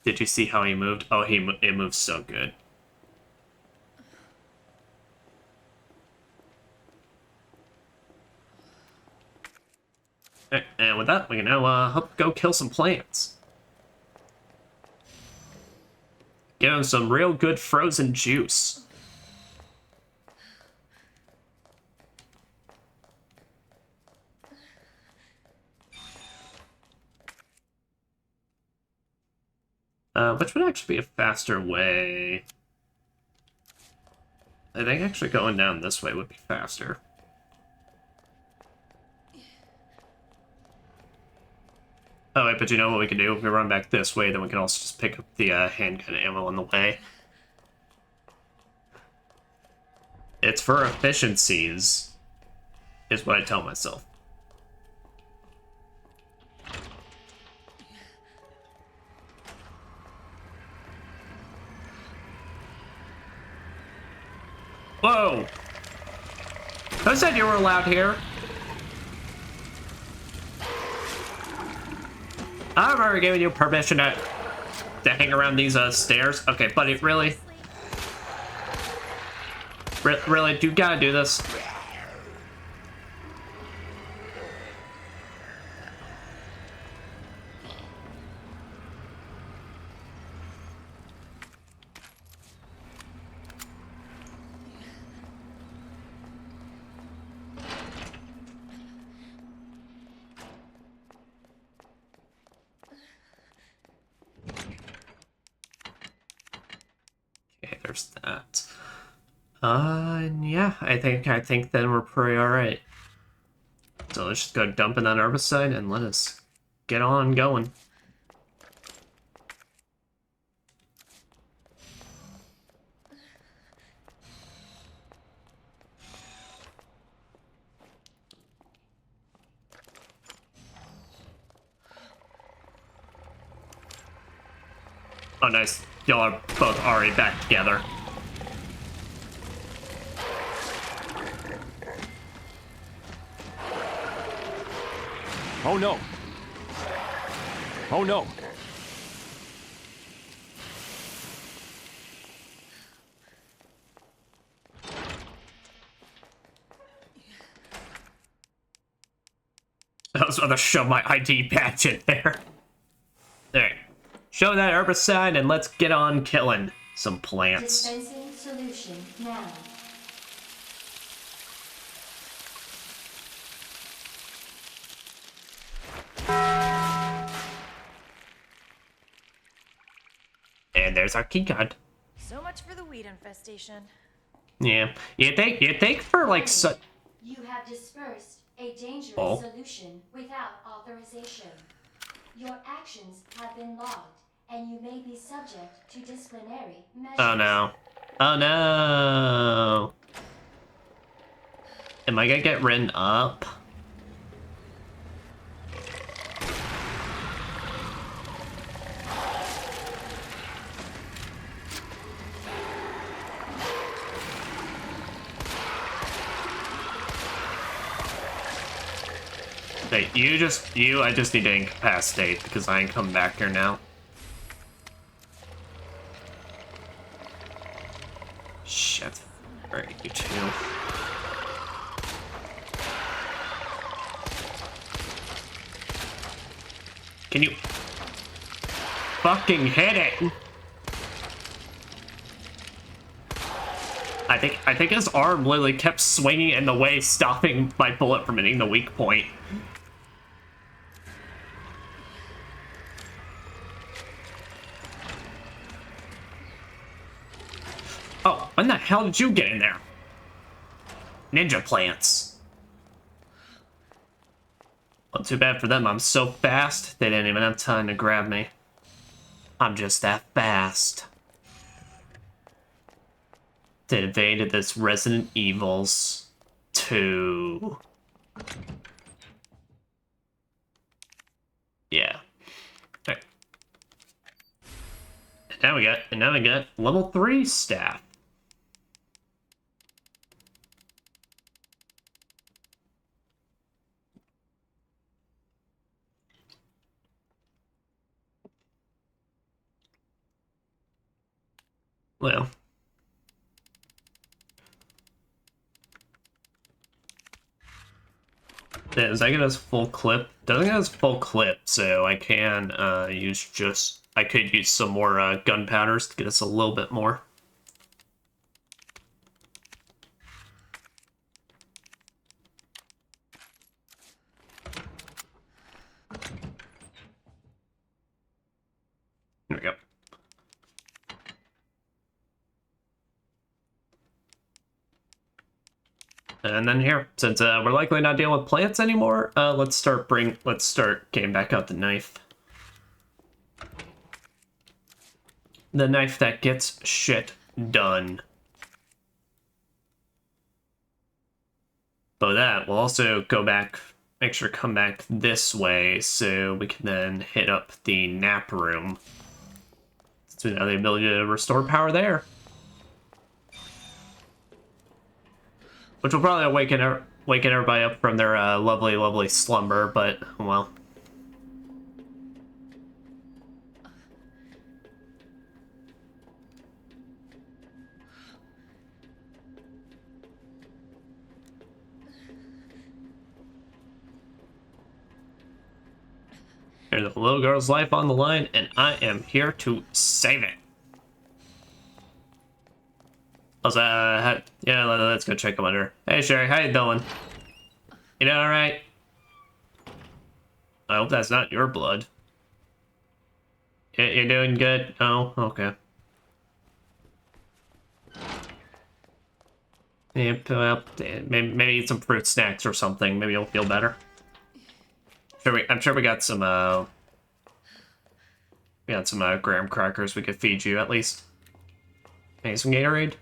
Did you see how he moved? Oh, it moves so good. And with that, we can now go kill some plants. Give them some real good frozen juice. Which would actually be a faster way? I think actually going down this way would be faster. Oh wait, but you know what we can do? If we run back this way, then we can also just pick up the handgun ammo on the way. It's for efficiencies, is what I tell myself. Whoa! Who said you were allowed here? I've already given you permission to hang around these stairs. Okay, buddy, really? Really? Do you gotta do this? Okay, there's that. Yeah, I think then we're pretty alright. So let's just go dump in that herbicide and let us get on going. Oh, nice. Y'all are both already back together. Oh no! Oh no! I was about to shove my ID patch in there. Alright. Show that herbicide and let's get on killing some plants. Dispensing solution now. And there's our keycard. So much for the weed infestation. Yeah. You think for like You have dispersed a dangerous Oh. solution without authorization. Your actions have been logged, and you may be subject to disciplinary measures. Oh no. Oh no. Am I gonna get written up? Wait, I just need to incapacitate because I ain't coming back here now. Shit. Alright, you two. Can you fucking hit it? I think his arm literally kept swinging in the way, stopping my bullet from hitting the weak point. Oh, when the hell did you get in there? Ninja plants. Well, too bad for them. I'm so fast, they didn't even have time to grab me. I'm just that fast. They invaded this Resident Evils 2. Yeah. Okay. And now we got level 3 staff. Well. Does that get us full clip? Doesn't get us full clip, so I can I could use some more gunpowders to get us a little bit more. There we go. And then here, since we're likely not dealing with plants anymore, let's start getting back out the knife. The knife that gets shit done. But that we'll also go back, make sure to come back this way so we can then hit up the nap room. So we have the ability to restore power there. Which will probably waken everybody up from their lovely, lovely slumber, but, well. There's a little girl's life on the line, and I am here to save it. Yeah, let's go check him under. Hey, Sherry, how you doing? You doing all right? I hope that's not your blood. You're doing good? Oh, okay. Yep, well, maybe eat some fruit snacks or something. Maybe you'll feel better. I'm sure we got some graham crackers we could feed you at least. Maybe some Gatorade.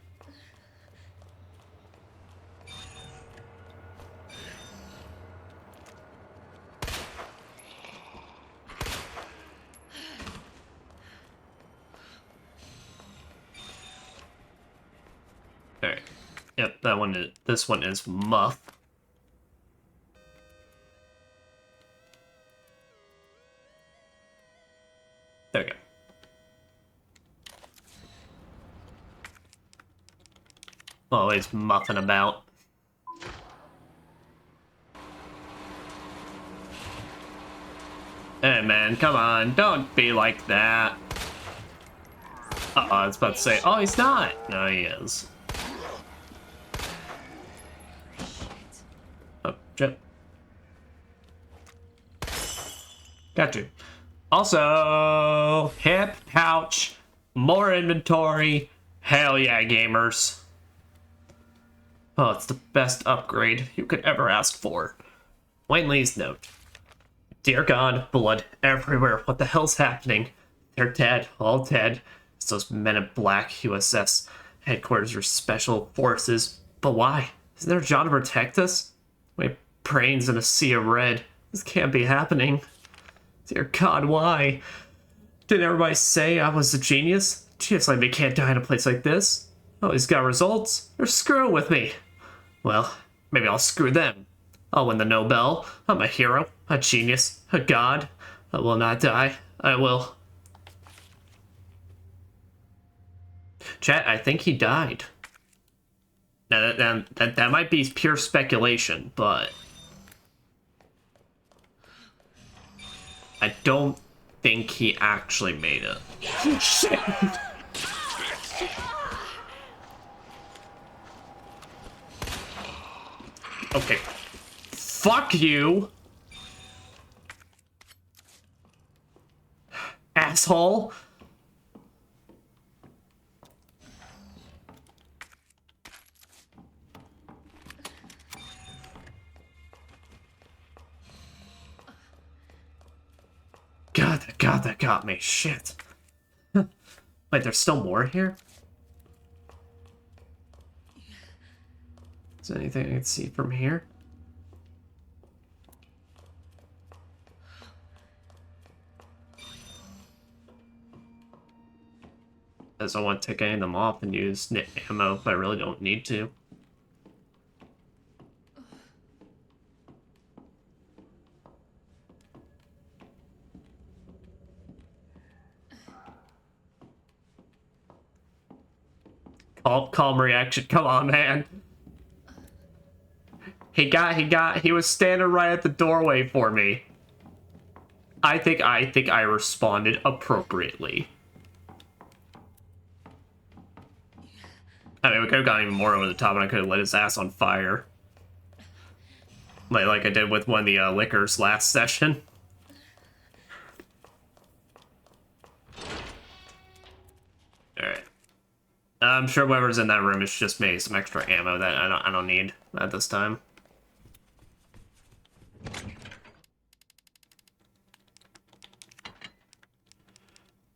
Alright. Yep, this one is Muff. There we go. Always muffing about. Hey man, come on, don't be like that. Uh-oh, I was about to say, oh, he's not. No, he is. Oh, shit. Got you. Also, hip pouch, more inventory. Hell yeah, gamers. Oh, it's the best upgrade you could ever ask for. Wayne Lee's note. Dear God, blood everywhere. What the hell's happening? They're dead, all dead. It's those men in black USS headquarters or special forces. But why? Isn't there a job to protect us? My brain's in a sea of red. This can't be happening. Dear God, why? Didn't everybody say I was a genius? Genius like me can't die in a place like this. Oh, he's got results. They're screwing with me. Well, maybe I'll screw them. I'll win the Nobel. I'm a hero, a genius, a god. I will not die. I will. Chat, I think he died. Now, that might be pure speculation, but I don't think he actually made it. Shit. Okay. Fuck you. Asshole. God, that got me. Shit. Wait, there's still more here? Is there anything I can see from here? As I want to take any of them off and use ammo if I really don't need to. Calm reaction. Come on, man. He was standing right at the doorway for me. I think I responded appropriately. I mean, we could have gone even more over the top, and I could have lit his ass on fire, like I did with one of the liquors last session. All right. I'm sure whoever's in that room is just me. Some extra ammo that I don't need at this time.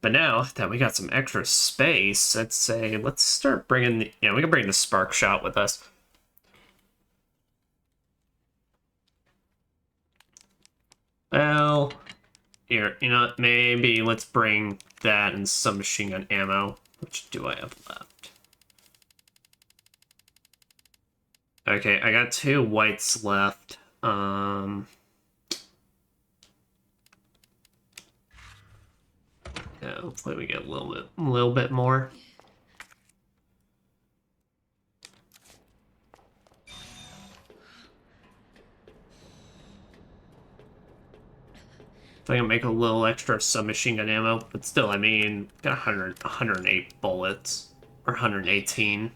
But now that we got some extra space, let's start bringing the, we can bring the spark shot with us. Well, here, maybe let's bring that and some machine gun ammo. Which do I have left? Okay, I got 2 whites left. Yeah, hopefully we get a little bit more. If I can make a little extra submachine gun ammo, but still, I mean, got 108 bullets, or 118.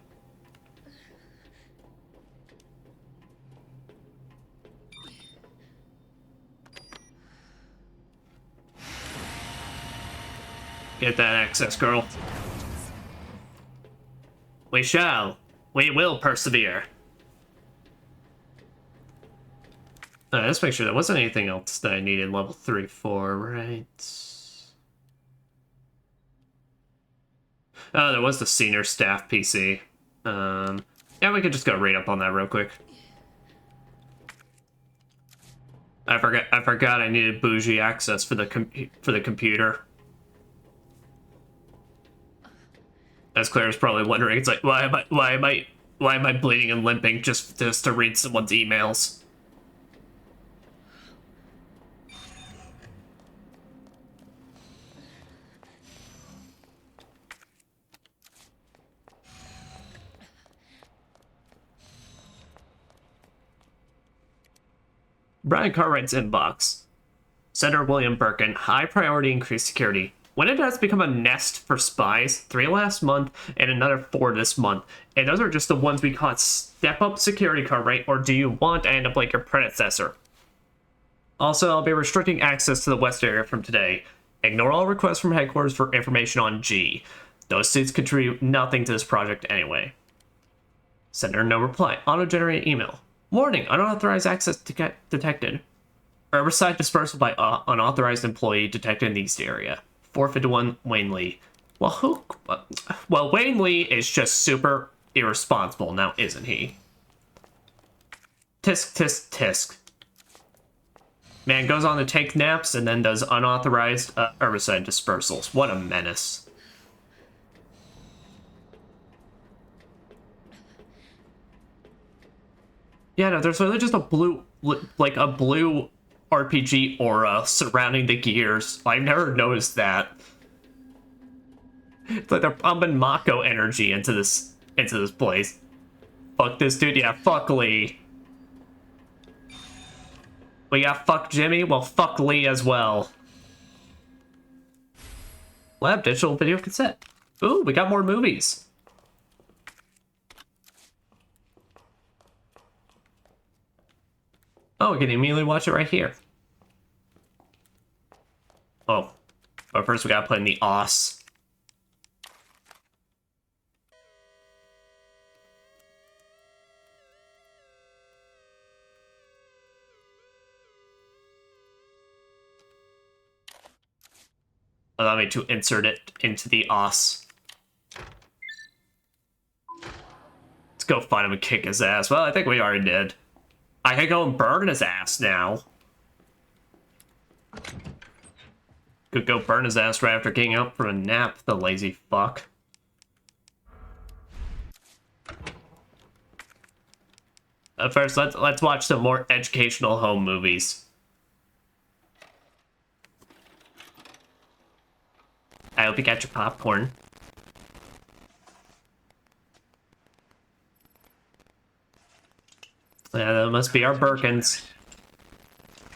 Get that access, girl. We will persevere. Let's make sure there wasn't anything else that I needed level 3 for, right? Oh, there was the senior staff PC. Yeah, we could just go read up on that real quick. I forgot I needed bougie access for the computer. As Claire's probably wondering, it's like, why am I bleeding and limping just to read someone's emails? Brian Cartwright's inbox. Senator William Birkin, high priority increased security. When it has become a nest for spies, 3 last month and another 4 this month. And those are just the ones we caught. Step up security, Cartwright, or do you want to end up like your predecessor? Also, I'll be restricting access to the West area from today. Ignore all requests from headquarters for information on G. Those suits contribute nothing to this project anyway. Senator no reply. Auto-generate email. Warning, unauthorized access detected. Herbicide dispersal by unauthorized employee detected in the East area. 451 Wayne Lee. Well, Wayne Lee is just super irresponsible now, isn't he? Tisk, tisk, tisk. Man goes on to take naps and then does unauthorized herbicide dispersals. What a menace. Yeah, no, there's really just a blue RPG aura surrounding the gears. I've never noticed that. It's like they're pumping Mako energy into this place. Fuck this dude, yeah, fuck Lee. We got fuck Jimmy, well fuck Lee as well. Lab digital video cassette. Ooh, we got more movies. Oh, we can immediately watch it right here. Oh, but first we gotta put in the OS. Allow me to insert it into the OS. Let's go find him and kick his ass. Well, I think we already did. I can go and burn his ass now. Could go burn his ass right after getting up from a nap, the lazy fuck. First, let's watch some more educational home movies. I hope you got your popcorn. Yeah, that must be our Birkins.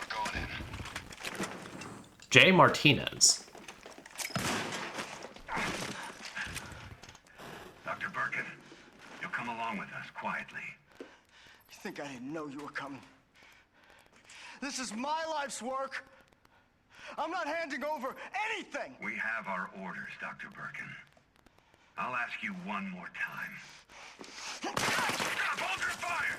Going in. Jay Martinez. Dr. Birkin, you'll come along with us quietly. You think I didn't know you were coming? This is my life's work. I'm not handing over anything. We have our orders, Dr. Birkin. I'll ask you one more time. Stop! Hold your fire!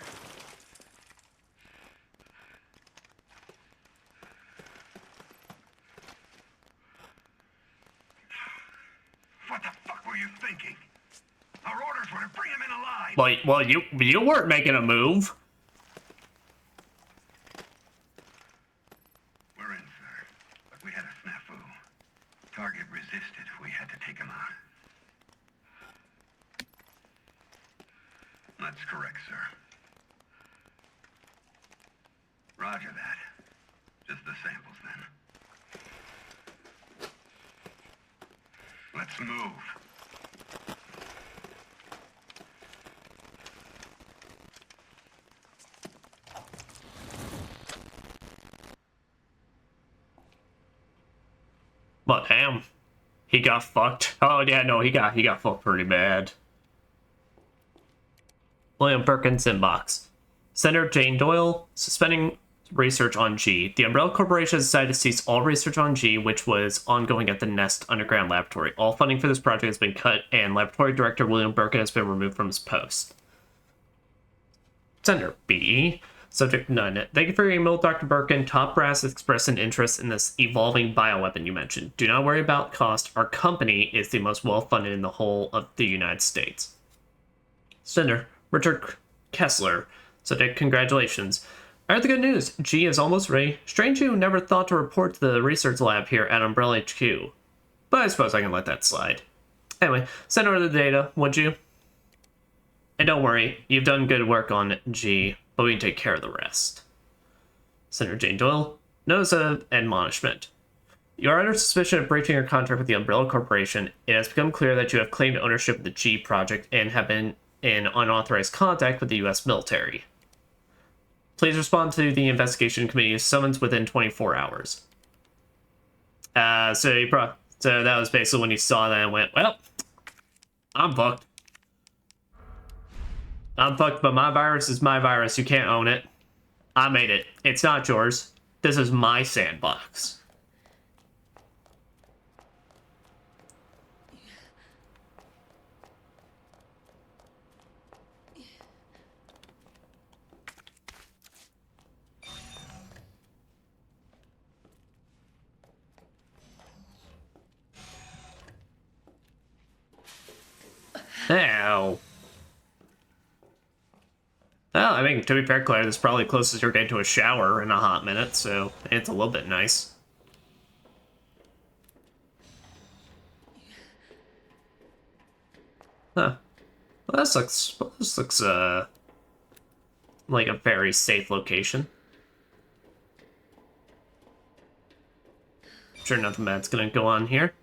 What the fuck were you thinking? Our orders were to bring him in alive. Well, you weren't making a move. We're in, sir. But we had a snafu. Target resisted. We had to take him out. That's correct, sir. Roger that. Just the samples, then. Let's move. But damn, he got fucked. Oh yeah, no, he got fucked pretty bad. William Birkin's inbox. Senator Jane Doyle suspending research on G. The Umbrella Corporation has decided to cease all research on G, which was ongoing at the Nest Underground Laboratory. All funding for this project has been cut, and Laboratory Director William Birkin has been removed from his post. Senator B. Subject none. Thank you for your email, Dr. Birkin. Top brass expressed an interest in this evolving bioweapon you mentioned. Do not worry about cost. Our company is the most well-funded in the whole of the United States. Senator Richard Kessler. Subject, congratulations. I heard the good news. G is almost ready. Strange you never thought to report to the research lab here at Umbrella HQ. But I suppose I can let that slide. Anyway, send over the data, would you? And don't worry, you've done good work on G, but we can take care of the rest. Senator Jane Doyle, notice of admonishment. You are under suspicion of breaching your contract with the Umbrella Corporation. It has become clear that you have claimed ownership of the G project and have been in unauthorized contact with the U.S. military. Please respond to the investigation committee's summons within 24 hours. So that was basically when you saw that and went, well, I'm fucked. I'm fucked, but my virus is my virus. You can't own it. I made it. It's not yours. This is my sandbox. Ow. Well, I mean, to be fair, Claire, this is probably closest you're getting to a shower in a hot minute, so it's a little bit nice. Huh. Well, this looks, like a very safe location. Sure nothing bad's gonna go on here.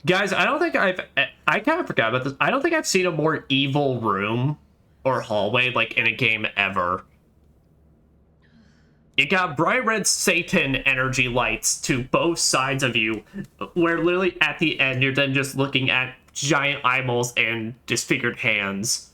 Guys, I don't think I kind of forgot about this. I don't think I've seen a more evil room or hallway, like, in a game ever. You got bright red Satan energy lights to both sides of you, where literally at the end, you're then just looking at giant eyeballs and disfigured hands.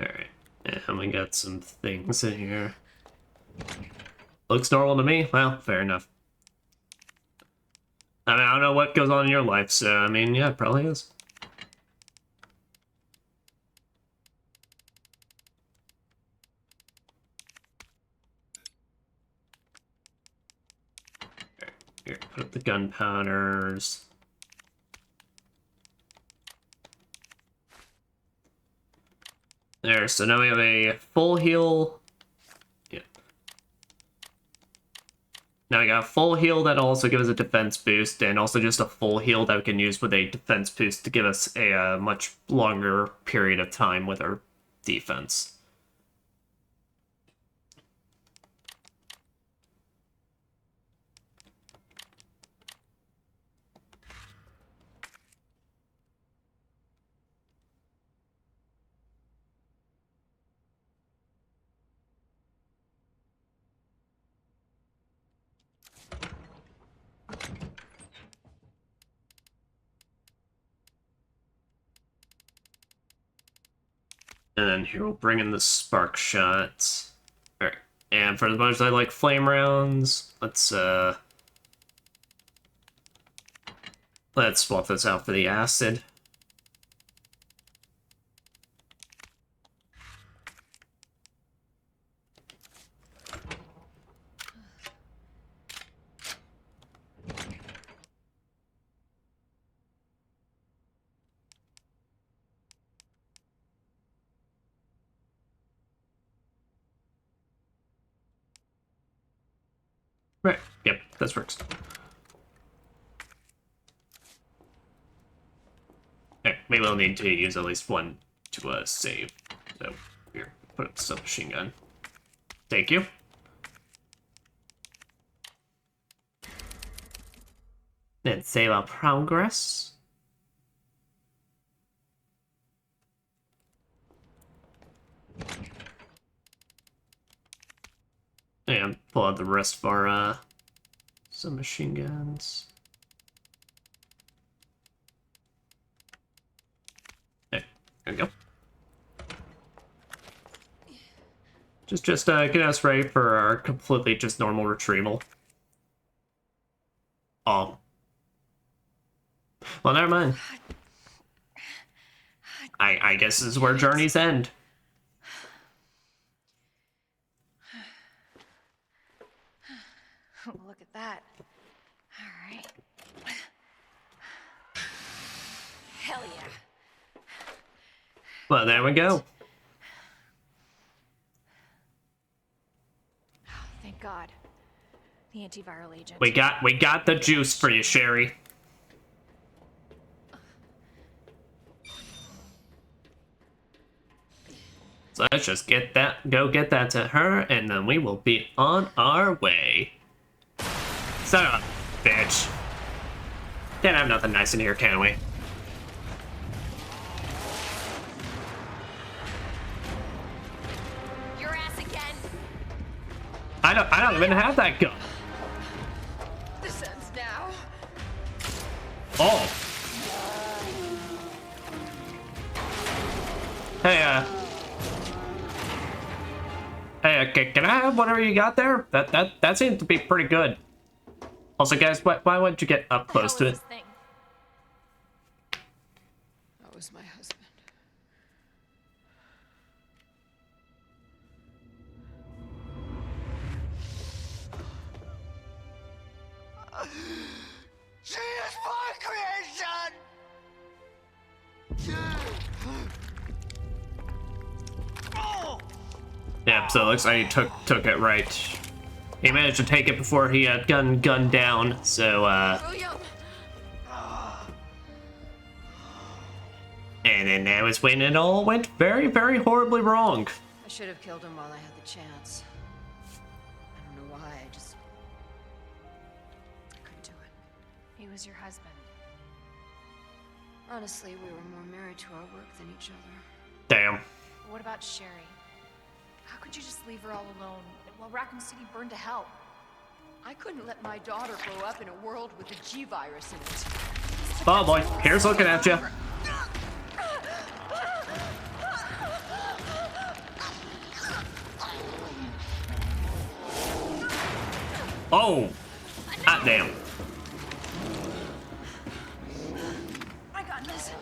Alright, and we got some things in here. Looks normal to me. Well, fair enough. I mean, I don't know what goes on in your life, so, I mean, yeah, it probably is. Here, put up the gunpowders. There, so now we have a full heal. Yeah. Now we got a full heal that also gives us a defense boost, and also just a full heal that we can use with a defense boost to give us a much longer period of time with our defense. And then here we'll bring in the spark shot. Alright. And for the bunch that like flame rounds, let's swap this out for the acid. Right. Yep, this works. Okay, maybe we'll need to use at least one to save. So here, put up the submachine gun. Thank you. Then save our progress. And pull out the rest of our submachine guns. Okay, there we go. Just get us ready for our completely just normal retrieval. Oh. Well, never mind. I guess this is where journeys end. Look at that. All right. Hell yeah. Well, there we go. Thank God. The antiviral agent. We got the juice for you, Sherry. So let's just go get that to her, and then we will be on our way. Son of a bitch. Can't have nothing nice in here, can we? Your ass again. I don't even have that gun. This ends now. Oh. Hey, okay, can I have whatever you got there? That seems to be pretty good. Also, guys, why wouldn't you get up close to it? That was my husband. She is my creation! Yep, so it looks like he took it right. He managed to take it before he had gunned down, so, William! and then that was when it all went very, very horribly wrong. I should have killed him while I had the chance. I don't know why, I couldn't do it. He was your husband. Honestly, we were more married to our work than each other. Damn. What about Sherry? How could you just leave her all alone while Raccoon City burned to hell? I couldn't let my daughter grow up in a world with a G-virus in it. Oh boy, here's looking at you. Oh! Hot damn. I got this.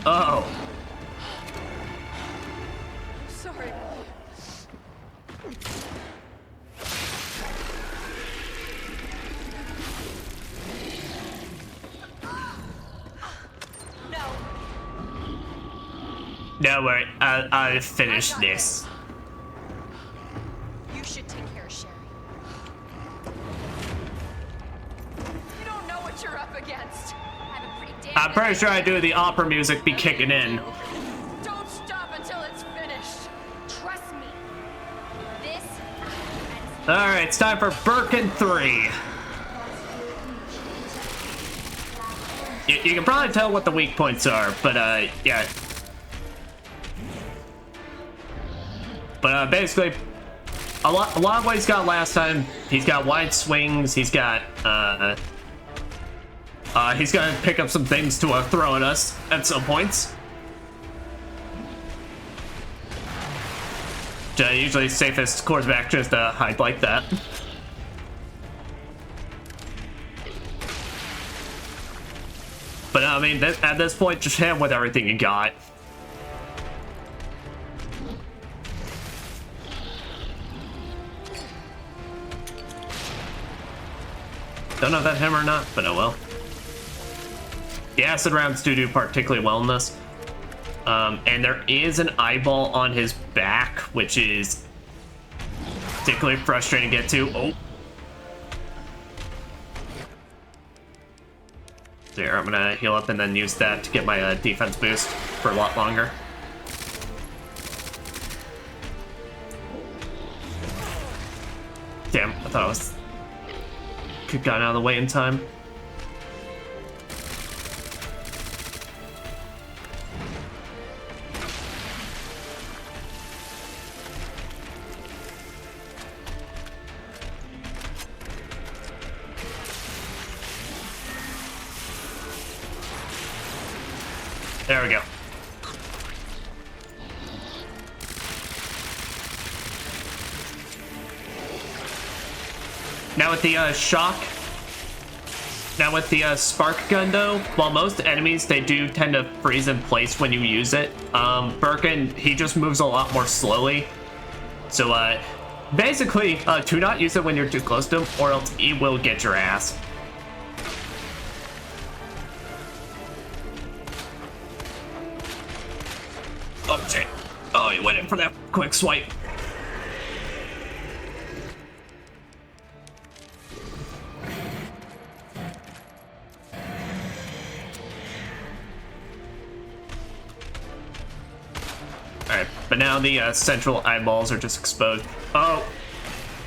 Oh. Sorry. No worry, I finished this. You should take care of Sherry. You don't know what you're up against. I have a pretty damn I'm pretty sure I do the opera music be kicking in. Don't stop until it's finished. Trust me. This Alright, it's time for Birkin 3. You can probably tell what the weak points are, but yeah. But basically, a lot of what he's got last time. He's got wide swings. He's got he's gonna pick up some things to throw at us at some points. Usually safest quarterback just hide like that. But I mean, at this point, just hit him with everything you got. Don't know if that him or not, but oh well. The acid rounds do particularly well in this. And there is an eyeball on his back, which is particularly frustrating to get to. Oh. There, I'm gonna heal up and then use that to get my defense boost for a lot longer. Damn, I thought I was... Could have gotten out of the way in time. There we go. Now with the shock, now with the spark gun though, while most enemies, they do tend to freeze in place when you use it, Birkin, he just moves a lot more slowly. So basically, do not use it when you're too close to him or else he will get your ass. Oh shit. Oh, he went in for that quick swipe. Alright, but now the central eyeballs are just exposed. Oh.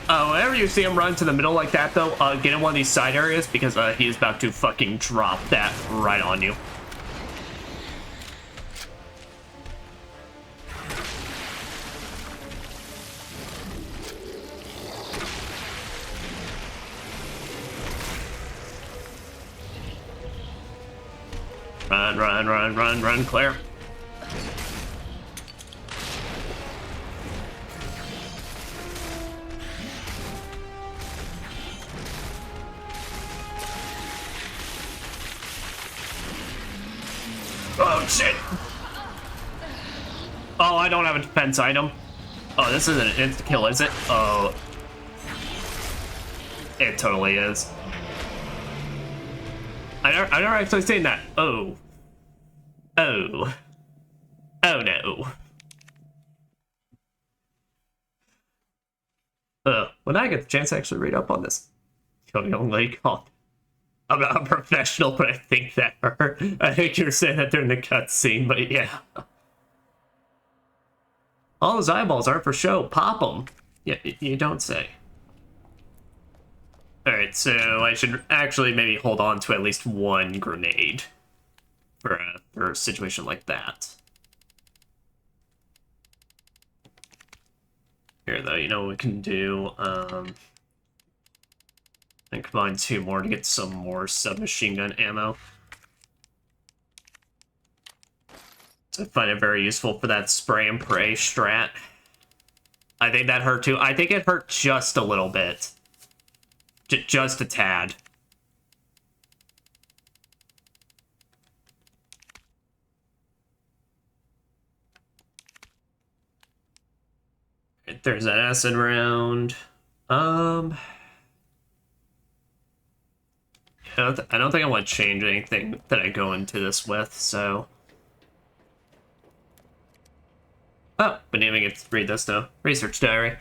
Whenever you see him run to the middle like that though, get in one of these side areas because he is about to fucking drop that right on you. Run, Claire. Oh, shit. Oh, I don't have a defense item. Oh, this isn't an insta-kill, is it? Oh. It totally is. I never actually seen that. Oh. Oh. Oh no. When I get the chance to actually read up on this, young lady called. I'm not a professional, but I think that hurt. I think you're saying that during the cutscene, but yeah. All those eyeballs aren't for show. Pop them. Yeah, you don't say. Alright, so I should actually maybe hold on to at least one grenade for a situation like that. Here, though, you know what we can do? And combine two more to get some more submachine gun ammo. So I find it very useful for that spray and pray strat. I think that hurt too. I think it hurt just a little bit. Just a tad. There's an acid round. I don't think I want to change anything that I go into this with, so... Oh, we didn't even get to read this though. Research diary.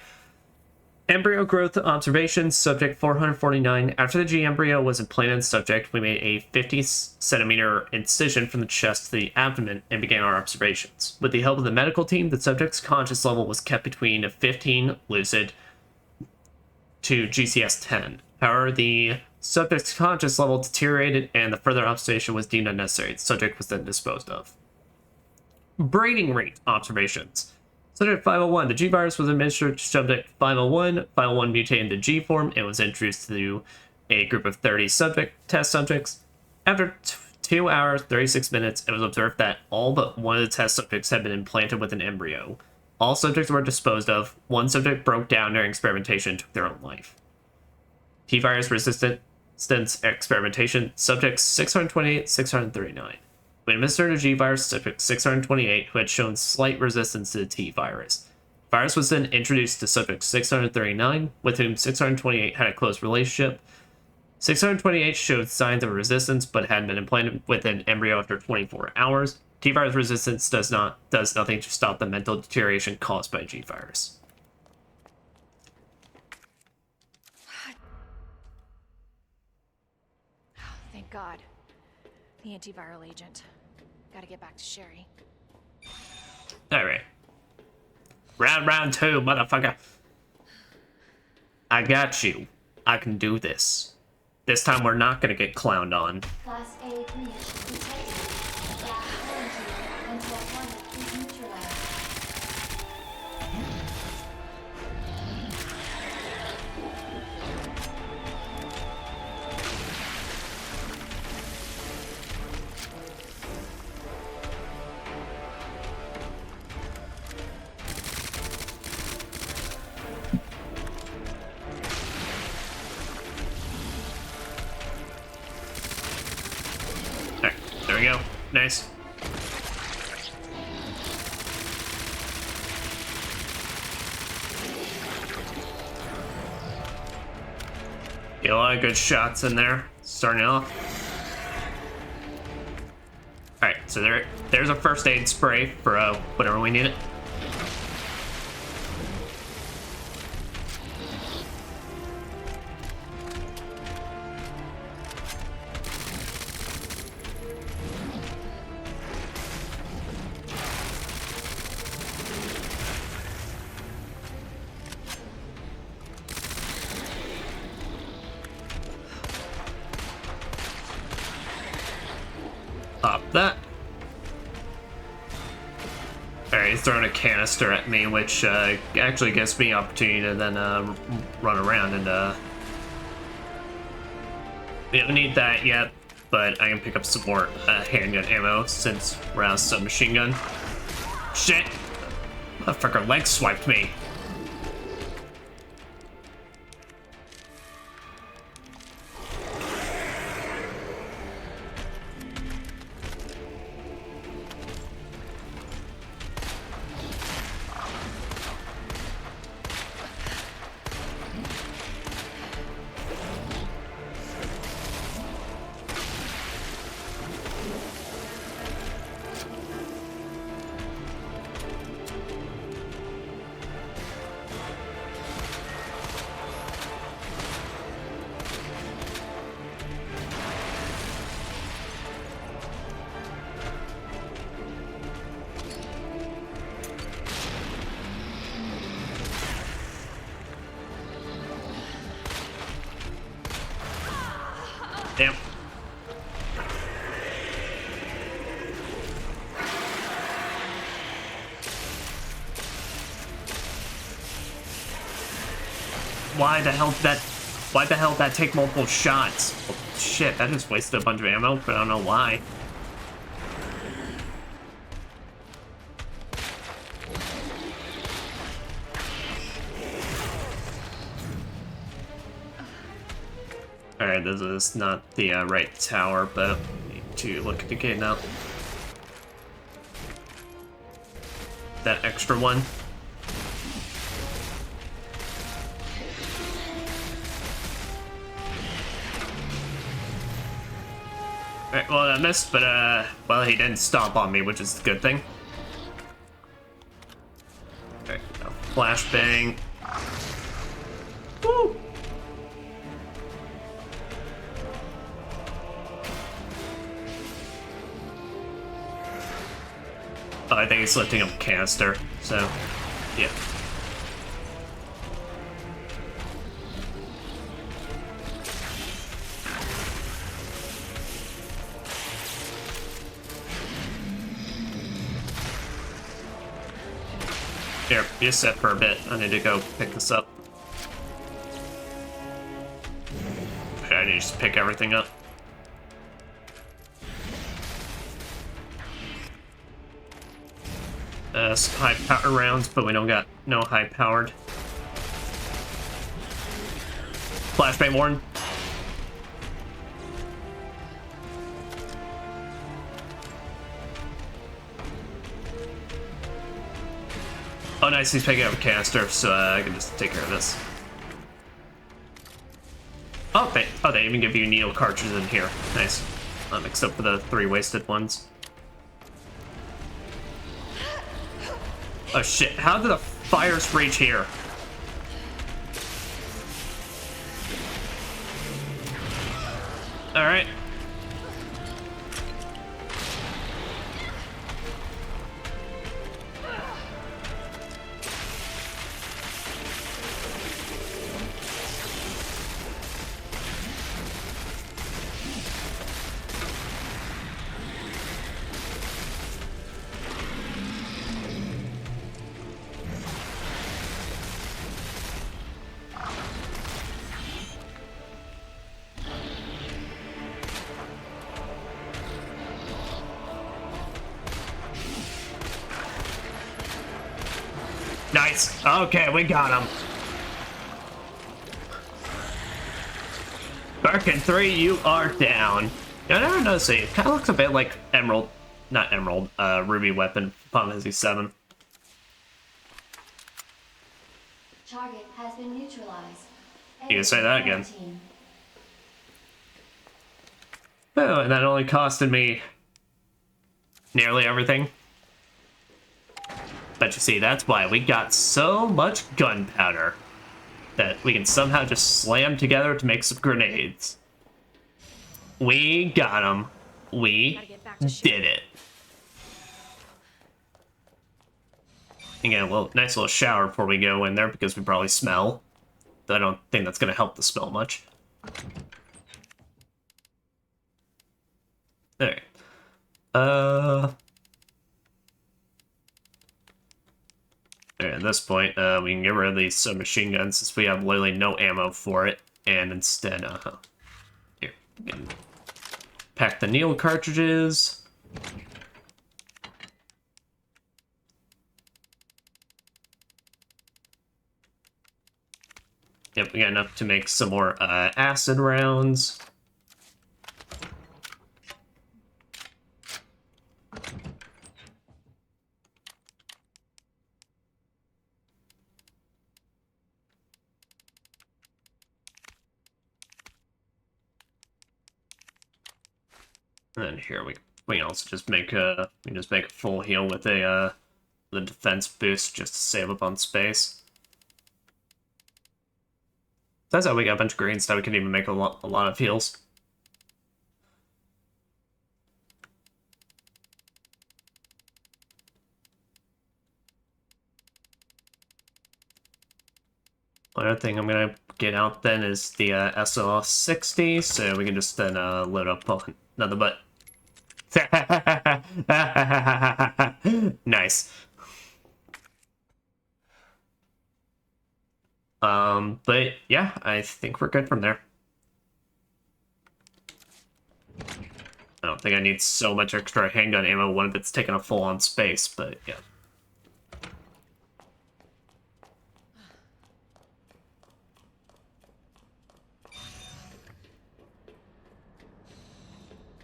Embryo growth observations, subject 449. After the G embryo was implanted in the subject, we made a 50-centimeter incision from the chest to the abdomen and began our observations. With the help of the medical team, the subject's conscious level was kept between a 15 lucid to GCS 10. However, the subject's conscious level deteriorated and the further observation was deemed unnecessary. The subject was then disposed of. Breeding rate observations. Subject 501. The G virus was administered to subject 501. 501 mutated into G form and was introduced to a group of 30 test subjects. After 2 hours, 36 minutes, it was observed that all but one of the test subjects had been implanted with an embryo. All subjects were disposed of. One subject broke down during experimentation and took their own life. T-virus resistance experimentation. Subjects 628, 639. We administered a G-virus to subject 628 who had shown slight resistance to the T-virus. The virus was then introduced to subject 639, with whom 628 had a close relationship. 628 showed signs of resistance, but had been implanted with an embryo after 24 hours. T-virus resistance does nothing to stop the mental deterioration caused by G-virus. Thank God. The antiviral agent. Gotta get back to Sherry. Alright. Round 2, motherfucker. I got you. I can do this. This time we're not gonna get clowned on. Class A breach detected. Gas quarantine until target is neutralized. Alright, there we go. Nice. Get a lot of good shots in there, starting off. Alright, so there's a first aid spray for whenever we need it. Pop that. Alright, he's throwing a canister at me, which actually gives me opportunity to then run around and we don't need that yet, but I can pick up some more handgun ammo since we're out of submachine gun. Shit! Motherfucker leg swiped me. Damn. Why the hell did that take multiple shots? Oh, shit, that just wasted a bunch of ammo, but I don't know why. Alright, this is not the right tower, but I need to look at the gate now. That extra one. Alright, well, I missed, but, well, he didn't stomp on me, which is a good thing. flashbang. Woo! Oh, I think he's lifting up canister, so yeah. Here, be set for a bit. I need to go pick this up. Okay, I need to just pick everything up. Some high power rounds, but we don't got no high powered. Flashbang Warren. Oh, nice. He's picking up a canister, so I can just take care of this. Oh, they even give you needle cartridges in here. Nice. Except for the 3 wasted ones. Oh shit! How did the fires reach here? All right. Nice. Okay, we got him. Birkin 3, you are down. I never noticed it. It kind of looks a bit like Emerald, not Emerald, Ruby weapon, Final Fantasy 7. Target has been neutralized. You can say that again. Oh, and that only costed me nearly everything. But you see, that's why we got so much gunpowder that we can somehow just slam together to make some grenades. We got them. We did it. And get a nice little shower before we go in there because we probably smell. I don't think that's going to help the smell much. Alright. At this point, we can get rid of these submachine guns since we have literally no ammo for it. And instead, here, we can pack the needle cartridges. Yep, we got enough to make some more acid rounds. And then here we can also just make a full heal with a the defense boost just to save up on space. That's how we got a bunch of green stuff. We can even make a lot of heals. Another thing I'm gonna get out then is the SLS 60, so we can just then load up another butt. Nice. But yeah, I think we're good from there. I don't think I need so much extra handgun ammo. One of it's taking a full-on space, but yeah.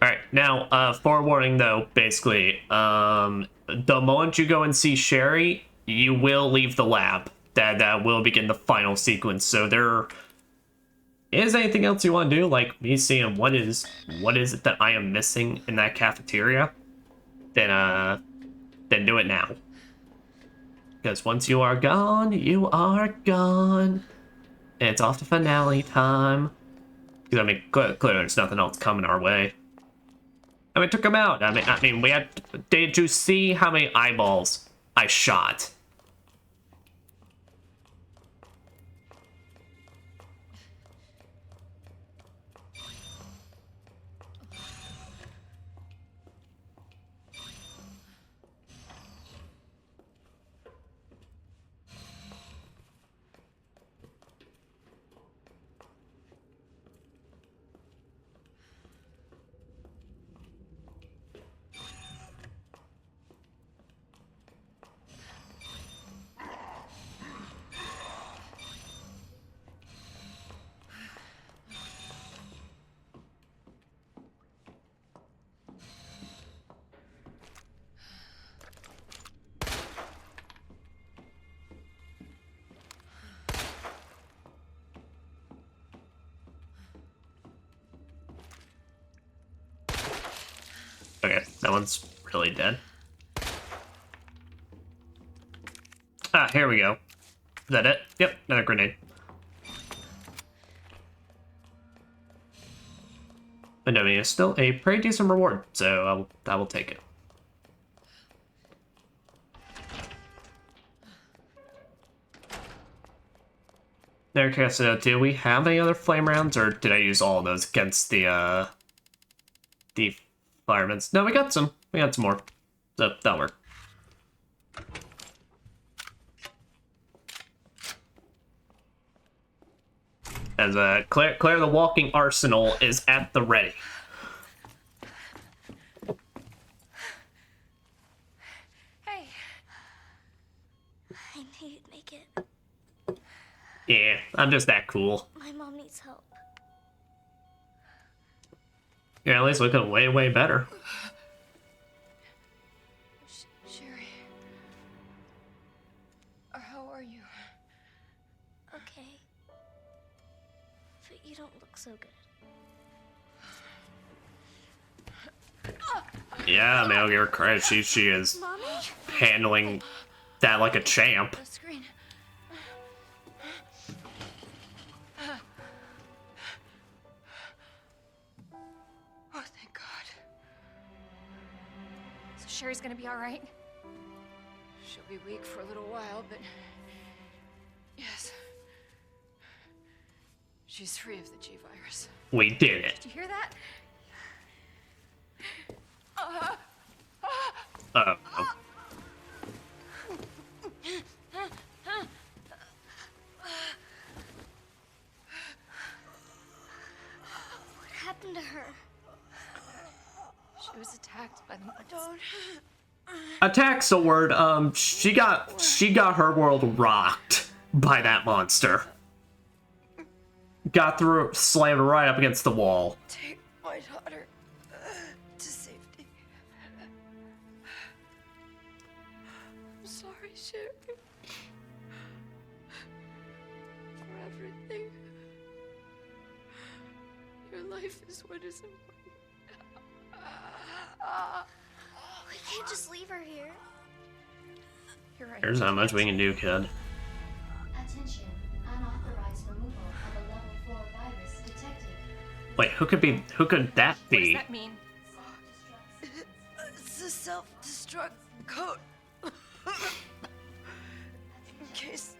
Alright, now, forewarning though, basically, the moment you go and see Sherry, you will leave the lab. That will begin the final sequence, so there is anything else you want to do, like me seeing what is it that I am missing in that cafeteria, then do it now. Because once you are gone, you are gone. And it's off to finale time. Because, I mean, clearly there's nothing else coming our way. I mean, took him out. I mean, we had... Did you see how many eyeballs I shot? Okay, that one's really dead. Ah, here we go. Is that it? Yep, another grenade. But I mean, it's still a pretty decent reward, so I will take it. Okay, so do we have any other flame rounds, or did I use all of those against the firemen? No, we got some. We got some more. So that'll work. As Claire the walking arsenal is at the ready. Hey. I knew you'd make it. Yeah, I'm just that cool. My mom needs help. Yeah, at least we could way, way better. Sherry. How are you? Okay. But you don't look so good. Yeah, I mean, I'll give her credit. She is Mommy? handling that like a champ. The screen. Oh, thank God. So Sherry's gonna be all right? She'll be weak for a little while, but yes. She's free of the G virus. We did it. Did you hear that? Uh-oh. What happened to her? She was attacked by the monsters. Attack's a word. She got her world rocked by that monster. Got through, slammed right up against the wall. Take my daughter to safety. I'm sorry, Sherry. For everything. Your life is what is important. We can't just leave her here. You're right. There's not much we can do, kid. Attention, unauthorized removal of a level 4 virus detected. Wait, who could that What does be? that mean? It's a self-destruct code. In case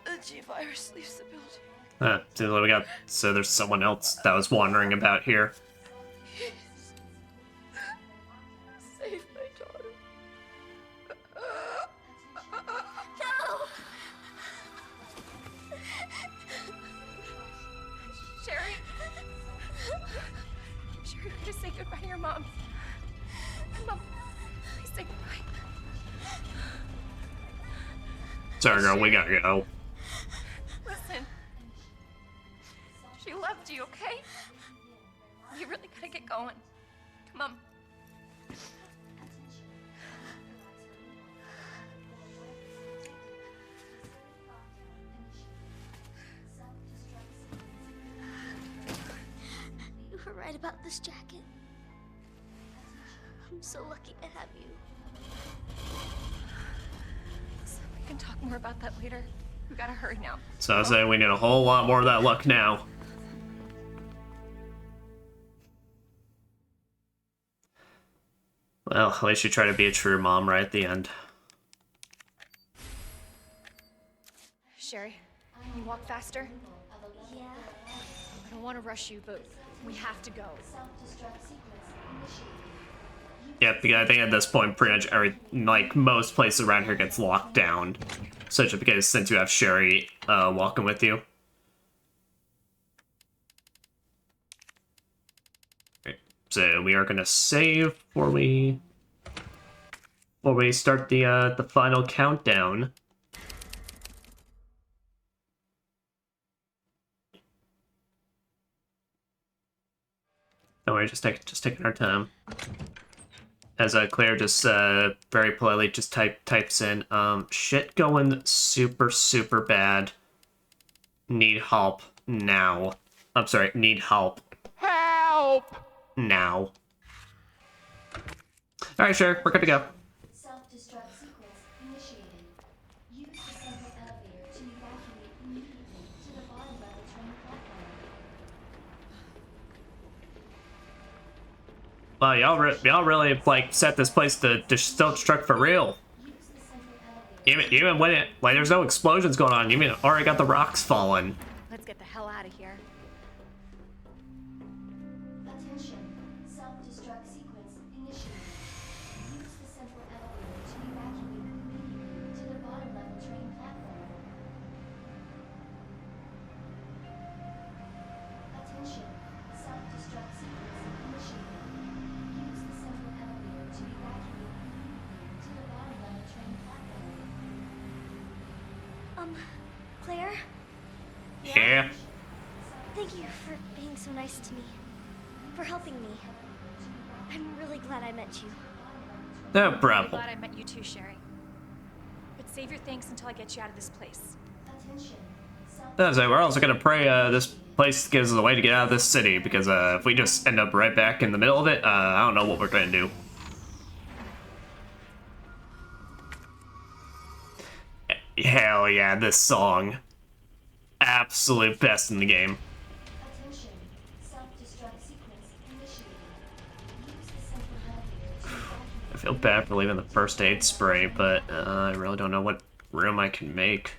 the G-virus leaves the building. Seems like so there's someone else that was wandering about here. Save my daughter. No! Sherry? Sherry, please say goodbye to your mom. Mom, please say goodbye. Sorry, girl, we gotta go. Listen. She loved you, okay? You really gotta get going. Come on. You were right about this jacket. I'm so lucky to have you. So we can talk more about that later. We gotta hurry now. So I was saying we need a whole lot more of that luck now. Well, at least you try to be a true mom right at the end. Sherry, can you walk faster? Yeah. I don't want to rush you, but we have to go. Self-destruct sequence initiated. Yep, because I think at this point, pretty much like most places around here gets locked down. Such because since you have Sherry walking with you. Okay, so we are gonna save before we start the final countdown. Don't worry, just taking our time. As Claire just very politely just types in, shit going super bad. Need help now. I'm sorry, need help. Help! Now. Alright, sure, we're good to go. Self-destruct sequence initiated. Use the central elevator to evacuate immediately to the bottom level train platform. Wow, y'all really like set this place to self-destruct for real. Use the central elevator. Even when it like there's no explosions going on, you mean already got the rocks falling. Let's get the hell out of here. Attention. Self-destruct sequence initiated. Use the central elevator to evacuate immediately to the bottom level train platform. Attention. Self-destruct sequence initiated. Use the central elevator to evacuate immediately to the bottom level train platform. Claire? Yeah. Thank you for being so nice to me. For helping me. I'm really glad I met you. No I'm problem. glad I met you too, Sherry. But save your thanks until I get you out of this place. Attention. So we're also gonna pray this place gives us a way to get out of this city, because if we just end up right back in the middle of it, I don't know what we're gonna do. Hell yeah, this song. Absolute best in the game. Attention. Self-destruct sequence initiated. Use the central elevator to evacuate. I feel bad for leaving the first aid spray, but I really don't know what room I can make.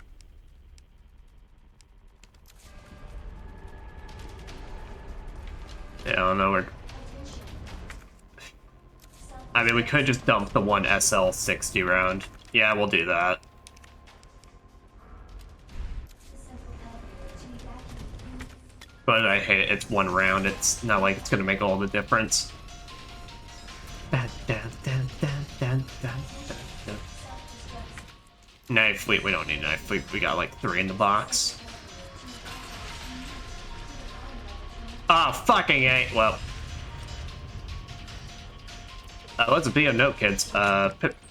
Yeah, I don't know where. I mean, we could just dump the one SL60 round. Yeah, we'll do that. But I hate it. It's one round. It's not like it's gonna make all the difference. Knife fleet. We don't need knife fleet. We got like 3 in the box. Oh, fucking A. Well. Let's be a note, kids.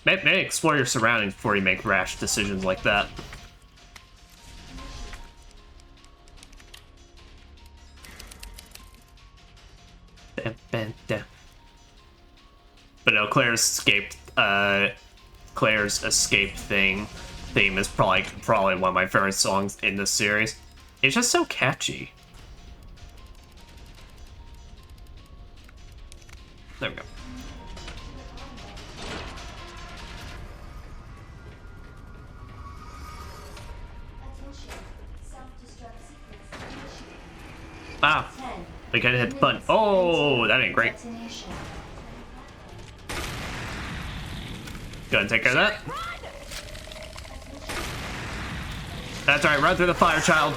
Maybe explore your surroundings before you make rash decisions like that. But no, Claire's escape theme is probably one of my favorite songs in this series. It's just so catchy. There we go. Ah, we gotta hit the button. Oh, that ain't great. Go ahead and take care of that. That's alright, run through the fire, child.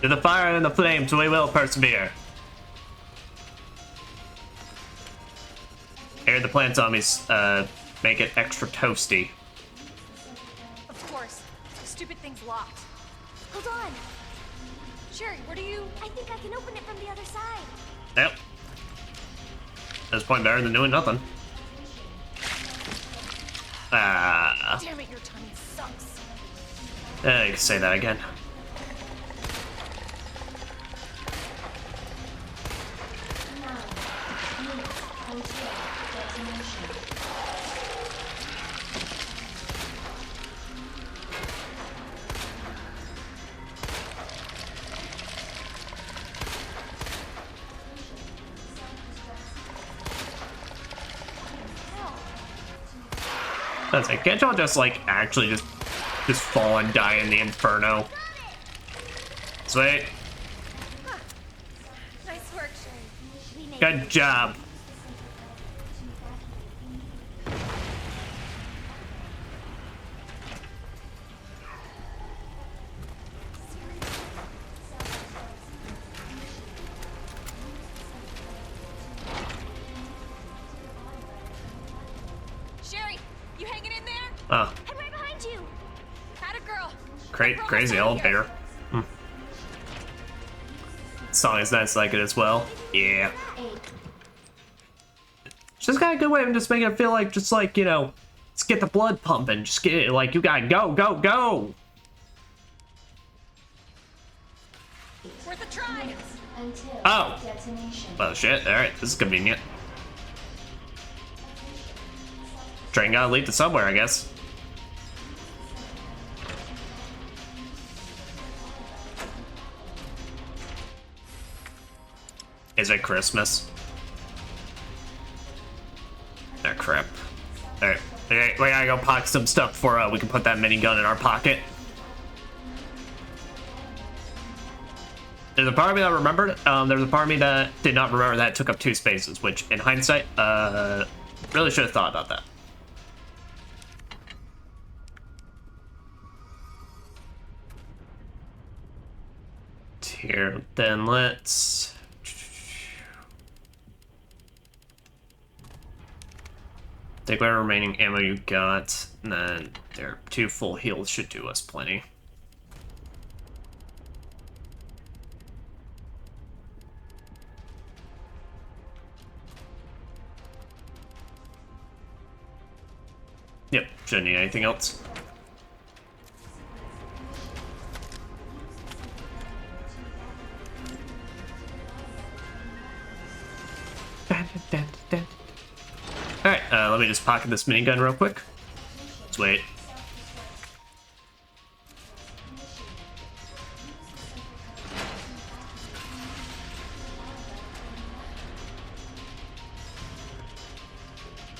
To the fire and the flames, we will persevere. Here, the plant zombies make it extra toasty. Of course. The stupid thing's locked. Hold on. Sherry, where do you... I think I can open it from the other side. Yep. That's point better than doing nothing. Damn it, your timing sucks. I can say that again. That's it. Can't y'all just like actually just fall and die in the inferno? Sweet. Nice work, Sherry. We made Good job. Sherry, you hanging in there? Oh, I'm right behind you. Had a girl. crazy elevator. Song is nice like it as well. Yeah. Just got a good way of just making it feel like, just like, you know, let's get the blood pumping. Just get it, like, you gotta go, go, go. Worth a try. Until Oh. detonation. Well, shit. All right, this is convenient. Train gotta lead to somewhere, I guess. Is it Christmas? Oh, crap. Alright, okay, we gotta go pocket some stuff before we can put that minigun in our pocket. There's a part of me that remembered. There's a part of me that did not remember that it took up 2 spaces, which, in hindsight, really should have thought about that. Here, then let's... take whatever remaining ammo you got, and then there, 2 full heals should do us plenty. Yep, shouldn't need anything else. Alright, let me just pocket this minigun real quick. Let's wait.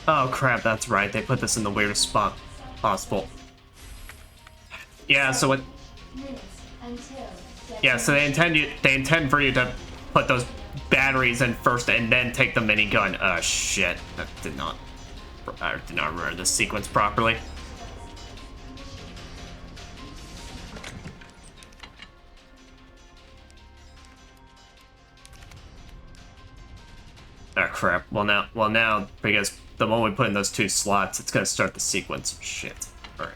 Oh crap, that's right. They put this in the weirdest spot possible. Yeah, so what? Yeah, so they intend for you to put those batteries in first and then take the minigun. Shit. I did not remember this sequence properly. Oh crap. Well now, because the moment we put in those 2 slots, it's gonna start the sequence. Shit. Alright.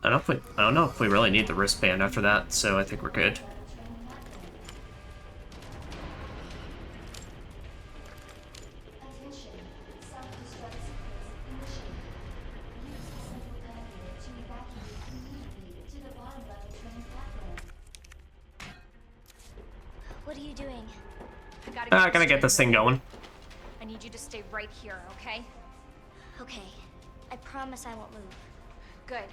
I don't know if we really need the wristband after that, so I think we're good. What are you doing? I Gotta get this thing going. I need you to stay right here, okay? Okay. I promise I won't move. Good.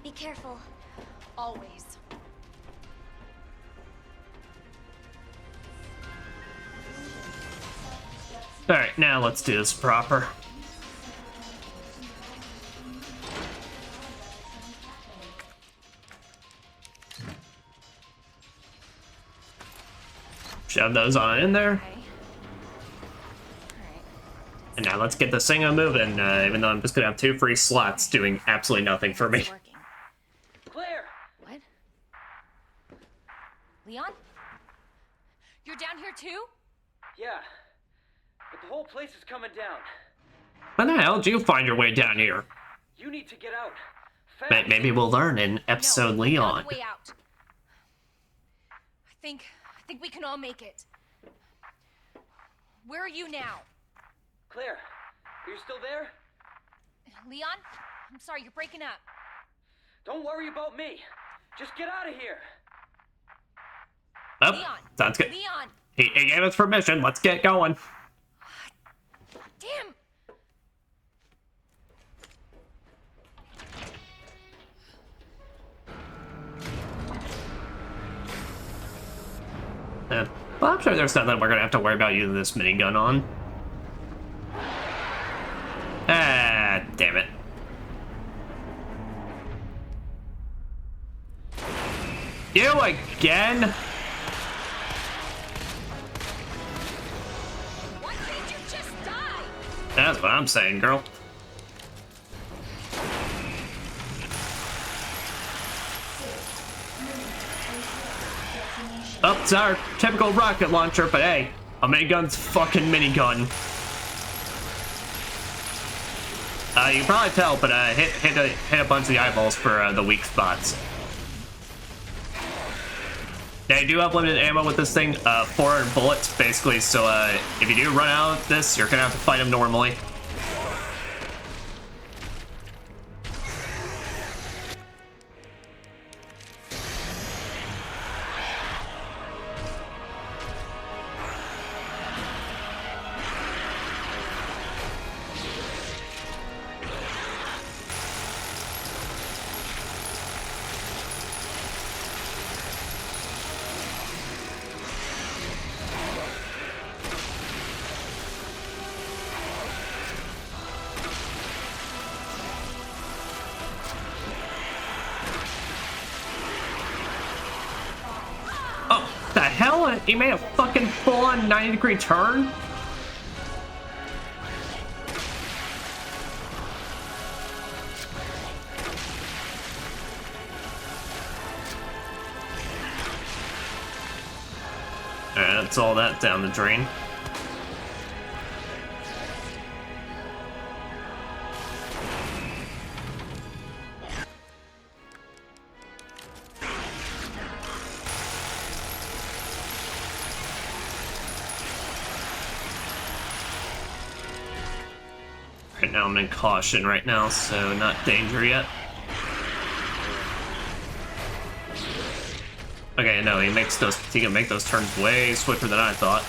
Be careful. Always. Alright, now let's do this proper. Shove those on in there. Okay. Alright. And now let's get this thing moving, even though I'm just gonna have 2 free slots doing absolutely nothing for me. It's working. Claire! What? Leon? You're down here too? Yeah, but the whole place is coming down. When the hell did you find your way down here? You need to get out. Fast. Maybe we'll learn in episode No, Leon. found a way out. I think we can all make it. Where are you now? Claire, are you still there? Leon? I'm sorry, you're breaking up. Don't worry about me. Just get out of here. Oh, Leon! sounds good. Leon! He gave us permission. Let's get going. Damn! Well, I'm sure there's nothing we're gonna have to worry about using this minigun on. Ah, damn it. You again? Why can't you just die? That's what I'm saying, girl. Oh, it's our typical rocket launcher, but hey, a minigun's fucking minigun. You can probably tell, but hit a bunch of the eyeballs for the weak spots. They do have limited ammo with this thing, 400 bullets, basically, so if you do run out of this, you're gonna have to fight them normally. The hell? He made a fucking full-on 90-degree turn? Alright, that's all that down the drain. Right now I'm in caution right now, so not danger yet. Okay, no, he can make those turns way swifter than I thought.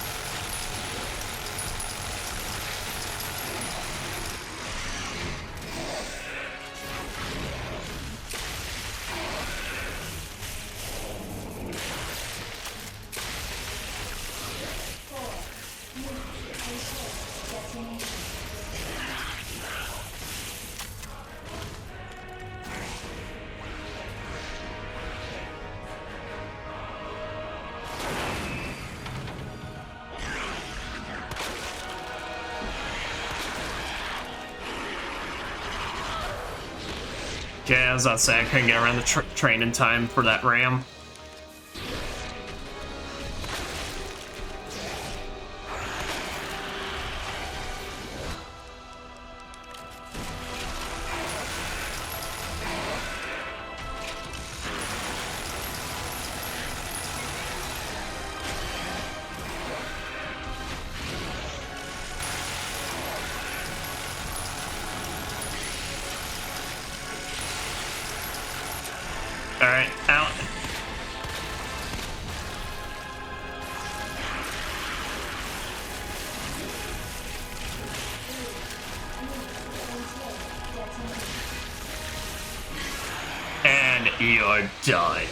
Yeah, as I was saying, I couldn't get around the train in time for that ram. Alright, out. And you're done.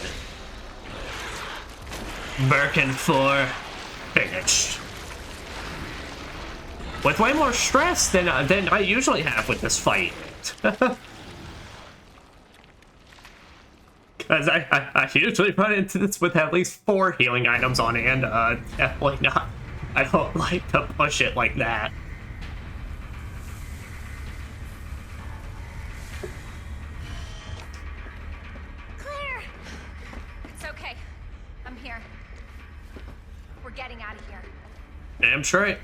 Birkin 4 finished. With way more stress than I usually have with this fight. Because I usually run into this with at least 4 healing items on hand. Definitely not. I don't like to push it like that. Claire! It's okay. I'm here. We're getting out of here. Damn straight.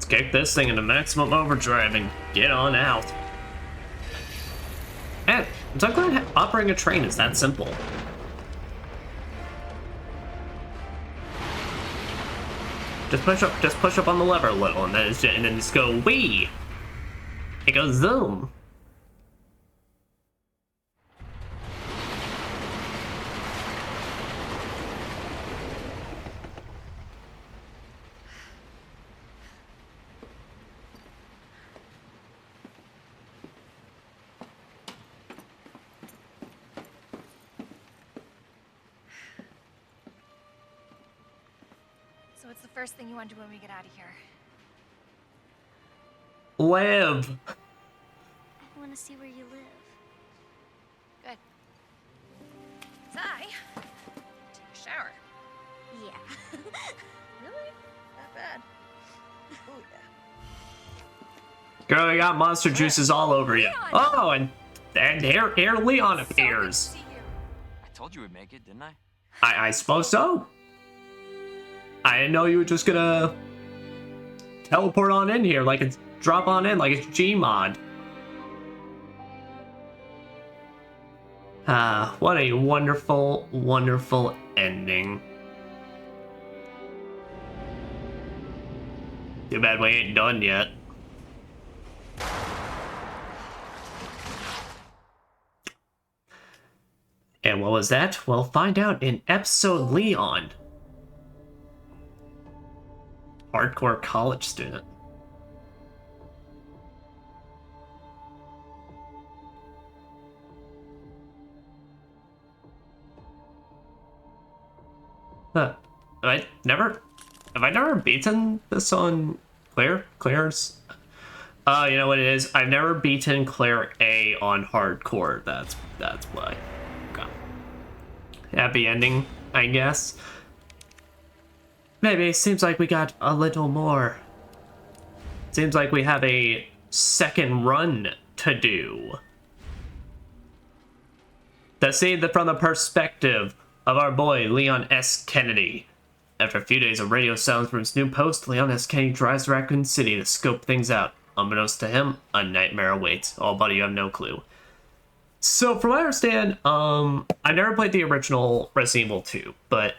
kick this thing into maximum overdrive and get on out. And I'm so glad operating a train is that simple. Just push up on the lever a little, and then just go wee. It goes zoom. So what's the first thing you want to do when we get out of here? Live. I want to see where you live. Good. Take a shower. Yeah. Really? That bad? Ooh, yeah. Girl, you got monster juices all over you. Oh, and here Leon appears. So good to see you. I told you we'd make it, didn't I? I suppose so. I didn't know you were just gonna teleport on in here, like it's drop on in, like it's Gmod. What a wonderful, wonderful ending. Too bad we ain't done yet. And what was that? We'll find out in episode Leon. Hardcore college student. Huh. Have I never beaten this on Claire's? You know what it is? I've never beaten Claire A on hardcore. That's why. Okay. Happy ending, I guess. Maybe. Seems like we got a little more. Seems like we have a second run to do. To see from the perspective of our boy, Leon S. Kennedy. After a few days of radio silence from his new post, Leon S. Kennedy drives to Raccoon City to scope things out. Unbeknownst to him, a nightmare awaits. Oh, buddy, you have no clue. So, from what I understand, I never played the original Resident Evil 2, but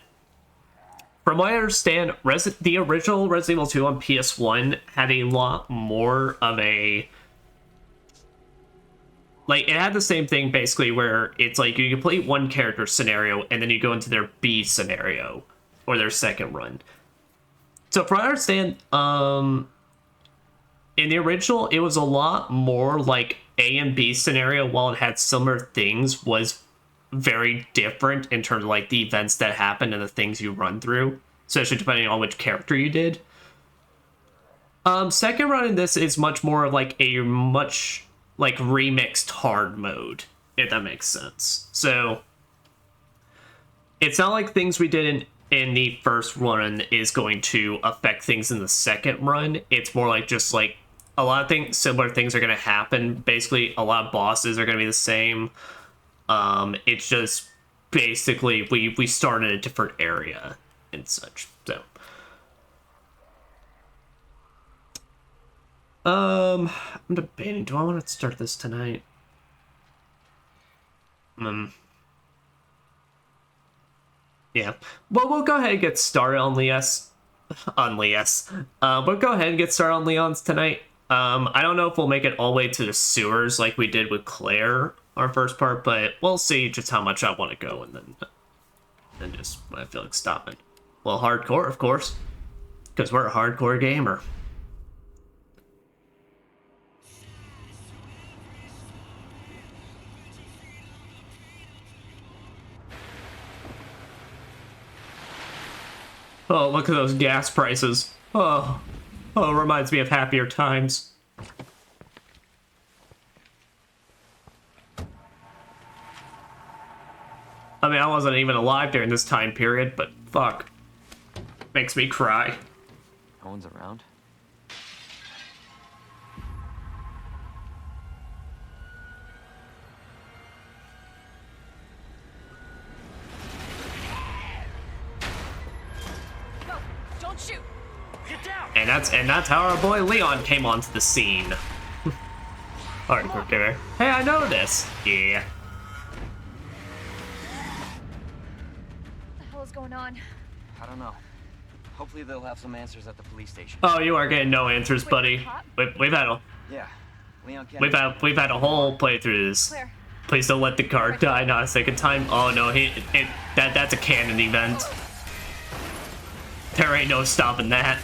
from what I understand, the original Resident Evil 2 on PS1 had a lot more of a... Like, it had the same thing, basically, where it's like you complete one character scenario, and then you go into their B scenario, or their second run. So, from what I understand, in the original, it was a lot more like A and B scenario, while it had similar things, was very different in terms of like the events that happen and the things you run through, especially depending on which character you did. Second run in this is much more like a much like remixed hard mode, if that makes sense. So it's not like things we did in the first run is going to affect things in the second run. It's more like just like a lot of things, similar things are going to happen. Basically, a lot of bosses are going to be the same. It's just basically we start in a different area and such. So, I'm debating. Do I want to start this tonight? Yeah. Well, we'll go ahead and get started on Leon's. We'll go ahead and get started on Leon's tonight. I don't know if we'll make it all the way to the sewers like we did with Claire, our first part, but we'll see just how much I want to go, and then just when I feel like stopping. Well, hardcore, of course, because we're a hardcore gamer. Oh, look at those gas prices. Oh, reminds me of happier times. I mean, I wasn't even alive during this time period, but fuck. Makes me cry. No one's around. No, don't shoot. Get down! And that's how our boy Leon came onto the scene. Alright, quick. Hey, I know this. Yeah. What the hell is going on? I don't know. Hopefully they'll have some answers at the police station. Oh, you are getting no answers, buddy. We've had a Yeah. Leon we've had a whole playthrough of this. Claire. Please don't let the car die, not a second time. Oh no, that's a canon event. There ain't no stopping that.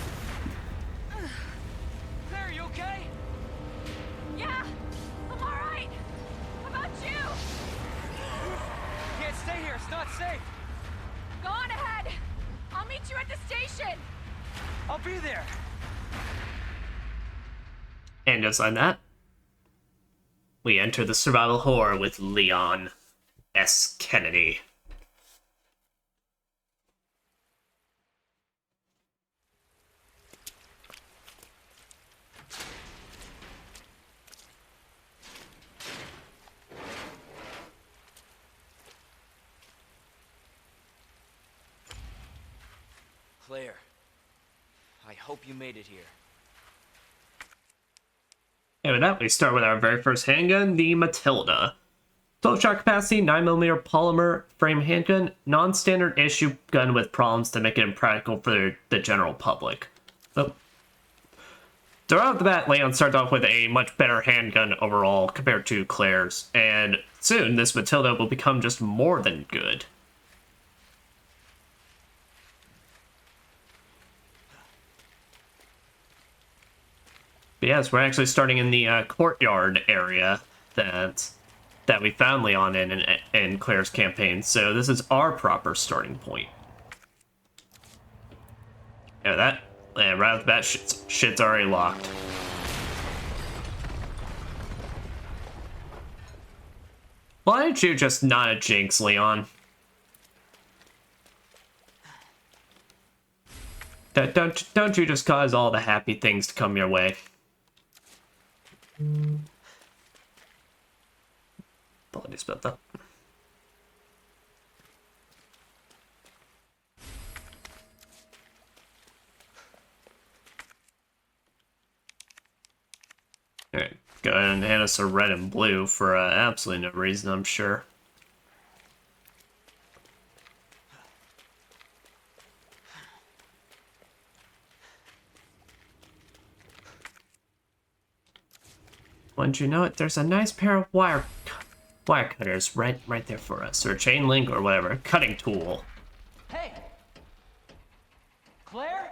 Claire, you okay? Yeah, I'm all right. How about you? Can't stay here. It's not safe. Go on ahead. I'll meet you at the station. I'll be there. And just like that, we enter the survival horror with Leon S. Kennedy. Claire, I hope you made it here. And with that, we start with our very first handgun, the Matilda. 12 shot capacity, 9mm polymer frame handgun, non-standard issue gun with problems to make it impractical for the general public. So, right off the bat, Leon starts off with a much better handgun overall compared to Claire's, and soon this Matilda will become just more than good. But yes, we're actually starting in the courtyard area that we found Leon in Claire's campaign, so this is our proper starting point. Yeah, right off the bat, shit's already locked. Why aren't you just not a jinx, Leon? Don't you just cause all the happy things to come your way? Apologies about that. Alright, go ahead and hand us a red and blue for absolutely no reason, I'm sure. Wouldn't you know it? There's a nice pair of wire cutters right there for us, or chain link or whatever, cutting tool. Hey! Claire?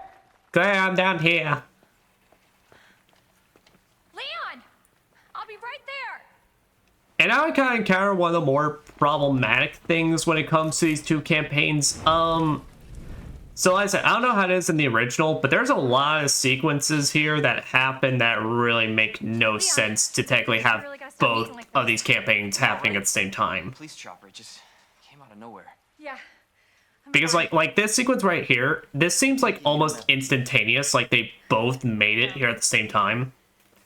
Claire, I'm down here. Leon, I'll be right there. And I would kind of encounter one of the more problematic things when it comes to these two campaigns. So like I said, I don't know how it is in the original, but there's a lot of sequences here that happen that really make no sense to technically have both of these campaigns happening at the same time. Police chopper just came out of nowhere. Yeah. Because like this sequence right here, this seems like almost instantaneous, like they both made it here at the same time.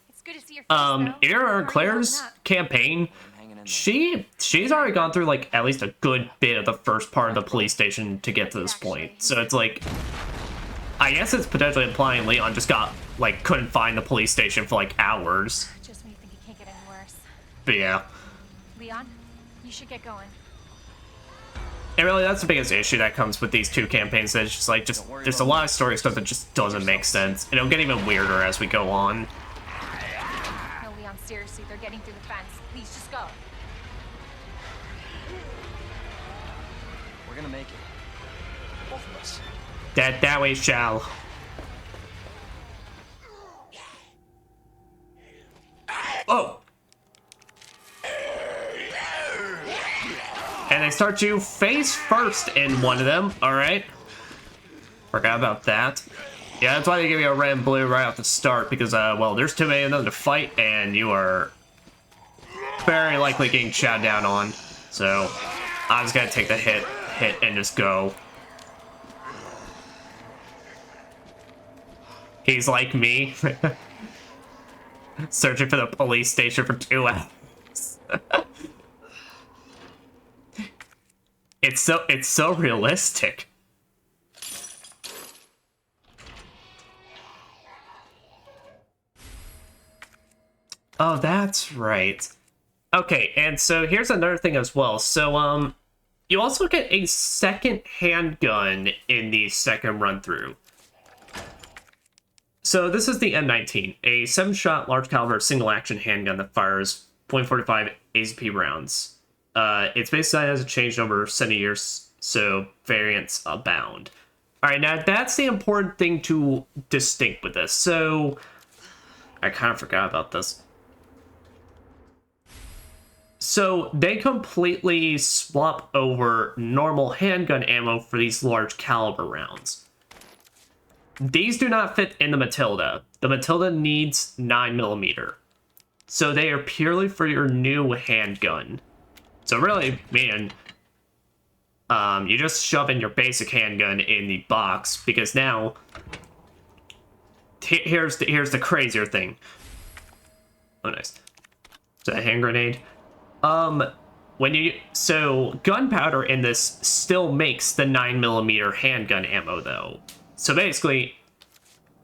It's good to see your face, though. In Claire's campaign, she's already gone through like at least a good bit of the first part of the police station to get to this point. So it's like, I guess it's potentially implying Leon just couldn't find the police station for like hours. Just when you think it can't get any worse. But yeah. Leon, you should get going. And really, that's the biggest issue that comes with these two campaigns. That it's just there's a lot of story stuff that just doesn't make sense. It'll get even weirder as we go on. No, Leon, seriously, they're getting through the fence. Please, just go. We're gonna make it. Both of us. That we shall. Oh! And they start you face first in one of them, alright? Forgot about that. Yeah, that's why they give you a red and blue right off the start, because, well, there's too many of them to fight, and you are very likely getting shot down on. So, I just gotta take the hit, and just go. He's like me. Searching for the police station for 2 hours. It's so realistic. Oh, that's right. Okay, and so here's another thing as well. So, you also get a second handgun in the second run through. So this is the M19, a 7-shot large caliber single action handgun that fires .45 AZP rounds. Its base design hasn't changed over 70 years, so variants abound. Alright, now that's the important thing to distinct with this. So, I kind of forgot about this. So, they completely swap over normal handgun ammo for these large caliber rounds. These do not fit in the Matilda. The Matilda needs 9mm. So they are purely for your new handgun. So really, man, you just shove in your basic handgun in the box, because now here's the crazier thing. Oh, nice. Is that a hand grenade? So gunpowder in this still makes the 9mm handgun ammo though. So basically,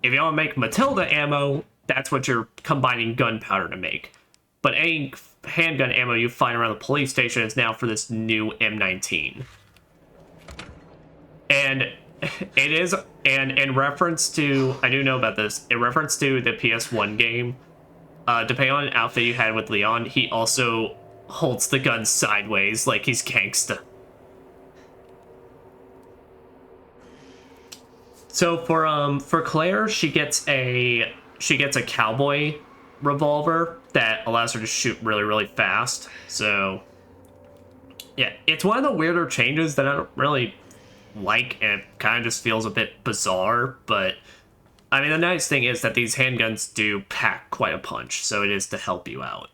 if you want to make Matilda ammo, that's what you're combining gunpowder to make. But any handgun ammo you find around the police station is now for this new M19. And it is, and in reference to, I do know about this, in reference to the PS1 game, depending on an outfit you had with Leon, he also holds the gun sideways like he's gangsta. So for Claire, she gets a cowboy revolver that allows her to shoot really, really fast. So yeah, it's one of the weirder changes that I don't really like, and it kind of just feels a bit bizarre. But I mean, the nice thing is that these handguns do pack quite a punch, so it is to help you out.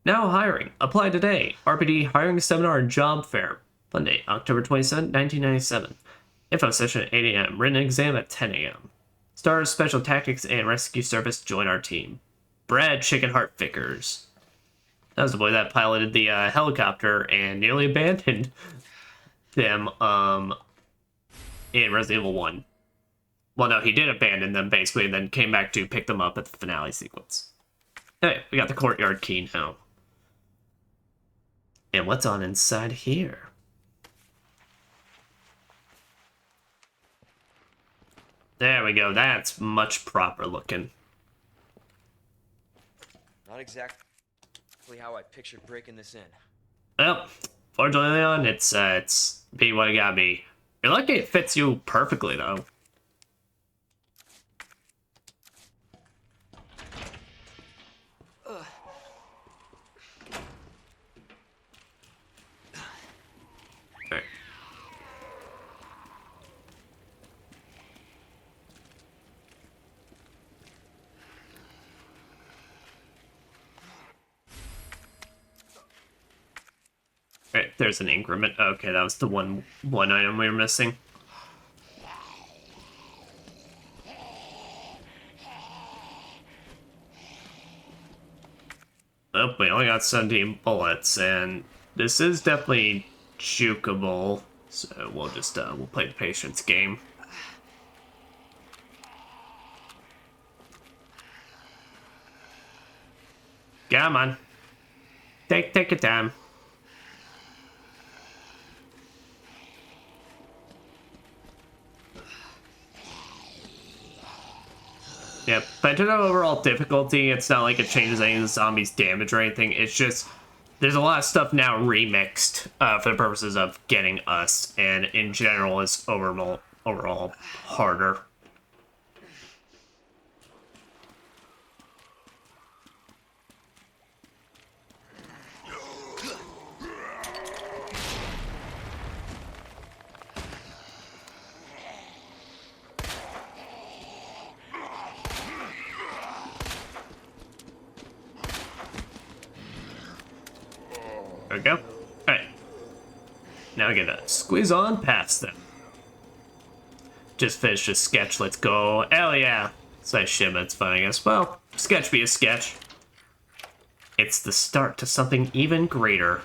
Now hiring. Apply today. RPD hiring seminar and job fair. Monday, October 27, 1997. Info session at 8 a.m. Written exam at 10 a.m. Stars, Special Tactics, and Rescue Service join our team. Brad Chickenheart Vickers. That was the boy that piloted the helicopter and nearly abandoned them in Resident Evil 1. Well, no, he did abandon them, basically, and then came back to pick them up at the finale sequence. Hey, we got the courtyard key now. And what's on inside here? There we go, that's much proper looking. Not exactly how I pictured breaking this in. Well, fortunately, Leon, it's be what it gotta be. You're lucky it fits you perfectly, though. Alright. Alright, there's an increment. Okay, that was the one item we were missing. Oh, we only got 17 bullets, and this is definitely jukeable. So we'll just we'll play the patience game. Come on. Take your time. Yep, but in terms of overall difficulty, it's not like it changes any of the zombies' damage or anything. It's just, there's a lot of stuff now remixed for the purposes of getting us, and in general, it's overall harder. There we go. Alright. Now we gotta squeeze on past them. Just finished a sketch, let's go. Hell yeah. It's nice shit, but it's fun, I guess. Well, sketch be a sketch. It's the start to something even greater.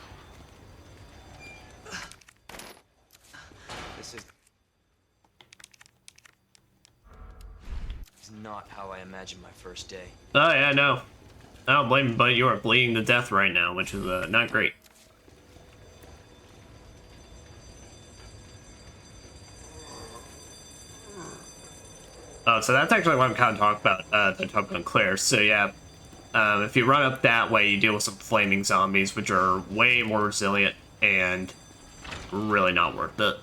This is not how I imagined imagine my first day. Oh yeah, no. I don't blame you, but you are bleeding to death right now, which is not great. Oh, so that's actually what I'm kind of talking about. They're talking about Claire. So yeah, if you run up that way, you deal with some flaming zombies, which are way more resilient and really not worth it.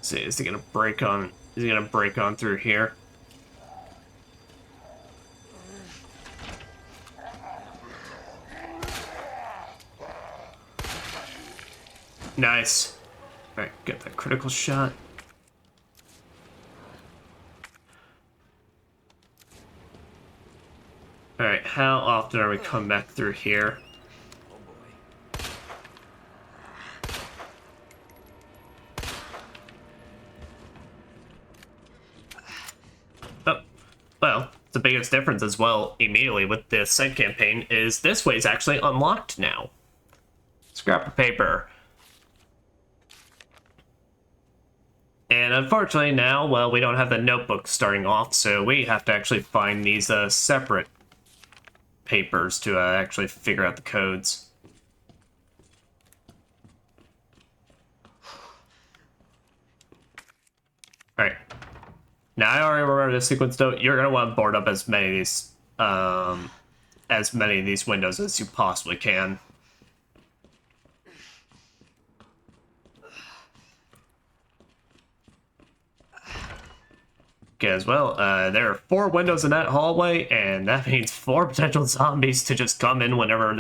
See, is he gonna break on? Is he gonna break on through here? Nice. All right, get that critical shot. All right, how often are we coming back through here? Oh, well, the biggest difference as well immediately with this side campaign is this way is actually unlocked now. Scrap of paper. And unfortunately now, well, we don't have the notebook starting off, so we have to actually find these separate papers to actually figure out the codes. Alright. Now I already remember this sequence though. You're gonna want to board up as many of these windows as you possibly can. Okay, as well, there are 4 windows in that hallway, and that means 4 potential zombies to just come in whenever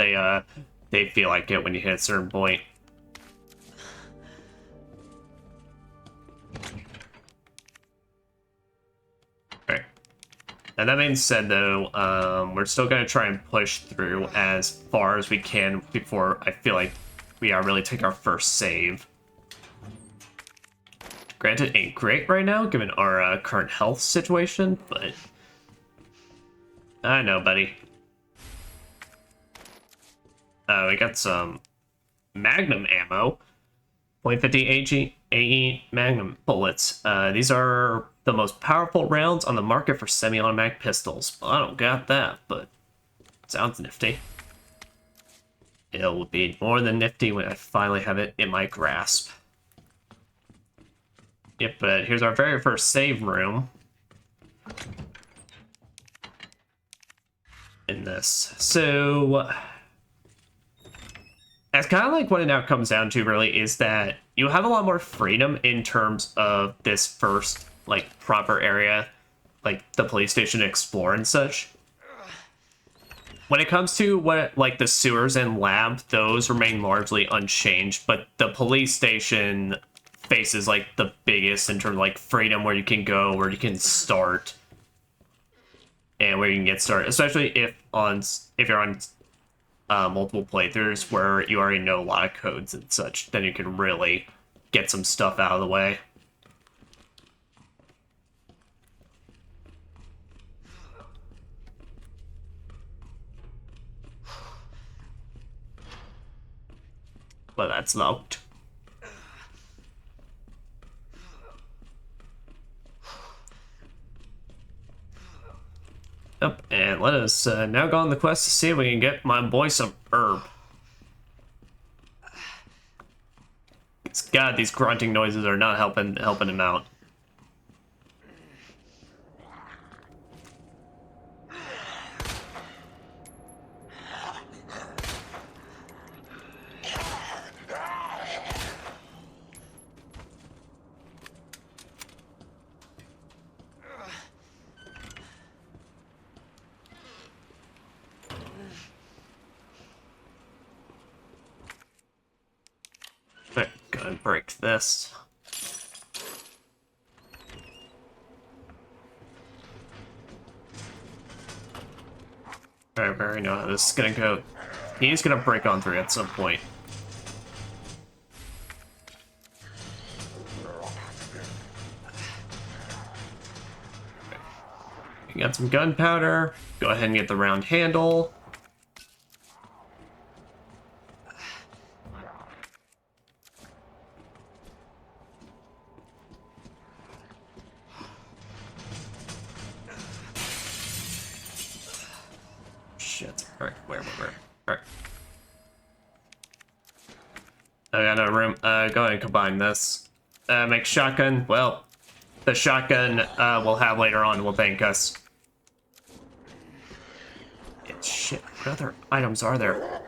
they feel like it when you hit a certain point. Okay. And that being said, though, we're still going to try and push through as far as we can before I feel like we are really take our first save. Granted, ain't great right now, given our current health situation, but I know, buddy. We got some Magnum ammo. .50 AE Magnum bullets. These are the most powerful rounds on the market for semi-automatic pistols. Well, I don't got that, but sounds nifty. It will be more than nifty when I finally have it in my grasp. Yep, but here's our very first save room. In this. So, that's kind of like what it now comes down to, really, is that you have a lot more freedom in terms of this first, like, proper area, like the police station to explore and such. When it comes to what, like, the sewers and lab, those remain largely unchanged, but the police station faces like the biggest in terms of like freedom, where you can go, where you can start, and where you can get started, especially if you're on multiple playthroughs where you already know a lot of codes and such. Then you can really get some stuff out of the way. But that's locked. Yep, and let us now go on the quest to see if we can get my boy some herb. God, these grunting noises are not helping him out. Alright, go and break this. Alright, we already know how this is gonna go. He's gonna break on through at some point. You got some gunpowder. Go ahead and get the round handle. Shit. Alright, where? Alright. I got no room. Go ahead and combine this. Make shotgun. Well, the shotgun we'll have later on will thank us. Shit, what other items are there?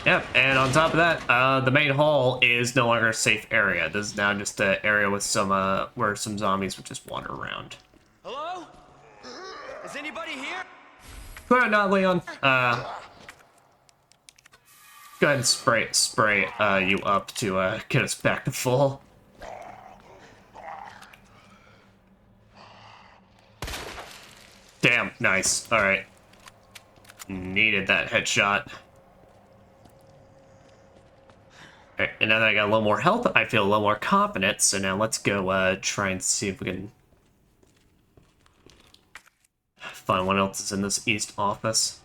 Yep, and on top of that, the main hall is no longer a safe area. This is now just an area with some, where some zombies would just wander around. Hello? Is anybody here? Go ahead, not Leon. Go ahead and spray you up to, get us back to full. Damn, nice. Alright. Needed that headshot. And now that I got a little more health, I feel a little more confident. So now let's go try and see if we can find what else is in this east office.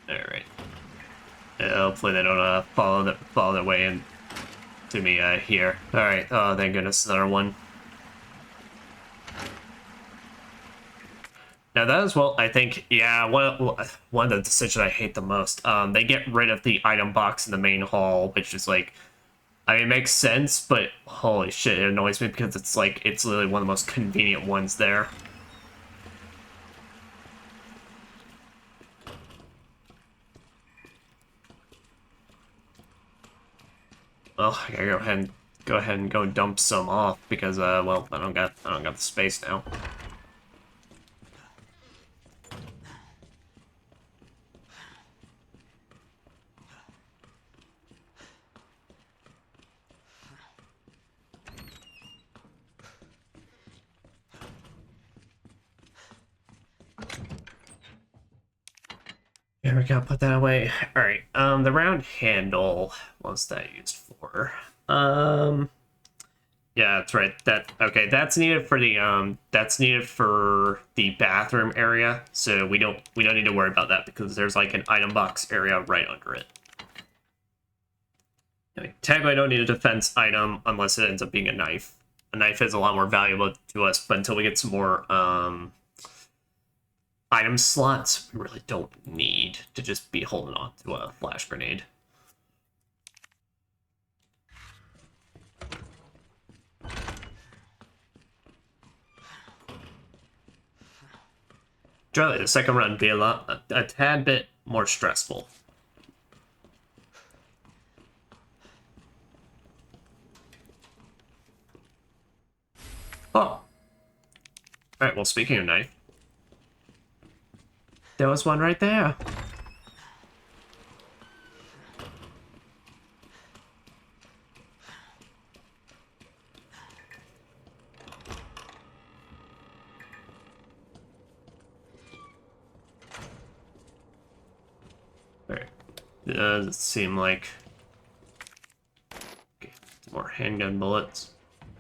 Alright. Hopefully they don't follow their way in to me here. Alright, oh thank goodness, another one. Now that is, well, I think, yeah, one of the decisions I hate the most. They get rid of the item box in the main hall, which is like, I mean, it makes sense, but holy shit, it annoys me because it's like, it's literally one of the most convenient ones there. Well, I gotta go ahead and go dump some off because well, I don't got the space now. There we go, put that away. Alright, the round handle, what's that used for? Yeah, that's right. Okay, that's needed for the bathroom area, so we don't need to worry about that because there's like an item box area right under it. I mean, technically I don't need a defense item unless it ends up being a knife. A knife is a lot more valuable to us, but until we get some more item slots, we really don't need to just be holding on to a flash grenade. Generally, the second run be a tad bit more stressful. Oh. Alright, well, speaking of knife, there was one right there. Alright. Does seem like... Okay, more handgun bullets.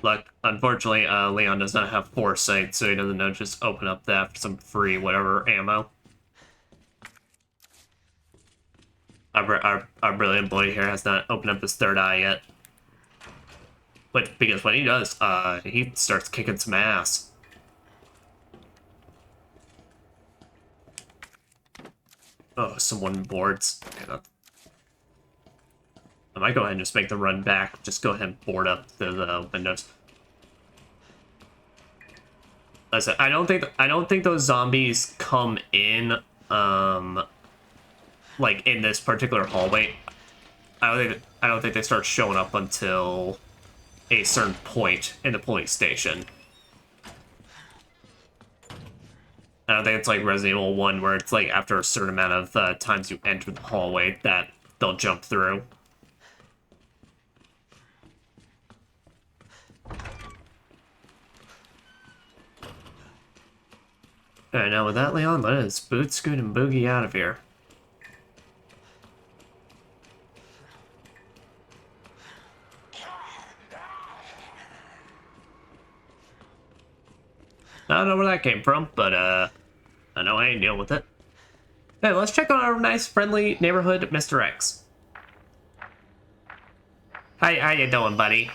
Look, unfortunately, Leon does not have foresight, so he doesn't know just open up that for some free whatever ammo. Our brilliant boy here has not opened up his third eye yet. But because when he does, he starts kicking some ass. Oh, some wooden boards. Okay, I might go ahead and just make the run back. Just go ahead and board up the windows. Listen, I don't think those zombies come in like in this particular hallway. I don't think they start showing up until a certain point in the police station. I don't think it's like Resident Evil 1 where it's like after a certain amount of times you enter the hallway that they'll jump through. Alright, now with that, Leon, let us boot, scoot, and boogie out of here. I don't know where that came from, but I know I ain't dealing with it. Hey, let's check on our nice, friendly neighborhood, Mr. X. Hi, how you doing, buddy?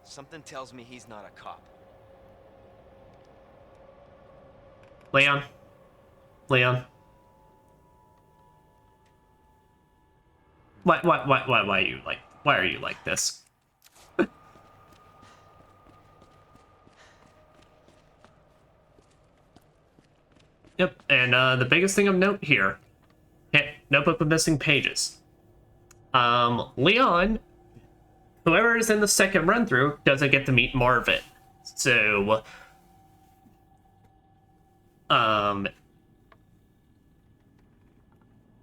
Something tells me he's not a cop. Leon? Leon? Why are you like this? Yep, and the biggest thing of note here, notebook with missing pages. Leon, whoever is in the second run through, doesn't get to meet Marvin. So,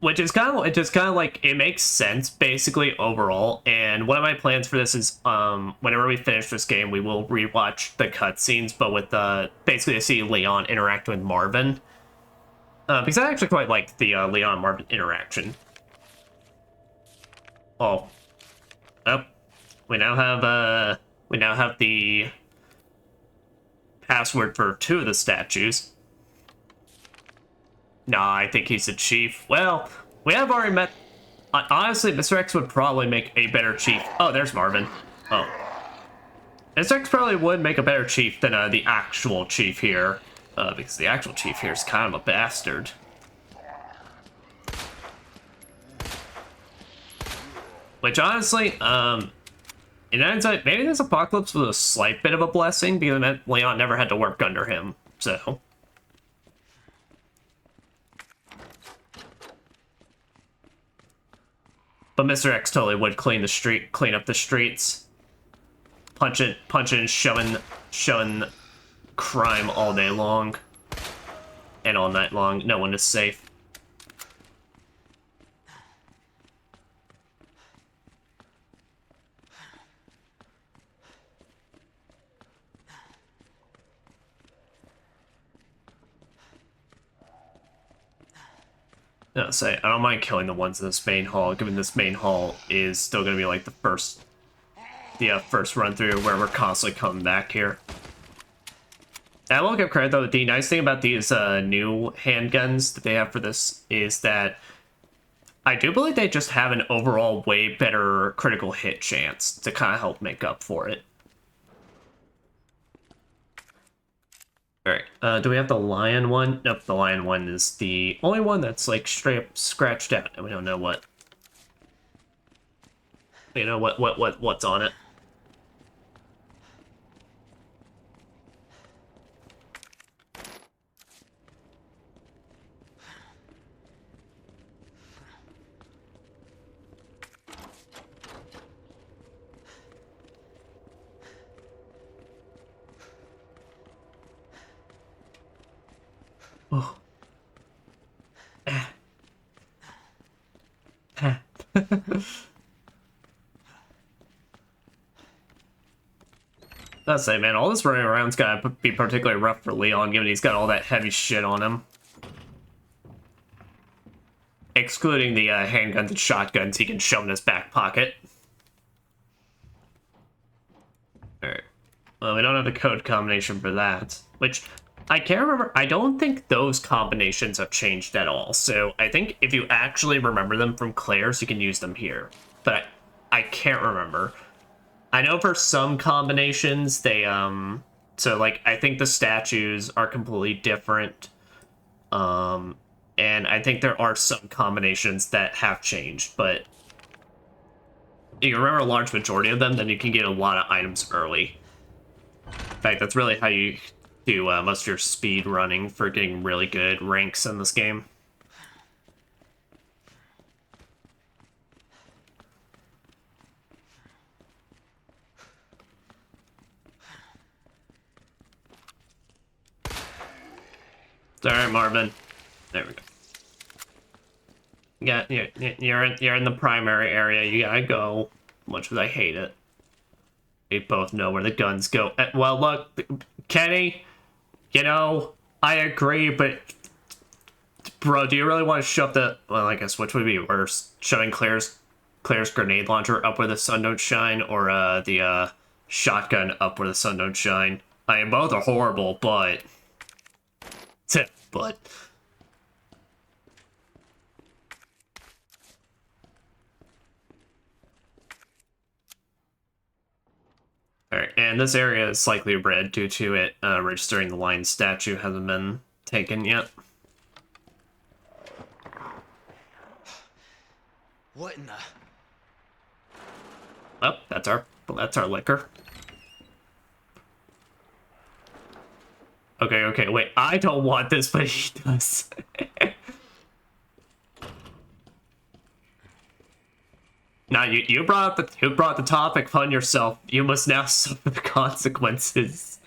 which is kind of like, it makes sense basically overall. And one of my plans for this is, whenever we finish this game, we will rewatch the cutscenes, but with basically to see Leon interact with Marvin. Because I actually quite liked the Leon-Marvin interaction. Oh, we now have the password for 2 of the statues. Nah, I think he's the chief. Well, we have already met. Honestly, Mr. X would probably make a better chief. Oh, there's Marvin. Oh, Mr. X probably would make a better chief than the actual chief here. Because the actual chief here is kind of a bastard. Which honestly, in hindsight, maybe this apocalypse was a slight bit of a blessing because it meant Leon never had to work under him. So, but Mr. X totally would clean up the streets, punching, shoving crime all day long and all night long. No one is safe. No, say I don't mind killing the ones in this main hall, given this main hall is still gonna be like the first run through where we're constantly coming back here. I will give credit though, the nice thing about these new handguns that they have for this is that I do believe they just have an overall way better critical hit chance to kind of help make up for it. Alright, do we have the lion one? Nope, the lion one is the only one that's like straight up scratched out, and we don't know what. You know what's on it. Oh. That's it, man. All this running around's gotta be particularly rough for Leon, given he's got all that heavy shit on him. Excluding the handguns and shotguns he can shove in his back pocket. Alright. Well, we don't have the code combination for that, which I can't remember. I don't think those combinations have changed at all. So I think if you actually remember them from Claire's, you can use them here. But I can't remember. I know for some combinations, they, so like, I think the statues are completely different. And I think there are some combinations that have changed, but you remember a large majority of them, then you can get a lot of items early. In fact, that's really how you do most of your speed running for getting really good ranks in this game. Alright, Marvin. There we go. Yeah, you're in the primary area. You gotta go. Much as I hate it. We both know where the guns go. Well, look, Kenny, you know, I agree, but bro, do you really want to shove the... Well, I guess which would be worse? Shoving Claire's grenade launcher up where the sun don't shine, or the shotgun up where the sun don't shine? I mean, both are horrible, but... but... Alright, and this area is slightly red due to it registering the lion statue hasn't been taken yet. What in the... Oh, that's our liquor. Okay, wait, I don't want this, but he does. Now, you brought the topic upon yourself. You must now suffer the consequences.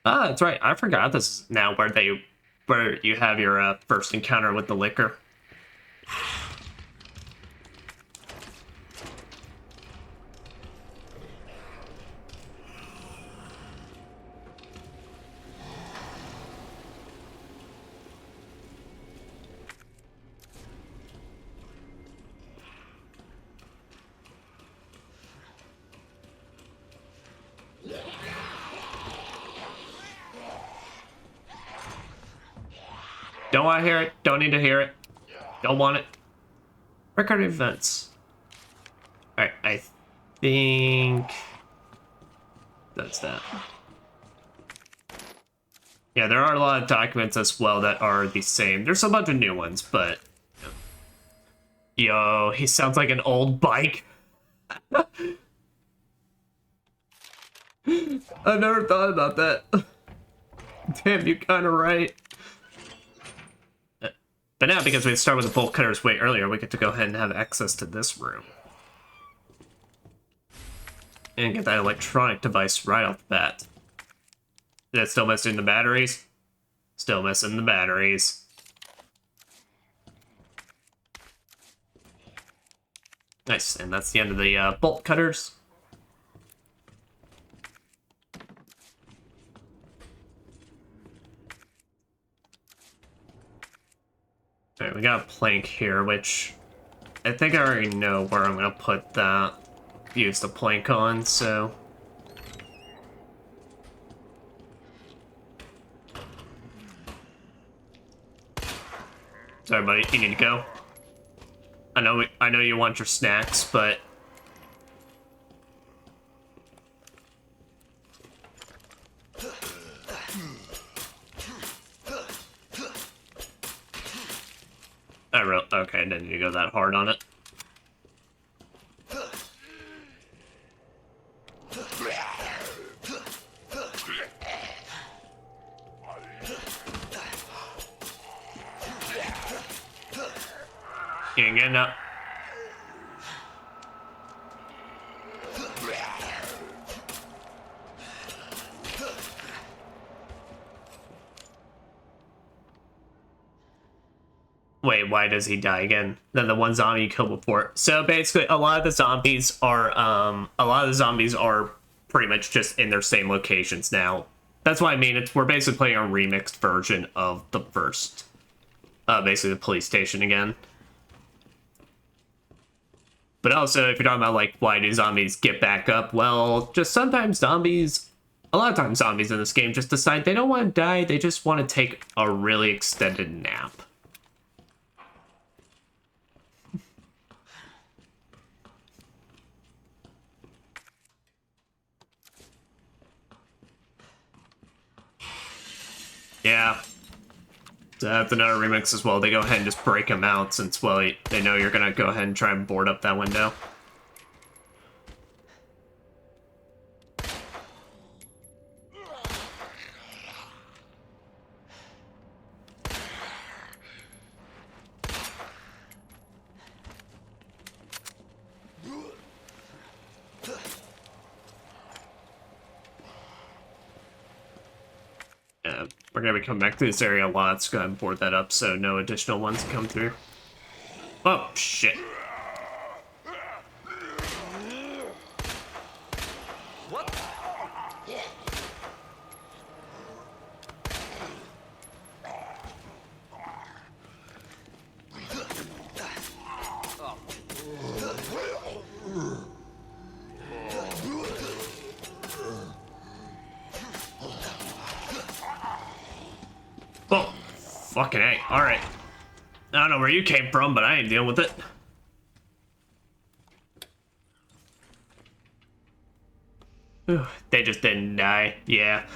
Ah, that's right. I forgot this is now where you have your first encounter with the liquor. Don't want to hear it. Don't need to hear it. Don't want it. Record events. Alright, I think... that's that. Yeah, there are a lot of documents as well that are the same. There's a bunch of new ones, but... Yo, he sounds like an old bike. I've never thought about that. Damn, you're kind of right. But now, because we started with the bolt cutters way earlier, we get to go ahead and have access to this room. And get that electronic device right off the bat. Is it still missing the batteries? Still missing the batteries. Nice, and that's the end of the bolt cutters. Alright, we got a plank here, which I think I already know where I'm gonna put that. Use the plank on, so... Sorry, buddy, you need to go. I know you want your snacks, but... Okay, I didn't need to go that hard on it. You ain't getting up. Wait, why does he die again? Then the one zombie you killed before. So basically, a lot of the zombies are pretty much just in their same locations now. That's what I mean. We're basically playing a remixed version of the first, basically the police station again. But also, if you're talking about like why do zombies get back up, well, just sometimes zombies, a lot of times zombies in this game just decide they don't want to die. They just want to take a really extended nap. Yeah. So that's another remix as well. They go ahead and just break them out since, well, they know you're gonna go ahead and try and board up that window. We're gonna be coming back to this area a lot. Let's go ahead and board that up so no additional ones come through. Oh, shit. What? Oh, fucking A. Alright. I don't know where you came from, but I ain't dealing with it. Whew, they just didn't die. Yeah.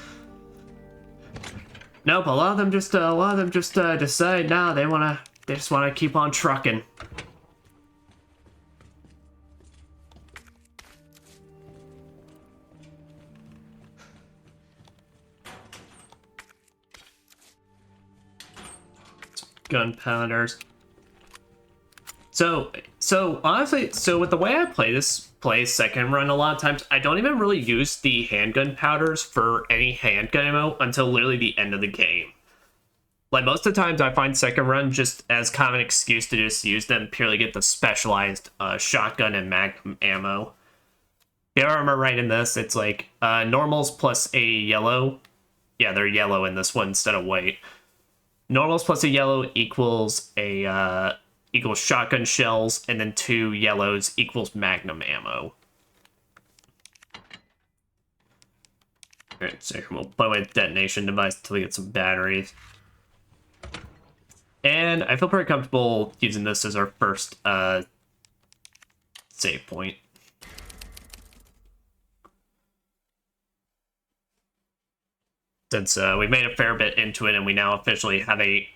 Nope, a lot of them just decide, nah, they just wanna keep on trucking. Gunpowders. So honestly, with the way I play second run, a lot of times I don't even really use the handgun powders for any handgun ammo until literally the end of the game. Like most of the times, I find second run just as kind of an excuse to just use them purely get the specialized shotgun and magnum ammo. If I remember right in this, it's like normals plus a yellow. Yeah, they're yellow in this one instead of white. Normals plus a yellow equals equals shotgun shells, and then 2 yellows equals magnum ammo. Alright, so we'll play with detonation device until we get some batteries. And I feel pretty comfortable using this as our first save point. Since we made a fair bit into it, and we now officially have a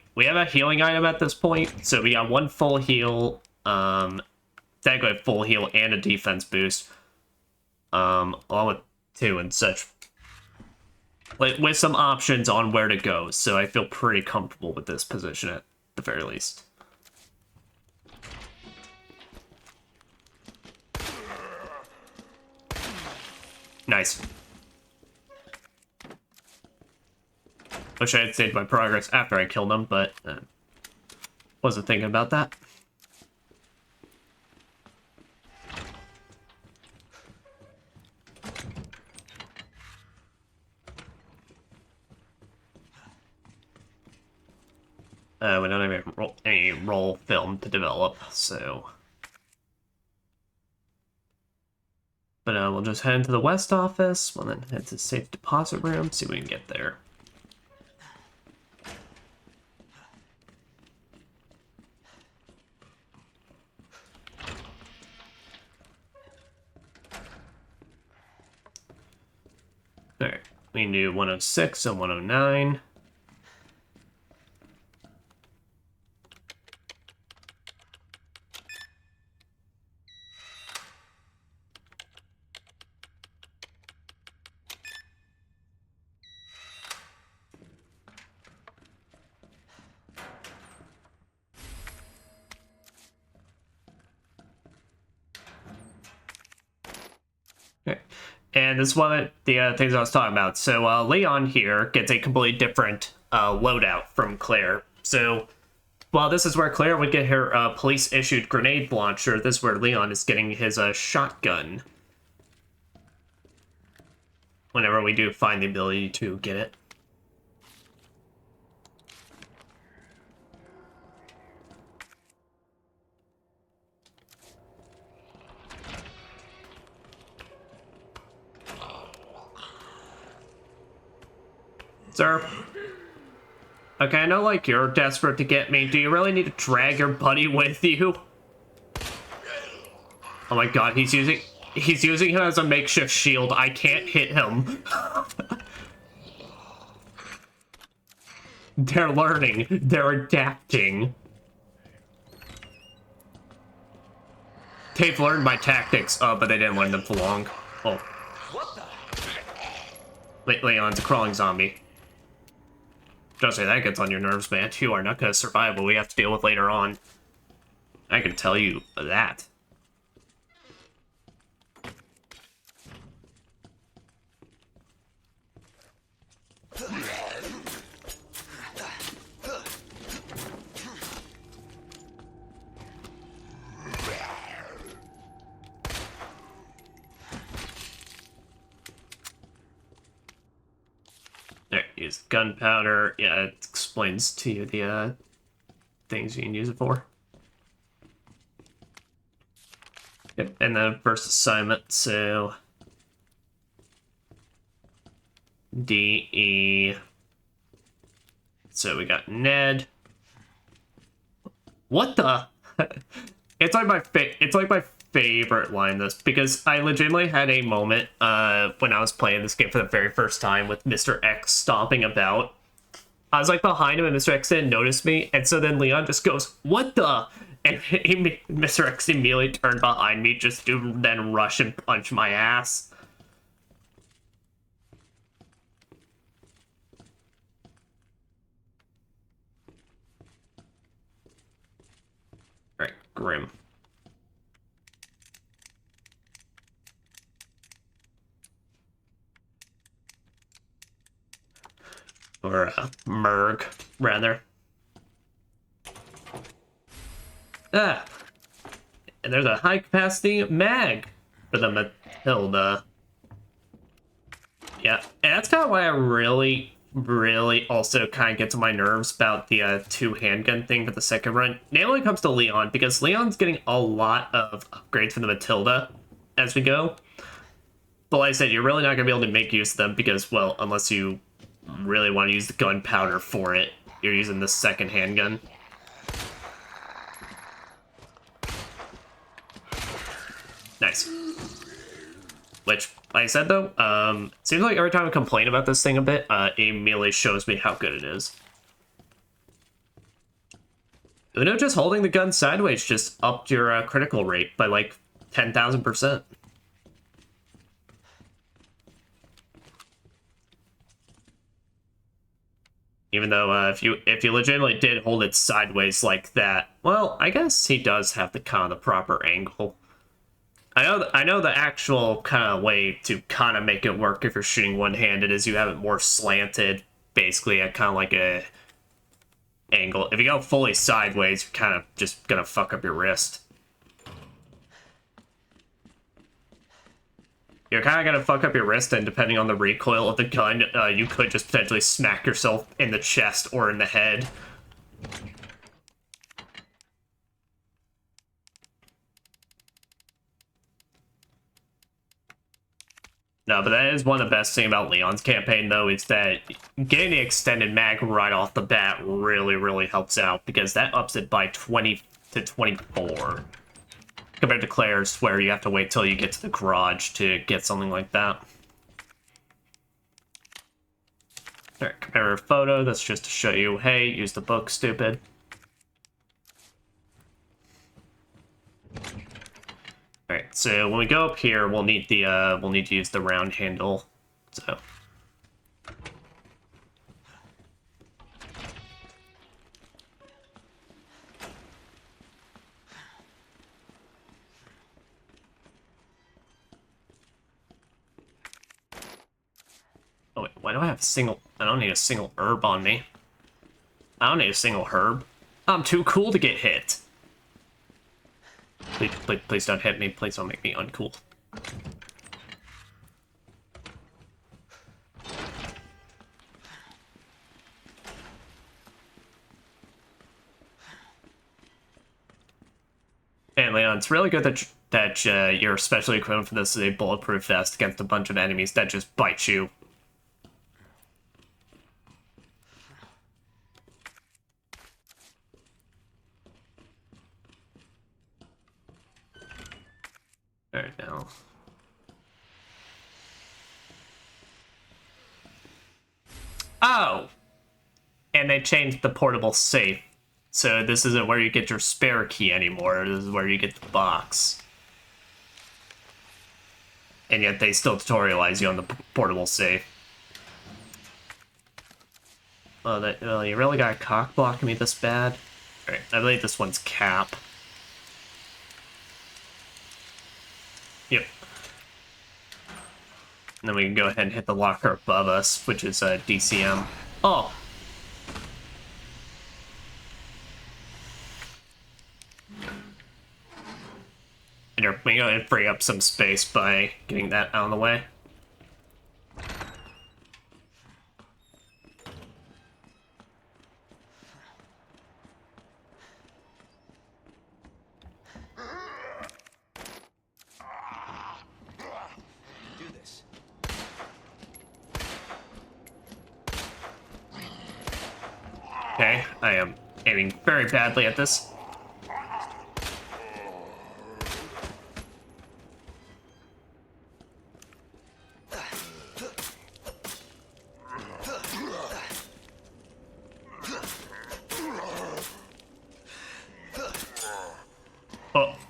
healing item at this point. So we got 1 full heal, technically a full heal and a defense boost, along with 2 and such, with some options on where to go. So I feel pretty comfortable with this position at the very least. Nice. Wish I had saved my progress after I killed him, but wasn't thinking about that. We don't have any roll film to develop, so... But we'll just head into the west office, we'll then head to the safe deposit room, see if we can get there. Alright, we can do 106 and 109. And this is one of the things I was talking about. So Leon here gets a completely different loadout from Claire. So while this is where Claire would get her police-issued grenade launcher, this is where Leon is getting his shotgun. Whenever we do find the ability to get it. Sir? Okay, I know, like, you're desperate to get me. Do you really need to drag your buddy with you? Oh my god, he's using him as a makeshift shield. I can't hit him. They're learning. They're adapting. They've learned my tactics, but they didn't learn them for long. Oh. What the? Leon's a crawling zombie. Don't say that gets on your nerves, man. You are not going to survive what we have to deal with later on. I can tell you that. There, use gunpowder. Yeah, it explains to you the things you can use it for. Yep, and then first assignment, so DE. So we got Ned. What the? It's like my favorite line in this, because I legitimately had a moment when I was playing this game for the very first time with Mr. X stomping about. I was like behind him and Mr. X didn't notice me, and so then Leon just goes, "What the?" And Mr. X immediately turned behind me just to then rush and punch my ass. Alright, Grim. Or Merg, rather. Ah! And there's a high-capacity mag for the Matilda. Yeah, and that's kind of why I really also kind of gets on my nerves about the two handgun thing for the second run. Namely, when it comes to Leon, because Leon's getting a lot of upgrades for the Matilda as we go. But like I said, you're really not going to be able to make use of them because, well, unless you really want to use the gunpowder for it, you're using the second handgun. Nice. Which, like I said though, seems like every time I complain about this thing a bit, it immediately shows me how good it is. You know, just holding the gun sideways just upped your critical rate by like 10,000%. Even though if you legitimately did hold it sideways like that, well, I guess he does have the kind of the proper angle. I know the actual kind of way to kind of make it work if you're shooting one-handed is you have it more slanted, basically at kind of like a angle. If you go fully sideways, you're kind of just gonna fuck up your wrist. You're kind of gonna fuck up your wrist, and depending on the recoil of the gun, you could just potentially smack yourself in the chest or in the head. No, but that is one of the best things about Leon's campaign, though, is that getting the extended mag right off the bat really helps out, because that ups it by 20 to 24. Compared to Claire's, where you have to wait till you get to the garage to get something like that. Alright, comparative photo, that's just to show you, hey, use the book, stupid. Alright, so when we go up here, we'll need to use the round handle. So oh wait, why do I have a single? I don't need a single herb on me. I don't need a single herb. I'm too cool to get hit. Please don't hit me. Please don't make me uncool. And Leon, it's really good that your special equipment for this is a bulletproof vest against a bunch of enemies that just bite you. Alright, now. Oh! and they changed the portable safe. So this isn't where you get your spare key anymore. This is where you get the box. And yet they still tutorialize you on the portable safe. Oh, you really got cock blocking me this bad? Alright, I believe this one's Cap. Yep. And then we can go ahead and hit the locker above us, which is DCM. Oh! And we go ahead and free up some space by getting that out of the way. Do this. Okay, I am aiming very badly at this.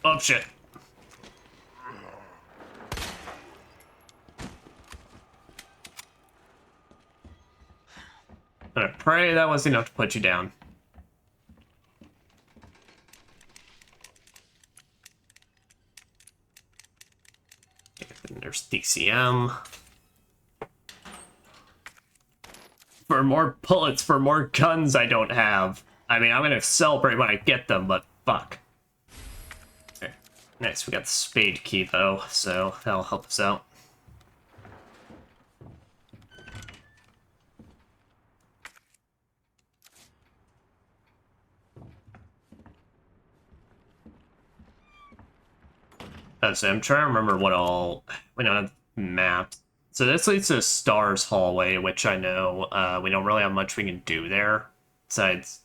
Oh shit. I pray that was enough to put you down. And there's DCM. For more bullets, for more guns I don't have. I mean, I'm gonna celebrate when I get them, but fuck. Okay. Next, we got the spade key, though, so that'll help us out. So I'm trying to remember what all... We don't have maps. So this leads to Stars hallway, which I know we don't really have much we can do there. Besides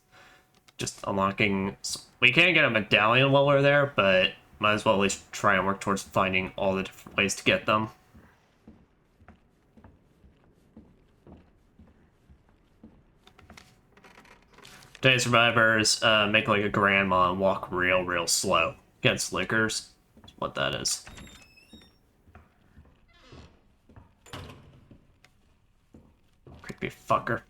just unlocking... We can't get a medallion while we're there, but might as well at least try and work towards finding all the different ways to get them. Day survivors make like a grandma and walk real slow against lickers. That's what that is. Creepy fucker.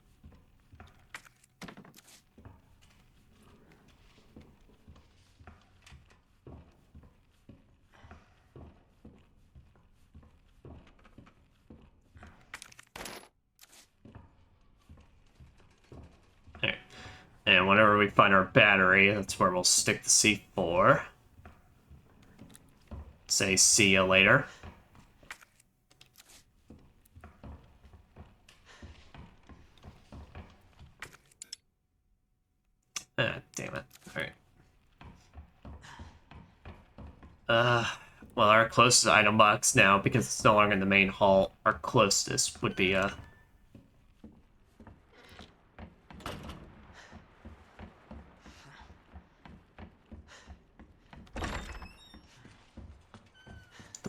Okay. And whenever we find our battery, that's where we'll stick the C4. Say see ya later. Ah, damn it. Alright. Well, our closest item box now, because it's no longer in the main hall, our closest would be, the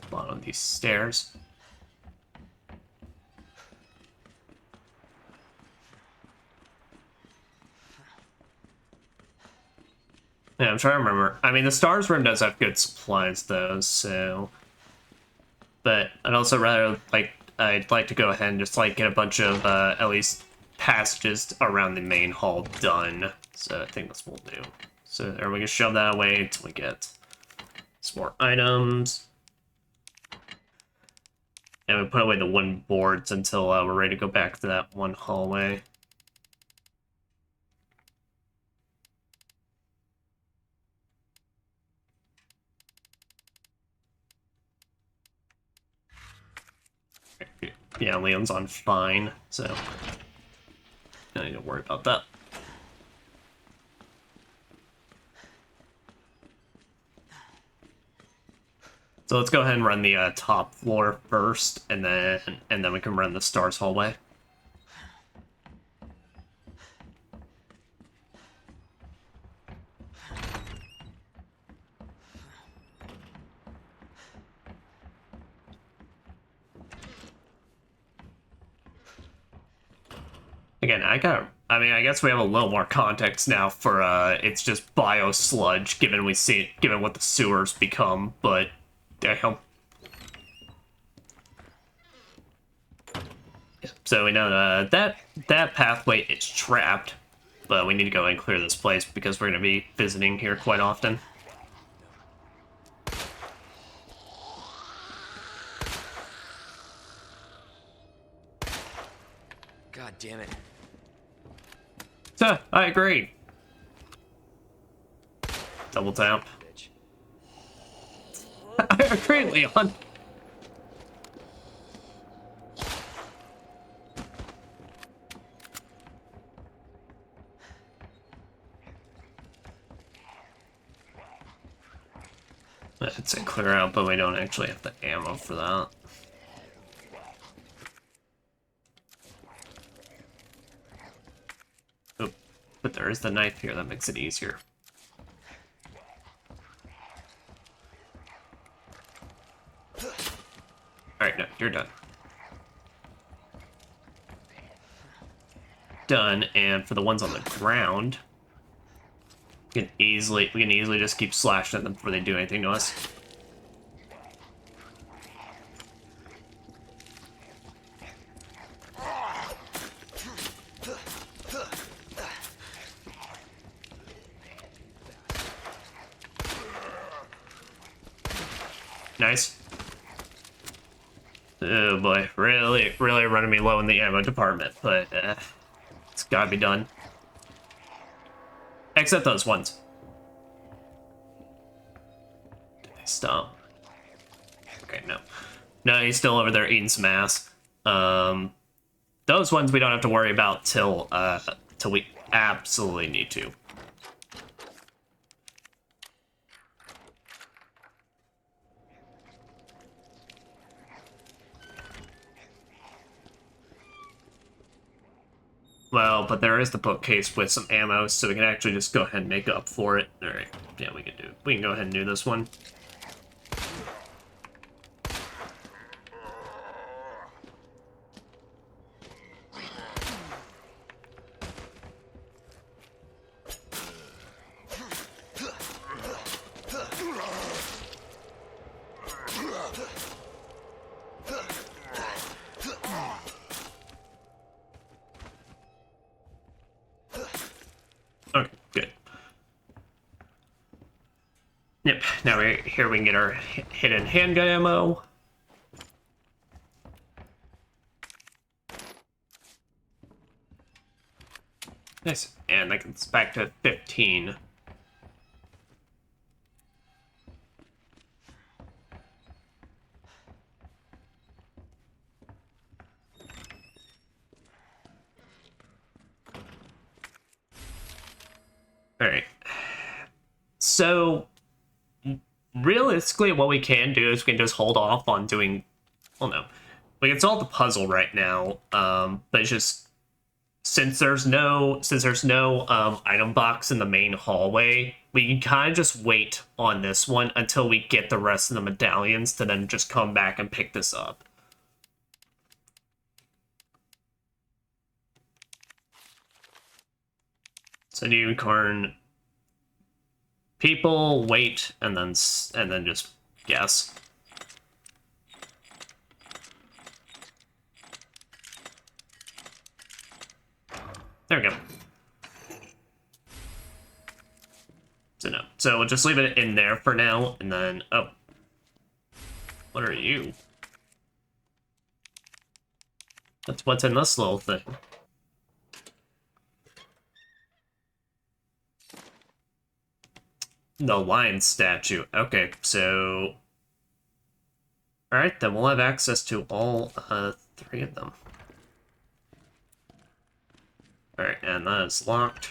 bottom of these stairs. Yeah, I'm trying to remember. I mean, the Stars room does have good supplies, though, so... But I'd also rather, like, I'd like to go ahead and just, like, get a bunch of, at least, passages around the main hall done. So I think that's what we'll do. So there, we can shove that away until we get some more items. And we put away the wooden boards until we're ready to go back to that one hallway. Yeah, Leon's on fine, so don't need to worry about that. So let's go ahead and run the top floor first, and then we can run the Stars hallway. Again, I got I mean, I guess we have a little more context now for it's just bio sludge, given what the sewers become. But damn. So we know that pathway is trapped, but we need to go and clear this place because we're going to be visiting here quite often. God damn it. So, I agree. Double tap. Bitch. I agree, Leon. It's a clear out, but we don't actually have the ammo for that. Oh, but there is the knife here that makes it easier. Alright, no, you're done. Done, and for the ones on the ground, we can easily just keep slashing at them before they do anything to us. Nice. Oh boy, really running me low in the ammo department, but it's gotta be done. Except those ones. Did they stop? Okay, no. No, he's still over there eating some ass. Those ones we don't have to worry about till we absolutely need to. Well, but there is the bookcase with some ammo, so we can actually just go ahead and make up for it. Alright, yeah, we can go ahead and do this one. Okay, good. Yep, now here we can get our hidden handgun ammo. Nice, and that gets back to 15. Alright. So, realistically, what we can do is we can just hold off on doing... Well, no. We can solve the puzzle right now, but it's just... Since there's no item box in the main hallway, we can kind of just wait on this one until we get the rest of the medallions to then just come back and pick this up. So unicorn, people wait and then just guess. There we go. So no. So we'll just leave it in there for now, and then oh, what are you? That's what's in this little thing. The lion statue. Okay, so... Alright, then we'll have access to all 3 of them. Alright, and that is locked.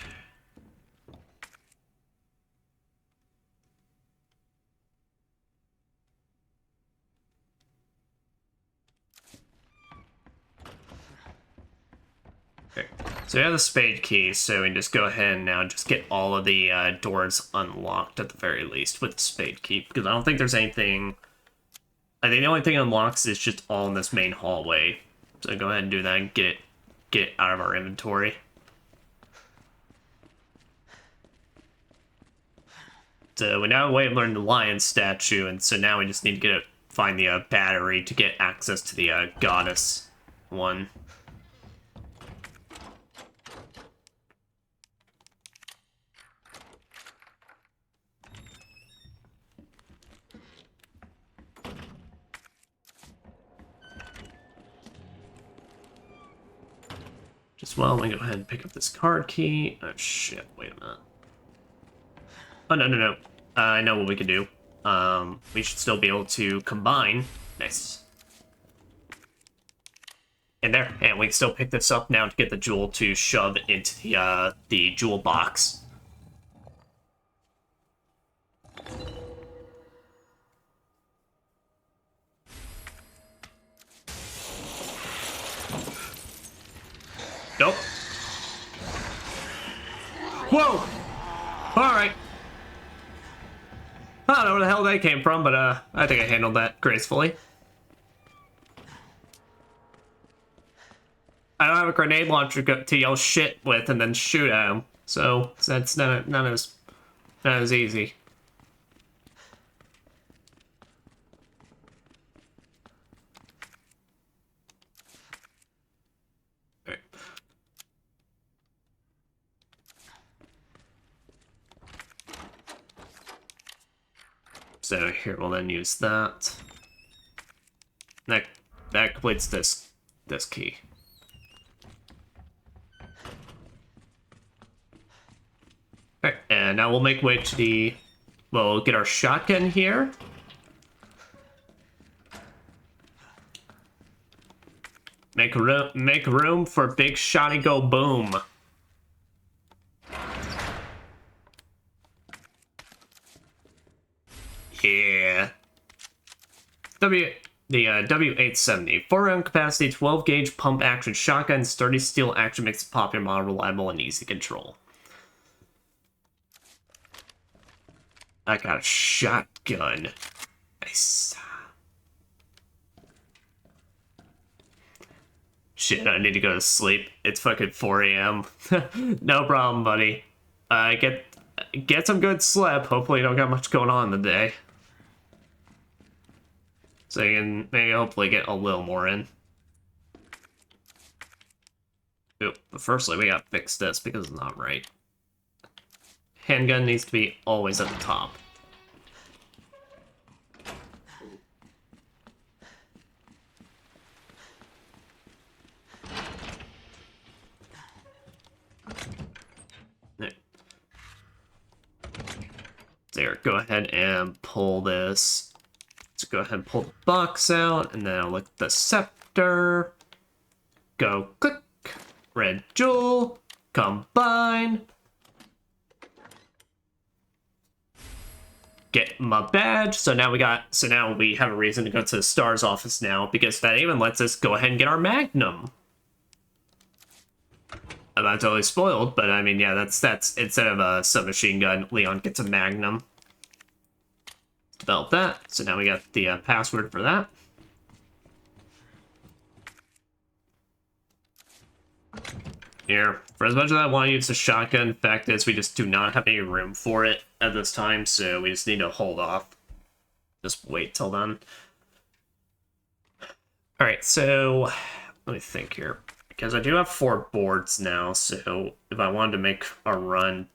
Okay. So we have the spade key, so we can just go ahead and now just get all of the doors unlocked at the very least with the spade key, because I don't think there's anything... I think the only thing unlocks is just all in this main hallway. So go ahead and do that and get it out of our inventory. we now learned the lion statue, and so now we just need to find the battery to get access to the goddess one. Just well, let me go ahead and pick up this card key. Oh shit! Wait a minute. Oh no. I know what we can do. We should still be able to combine. Nice. And there, and we can still pick this up now to get the jewel to shove into the jewel box. Nope. Whoa! Alright. I don't know where the hell they came from, but I think I handled that gracefully. I don't have a grenade launcher to yell shit with and then shoot at him, so that's not as easy. All right. So here we'll then use that. That completes this key. Alright, and now we'll make way to we'll get our shotgun here. Make room for big shotty go boom. Yeah. The W870, 4-round capacity, 12-gauge pump action shotgun, sturdy steel action makes it popular model, reliable, and easy control. I got a shotgun. Nice. Shit, I need to go to sleep. It's fucking 4 a.m. No problem, buddy. Get some good sleep. Hopefully you don't got much going on in the day. So you can maybe hopefully get a little more in. Ooh, but firstly, we gotta fix this because it's not right. Handgun needs to be always at the top. There, go ahead and pull this. Let's go ahead and pull the box out, and then I'll look at the scepter. Go click. Red jewel. Combine. Get my badge. So now we have a reason to go to the STAR's office now, because that even lets us go ahead and get our magnum. I'm not totally spoiled, but I mean, yeah, that's instead of a submachine gun, Leon gets a magnum. Develop that. So now we got the password for that. Here, for as much as I want to use the shotgun, the fact is we just do not have any room for it at this time, so we just need to hold off. Just wait till then. Alright, so let me think here. Because I do have 4 boards now, so if I wanted to make a run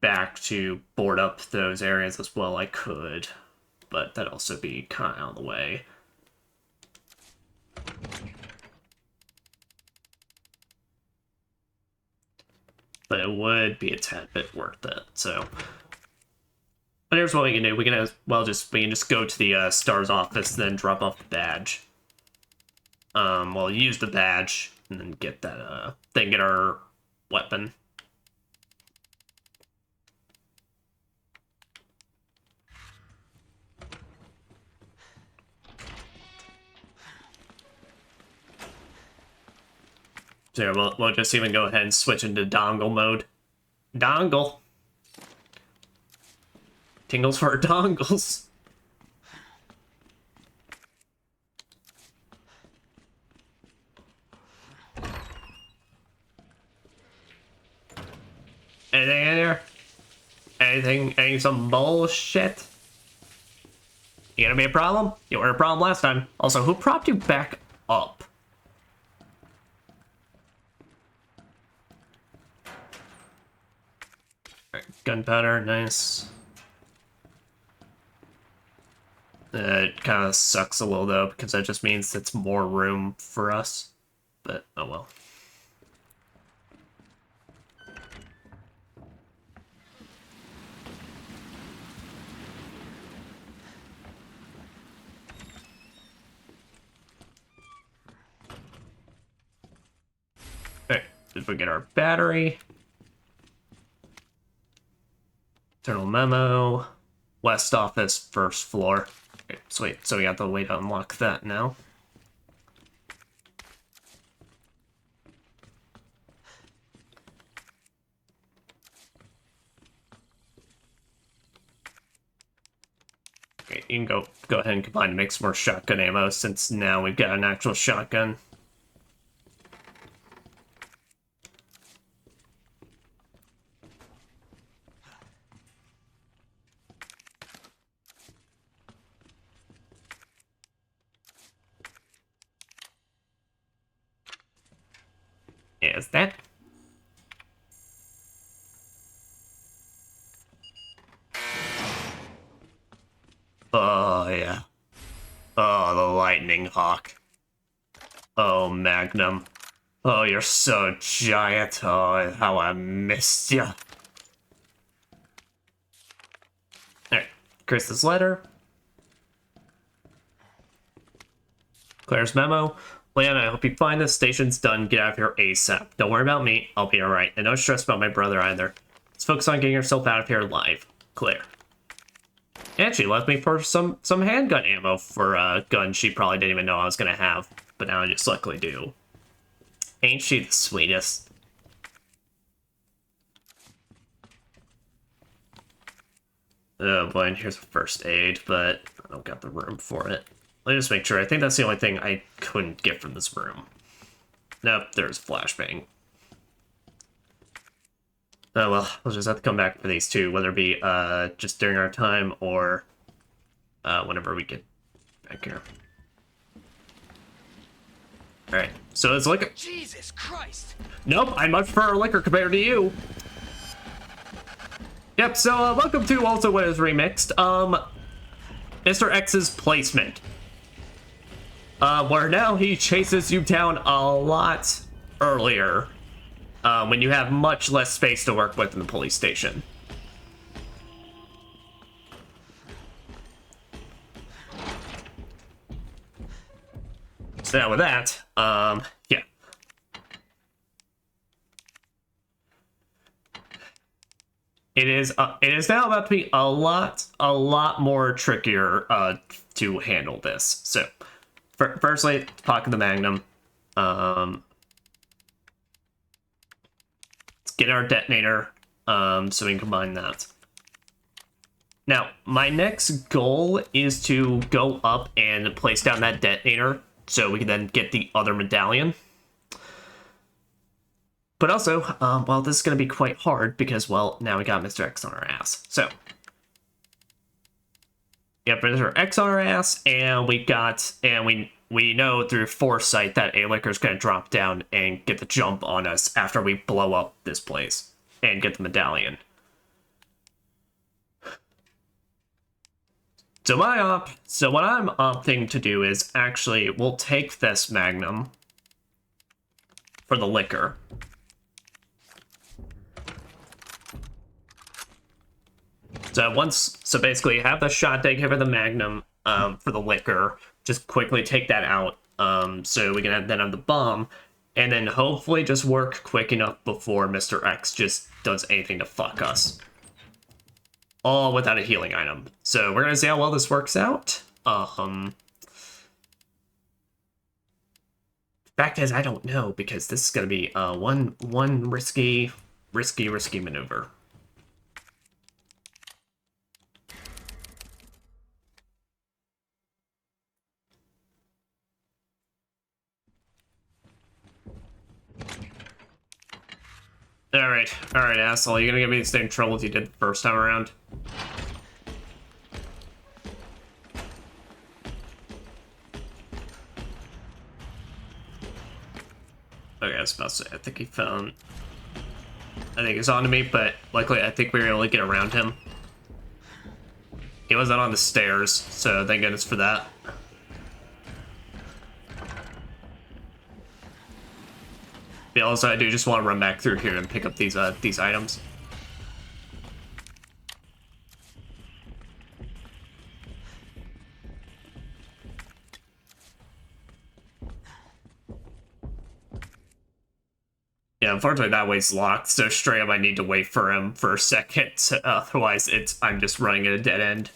back to board up those areas as well, I could. But that'd also be kind of out of the way. But it would be a tad bit worth it, so. But here's what we can do. We can just go to the STAR's office, then drop off the badge. We'll use the badge, and then get that, then get our weapon. So we'll just even go ahead and switch into dongle mode. Dongle. Tingles for our dongles. Anything in here? Any some bullshit? You gonna be a problem? You were a problem last time. Also, who propped you back up? Alright, gunpowder, nice. It kind of sucks a little though, because that just means it's more room for us. But, oh well. Alright, did we get our battery? Internal memo. West office, first floor. Okay, sweet. So we got the way to unlock that now. Okay, you can go ahead and combine to make some more shotgun ammo since now we've got an actual shotgun. Is that? Oh, yeah. Oh, the Lightning Hawk. Oh, Magnum. Oh, you're so giant. Oh, how I missed you. Alright, Chris's letter. Claire's memo. Leon, I hope you find this. Station's done. Get out of here ASAP. Don't worry about me. I'll be alright. And no stress about my brother either. Let's focus on getting yourself out of here alive. Claire. And she left me for some handgun ammo for a gun she probably didn't even know I was gonna have. But now I just luckily do. Ain't she the sweetest? Oh boy, and here's a first aid, but I don't got the room for it. Let me just make sure. I think that's the only thing I couldn't get from this room. Nope, there's flashbang. Oh well, we'll just have to come back for these two, whether it be just during our time or whenever we get back here. Alright, so it's liquor. Jesus Christ! Nope, I much prefer liquor compared to you. Yep, so welcome to Also What Is Remixed. Mr. X's placement. Where now he chases you down a lot earlier. When you have much less space to work with in the police station. So now with that, yeah. It is now about to be a lot more trickier to handle this. So, firstly, pocket the Magnum. Let's get our detonator, so we can combine that. Now, my next goal is to go up and place down that detonator, so we can then get the other medallion. But also, well, this is going to be quite hard because, well, now we got Mr. X on our ass. So, yep, Mr. X on our ass, and we know through foresight that a liquor's going to drop down and get the jump on us after we blow up this place and get the medallion. So what I'm opting to do is actually we'll take this Magnum for the liquor. So basically have the shot take over the Magnum for the liquor. Just quickly take that out so we can then have the bomb, and then hopefully just work quick enough before Mr. X just does anything to fuck us. All without a healing item. So we're gonna see how well this works out. Fact is, I don't know, because this is gonna be one risky maneuver. Alright, asshole. You're gonna give me the same trouble as you did the first time around. Okay, I was about to say, I think he found... I think he's onto me, but luckily I think we were able to get around him. He wasn't on the stairs, so thank goodness for that. But also, I do just want to run back through here and pick up these items. Yeah, unfortunately that way's locked, so straight up I need to wait for him for a second. Otherwise, I'm just running at a dead end.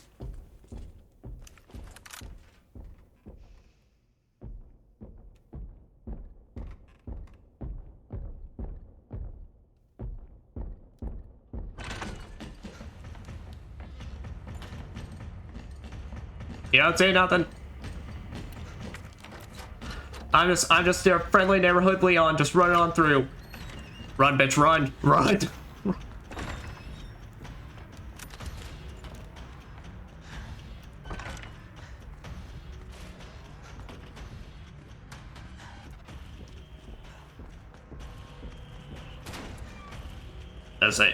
Yeah, I'd say nothing. I'm just your friendly neighborhood Leon, just running on through. Run, bitch, run, run.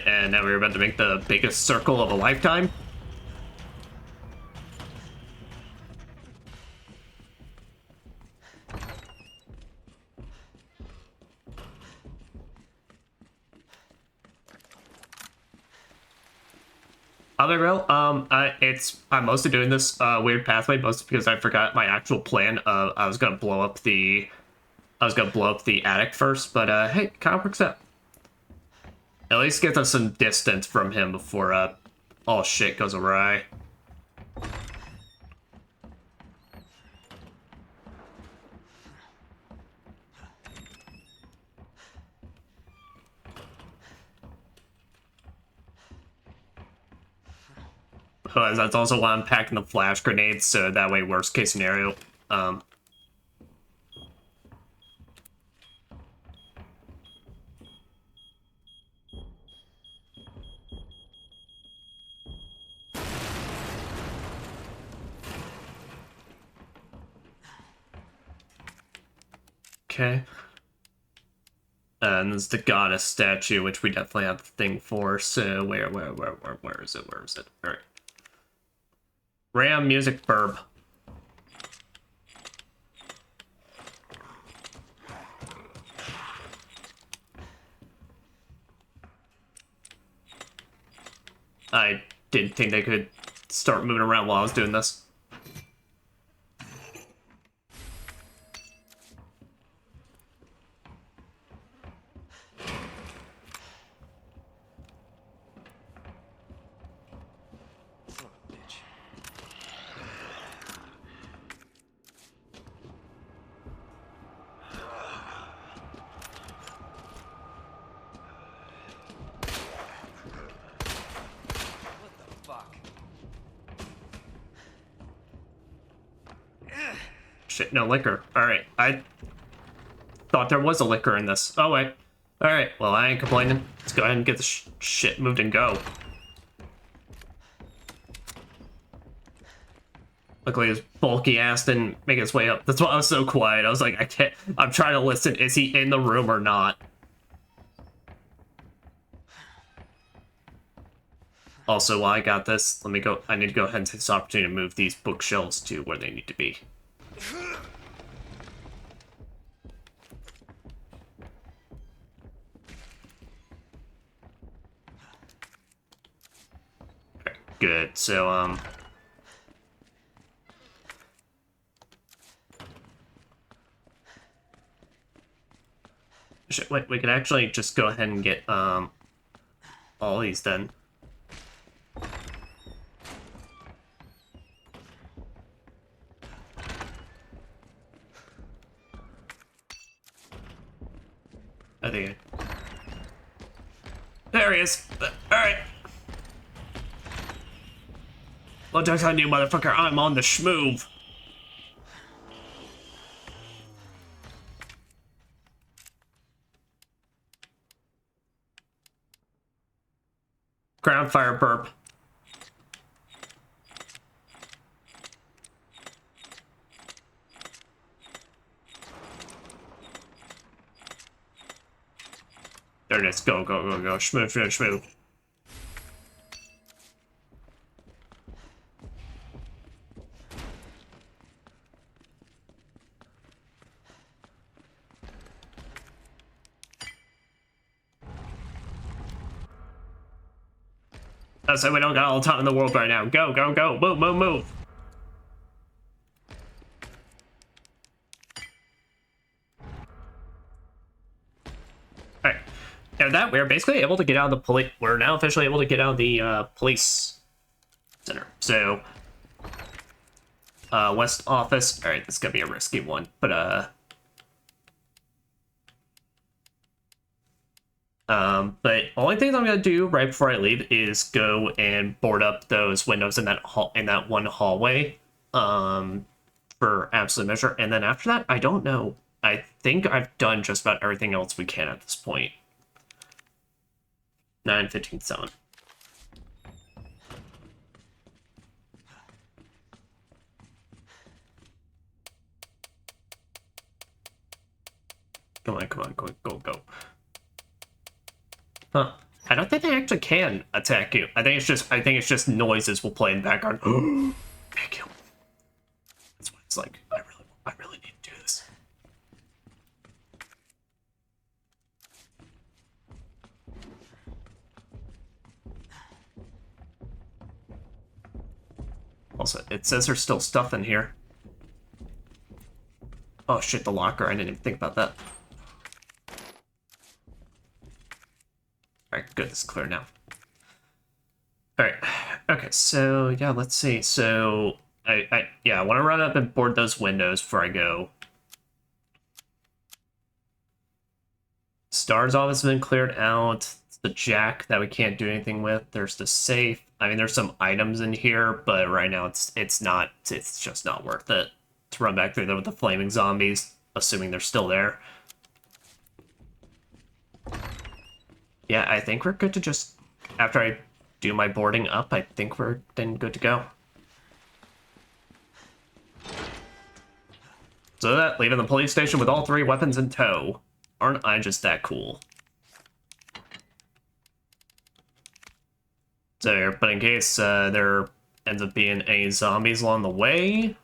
And now we're about to make the biggest circle of a lifetime. I'll be real. I'm mostly doing this weird pathway mostly because I forgot my actual plan. I was gonna blow up the attic first, but hey, kind of works out. At least get us some distance from him before all shit goes awry. That's also why I'm packing the flash grenades, so that way, worst case scenario, okay. And there's the goddess statue, which we definitely have the thing for. So where is it? Where is it? All right. Ram music burb. I didn't think they could start moving around while I was doing this. Shit, no liquor. Alright, I thought there was a liquor in this. Oh, wait. Alright, well, I ain't complaining. Let's go ahead and get the shit moved and go. Luckily, his bulky ass didn't make his way up. That's why I was so quiet. I was like, I can't... I'm trying to listen. Is he in the room or not? Also, while I got this, let me go... I need to go ahead and take this opportunity to move these bookshelves to where they need to be. Good, so, shit, wait, we could actually just go ahead and get, all these done. I think there he is. Alright. Well, joke's on you, motherfucker. I'm on the schmoove. Ground fire burp. There it is. Go, go, go, go. Shmoo, shmoo, shmoo. So we don't got all the time in the world right now. Go, go, go. Move, move, move. Alright. Now that we're basically able to get out of the police... We're now officially able to get out of the police center. So, West office. Alright, this is gonna be a risky one. But only thing I'm gonna do right before I leave is go and board up those windows in that one hallway, for absolute measure. And then after that, I don't know. I think I've done just about everything else we can at this point. 9:15:7. Come on, come on, go, go, go. Huh. I don't think they actually can attack you. I think it's just noises will play in the background. Thank you. That's why it's like I really need to do this. Also, it says there's still stuff in here. Oh shit, the locker. I didn't even think about that. Alright, good. It's clear now. Alright. Okay, so yeah, let's see. So I want to run up and board those windows before I go. Star's office has been cleared out. It's the jack that we can't do anything with. There's the safe. I mean, there's some items in here, but right now it's just not worth it to run back through there with the flaming zombies, assuming they're still there. Yeah, I think we're good to just, after I do my boarding up, I think we're then good to go. So that, leaving the police station with all 3 weapons in tow. Aren't I just that cool? So, but in case there ends up being any zombies along the way,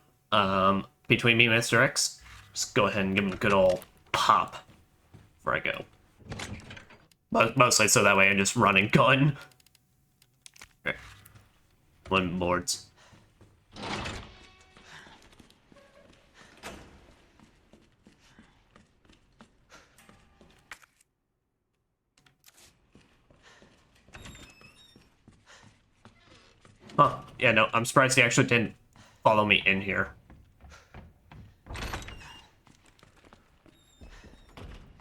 between me and Mr. X, just go ahead and give him a good old pop before I go. Mostly so that way I just run and gun. Okay. 1 boards. Huh. Yeah, no, I'm surprised he actually didn't follow me in here.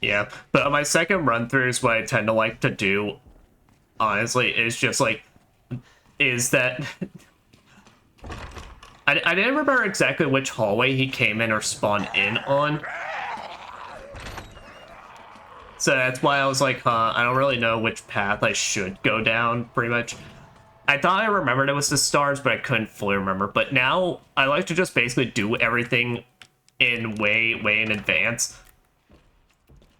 Yeah, but on my second run-throughs, what I tend to like to do, honestly, is just like, is that... I didn't remember exactly which hallway he came in or spawned in on. So that's why I was like, I don't really know which path I should go down, pretty much. I thought I remembered it was the stars, but I couldn't fully remember. But now, I like to just basically do everything in way in advance.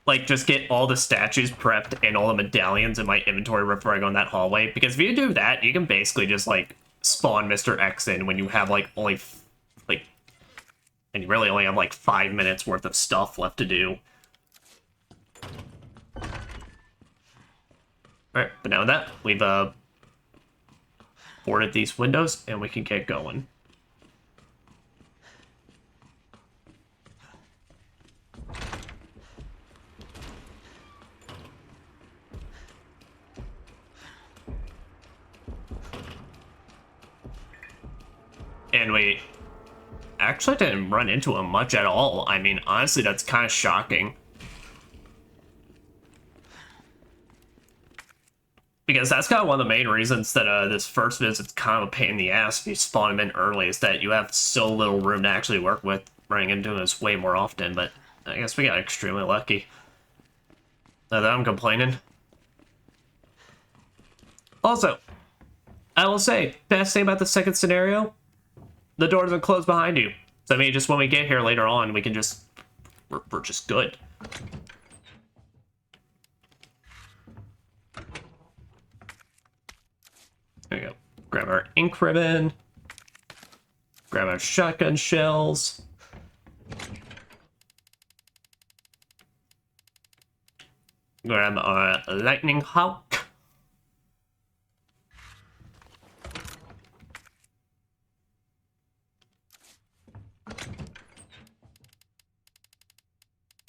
Like, just get all the statues prepped and all the medallions in my inventory before I go in that hallway. Because if you do that, you can basically just, like, spawn Mr. X in when you have, like, only, like... And you really only have, like, 5 minutes worth of stuff left to do. Alright, but now that, we've, boarded these windows, and we can get going. And we actually didn't run into him much at all. I mean, honestly, that's kind of shocking. Because that's kind of one of the main reasons that this first visit's kind of a pain in the ass if you spawn him in early, is that you have so little room to actually work with. Running into this way more often, but I guess we got extremely lucky. Not that I'm complaining. Also, I will say, best thing about the second scenario, the door doesn't close behind you. So I mean, just when we get here later on, we can just, we're just good. There we go. Grab our ink ribbon. Grab our shotgun shells. Grab our lightning hawk.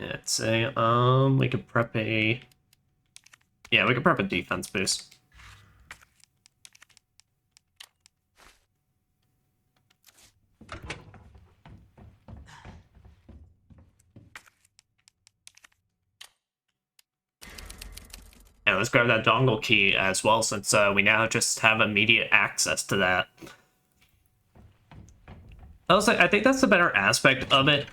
Let's say, we could prep a... Yeah, we could prep a defense boost. And let's grab that dongle key as well, since we now just have immediate access to that. I think that's the better aspect of it.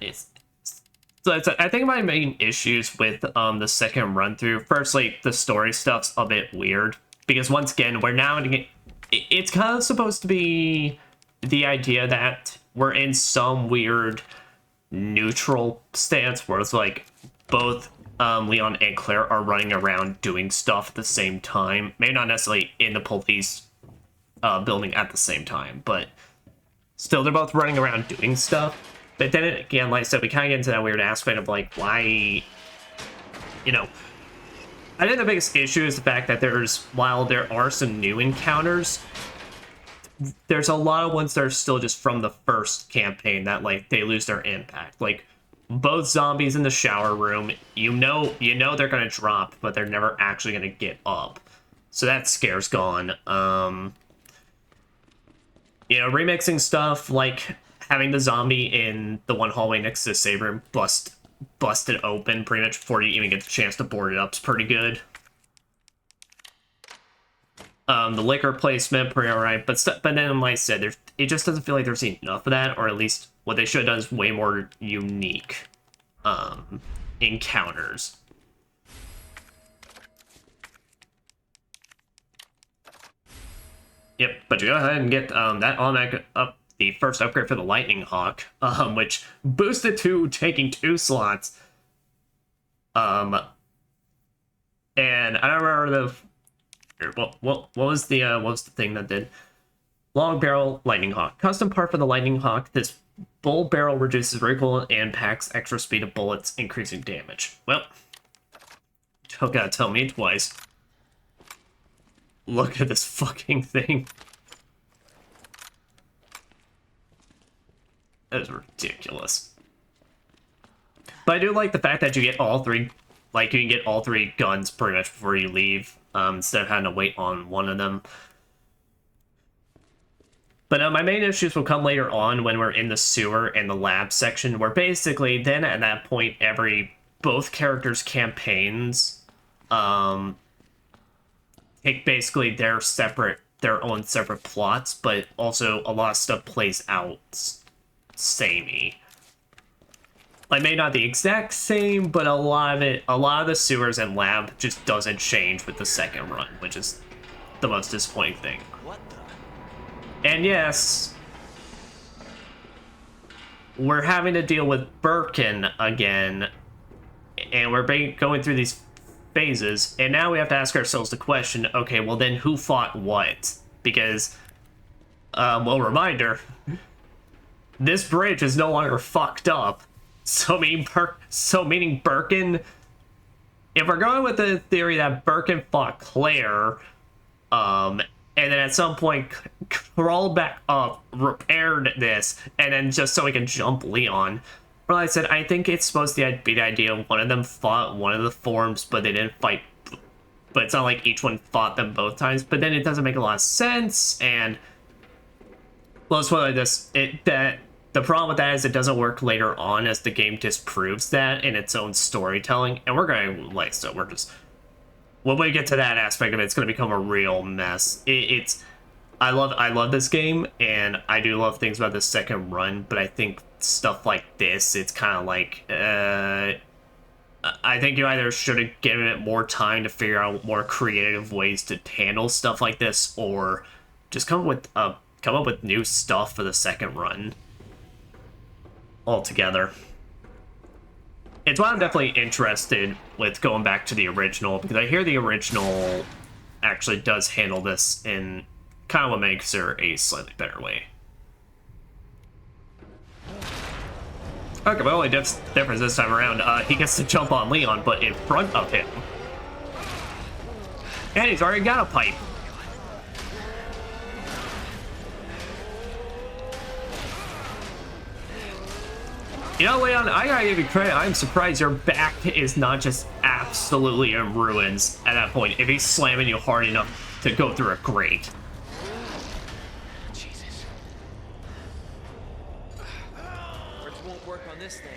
I think my main issues with the second run through, firstly, the story stuff's a bit weird, because once again, we're now it's kind of supposed to be the idea that we're in some weird neutral stance where it's like both Leon and Claire are running around doing stuff at the same time. Maybe not necessarily in the police building at the same time, but still they're both running around doing stuff. But then again, like I said, we kind of get into that weird aspect of like, why, you know, I think the biggest issue is the fact that while there are some new encounters, there's a lot of ones that are still just from the first campaign that, like, they lose their impact. Like, both zombies in the shower room, you know they're gonna drop, but they're never actually gonna get up. So that scare's gone. You know, remixing stuff, like having the zombie in the one hallway next to the save room busted open pretty much before you even get the chance to board it up is pretty good. The liquor placement, pretty alright, but then, like I said, it just doesn't feel like there's enough of that, or at least what they should have done is way more unique encounters. Yep, but you go ahead and get that automatic the first upgrade for the Lightning Hawk, which boosted to taking 2 slots. And I don't remember what was the thing that did? Long barrel Lightning Hawk. Custom part for the Lightning Hawk. This bull barrel reduces recoil and packs extra speed of bullets, increasing damage. Well, don't gotta tell me twice. Look at this fucking thing. That is ridiculous. But I do like the fact that you get all 3, like, you can get all 3 guns pretty much before you leave, instead of having to wait on one of them. But my main issues will come later on when we're in the sewer and the lab section, where basically then at that point both characters' campaigns take basically their own separate plots, but also a lot of stuff plays out samey. Like, maybe not the exact same, but a lot of the sewers and lab just doesn't change with the second run, which is the most disappointing thing. What the? And yes, we're having to deal with Birkin again, and we're going through these phases, and now we have to ask ourselves the question, okay, well then who fought what? Because, well, reminder, this bridge is no longer fucked up. So meaning Birkin, if we're going with the theory that Birkin fought Claire, and then at some point crawled back up, repaired this, and then just so we can jump Leon. Well, like I said, I think it's supposed to be the idea one of them fought one of the forms, but they didn't fight. But it's not like each one fought them both times. But then it doesn't make a lot of sense, and well, it's like this. The problem with that is it doesn't work later on, as the game disproves that in its own storytelling. And we're going like so. We're just when we get to that aspect of it, it's going to become a real mess. I love this game, and I do love things about the second run. But I think stuff like this, it's kind of like I think you either should have given it more time to figure out more creative ways to handle stuff like this, or just come up with new stuff for the second run altogether. It's why I'm definitely interested with going back to the original, because I hear the original actually does handle this in kind of what makes her a slightly better way. Okay, the only difference this time around, he gets to jump on Leon, but in front of him. And he's already got a pipe. You know, Leon, I gotta give you credit. I'm surprised your back is not just absolutely in ruins at that point if he's slamming you hard enough to go through a grate. Jesus. Words won't work on this thing.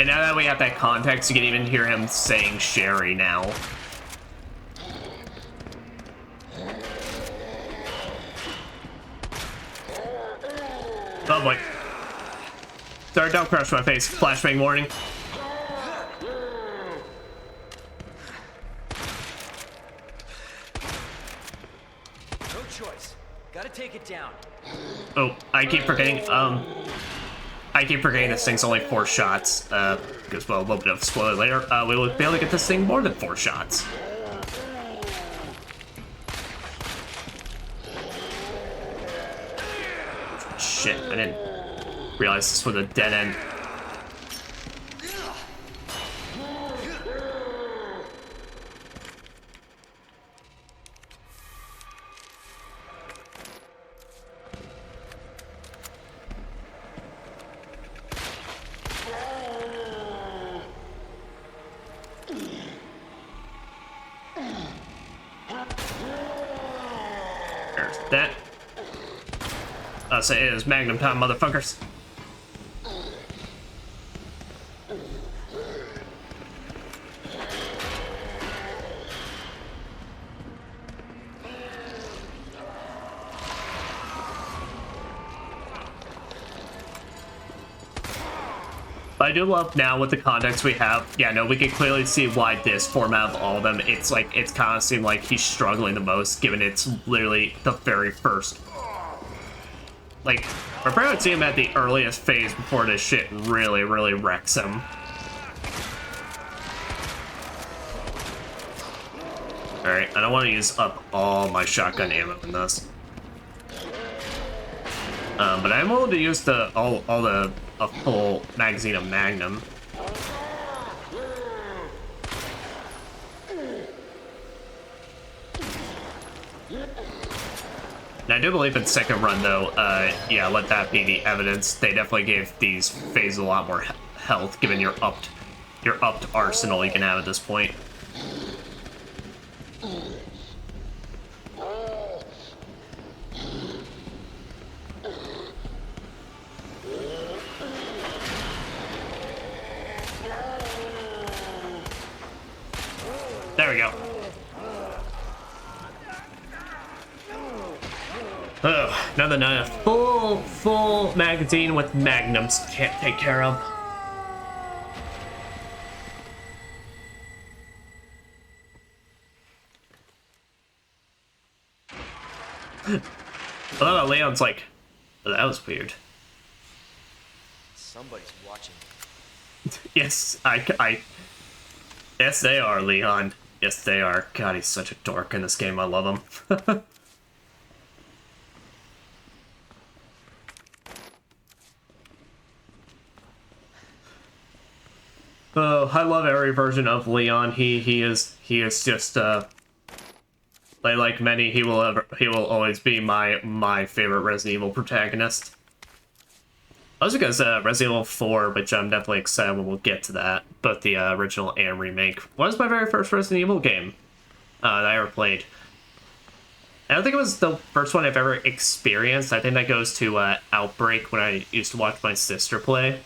And now that we have that context, you can even hear him saying Sherry now. Oh boy. Sorry, don't crush my face. Flashbang warning. No choice. Gotta take it down. Oh, I keep forgetting this thing's only 4 shots, because, well, a little bit of spoiler later, we will be able to get this thing more than 4 shots. Shit, I didn't realize this was a dead end. There's that. I'll say it is Magnum time, motherfuckers. I do love now with the context we have. Yeah, no, we can clearly see why this format of all of them, it's like, it's kind of seemed like he's struggling the most, given it's literally the very first. Like, we're probably gonna see him at the earliest phase before this shit really, really wrecks him. Alright, I don't want to use up all my shotgun ammo in this. But I'm able to use a full magazine of Magnum. And I do believe in second run though, yeah, let that be the evidence. They definitely gave these phases a lot more health, given your upped arsenal you can have at this point. There we go. Oh, now that a full magazine with magnums can't take care of. I love how Leon's like, oh, that was weird. Somebody's watching. Yes, yes, they are, Leon. Yes, they are. God, he's such a dork in this game. I love him. Oh, I love every version of Leon. He is just like many, he will always be my favorite Resident Evil protagonist. Also because Resident Evil 4, which I'm definitely excited when we'll get to that, both the original and remake, was my very first Resident Evil game that I ever played. I don't think it was the first one I've ever experienced. I think that goes to Outbreak, when I used to watch my sister play.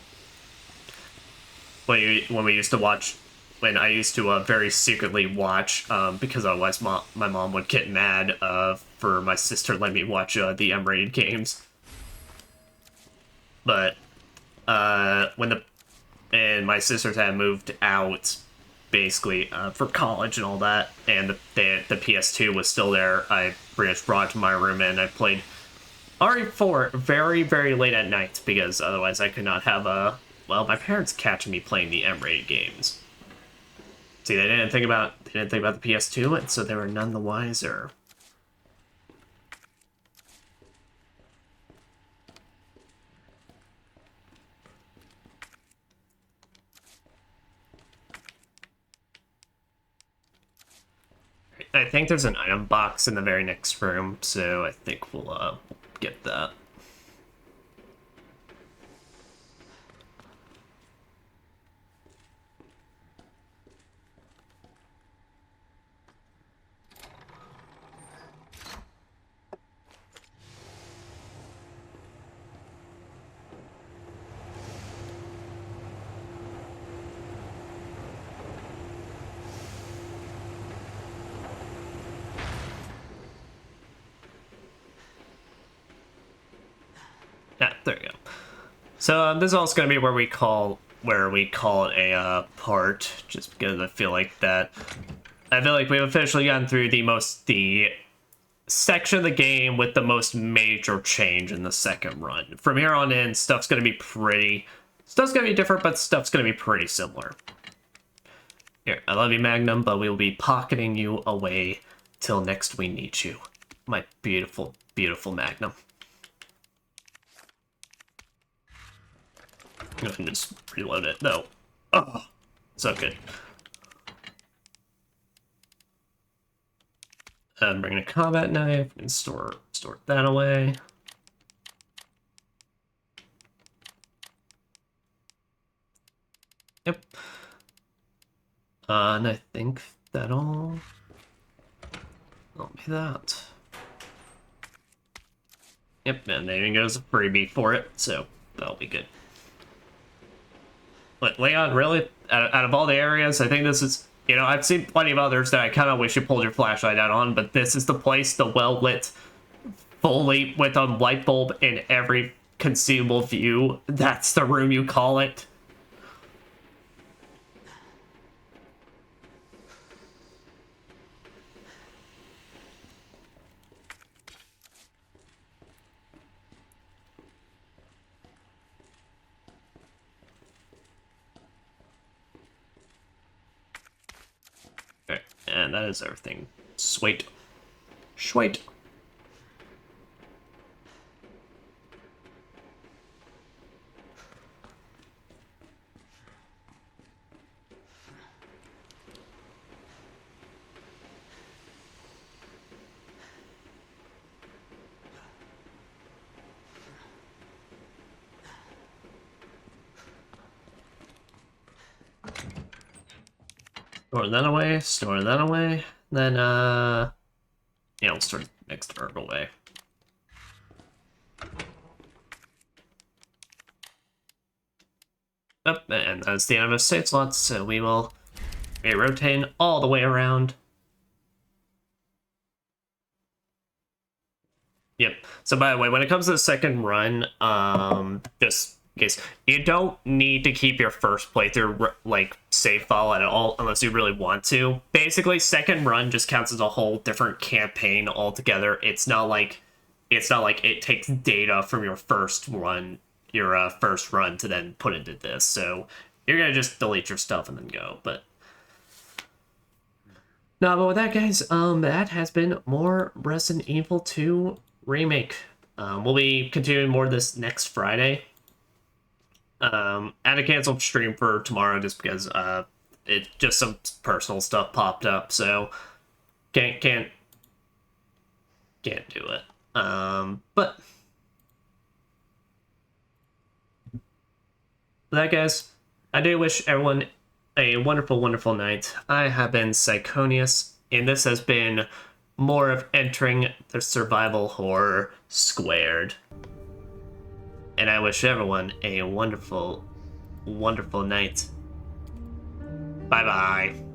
When we used to watch when I used to very secretly watch, because otherwise my mom would get mad for my sister letting me watch the M-rated games. But when my sisters had moved out, basically for college and all that, and the PS2 was still there, I just brought it to my room and I played RE4 very, very late at night, because otherwise I could not have well, my parents catching me playing the M-rated games. See, they didn't think about the PS2, and so they were none the wiser. I think there's an item box in the very next room, so I think we'll get that. Yeah, there you go. So this is also going to be where we call it a part, just because I feel like we've officially gotten through the section of the game with the most major change in the second run. From here on in, stuff's going to be different, but stuff's going to be pretty similar. Here, I love you, Magnum, but we will be pocketing you away till next we need you. My beautiful, beautiful Magnum. I can just reload it. No. Oh, so good. And bring in a combat knife and store that away. Yep. And I think that'll be that. Yep, and there even goes a freebie for it, so that'll be good. But Leon, really, out of all the areas, I think this is, I've seen plenty of others that I kind of wish you pulled your flashlight out on, but this is the place, the well-lit, fully with a light bulb in every conceivable view. That's the room you call it. Okay, and that is everything. Sweet. Sweet. Store that away, store that away. Then, yeah, we'll store next herb away. Yep, and that's the end of the save slots, so we will be rotating all the way around. Yep. So by the way, when it comes to the second run, just in case, you don't need to keep your first playthrough like save file at all unless you really want to. Basically, second run just counts as a whole different campaign altogether. It's not like it takes data from your first run to then put into this. So you're gonna just delete your stuff and then go. But no, but with that, guys, that has been more Resident Evil 2 Remake. We'll be continuing more this next Friday. I had to cancel stream for tomorrow just because it just some personal stuff popped up, so can't do it. But with that, guys, I do wish everyone a wonderful, wonderful night. I have been Psychonius, and this has been more of entering the survival horror squared. And I wish everyone a wonderful, wonderful night. Bye. Bye-bye.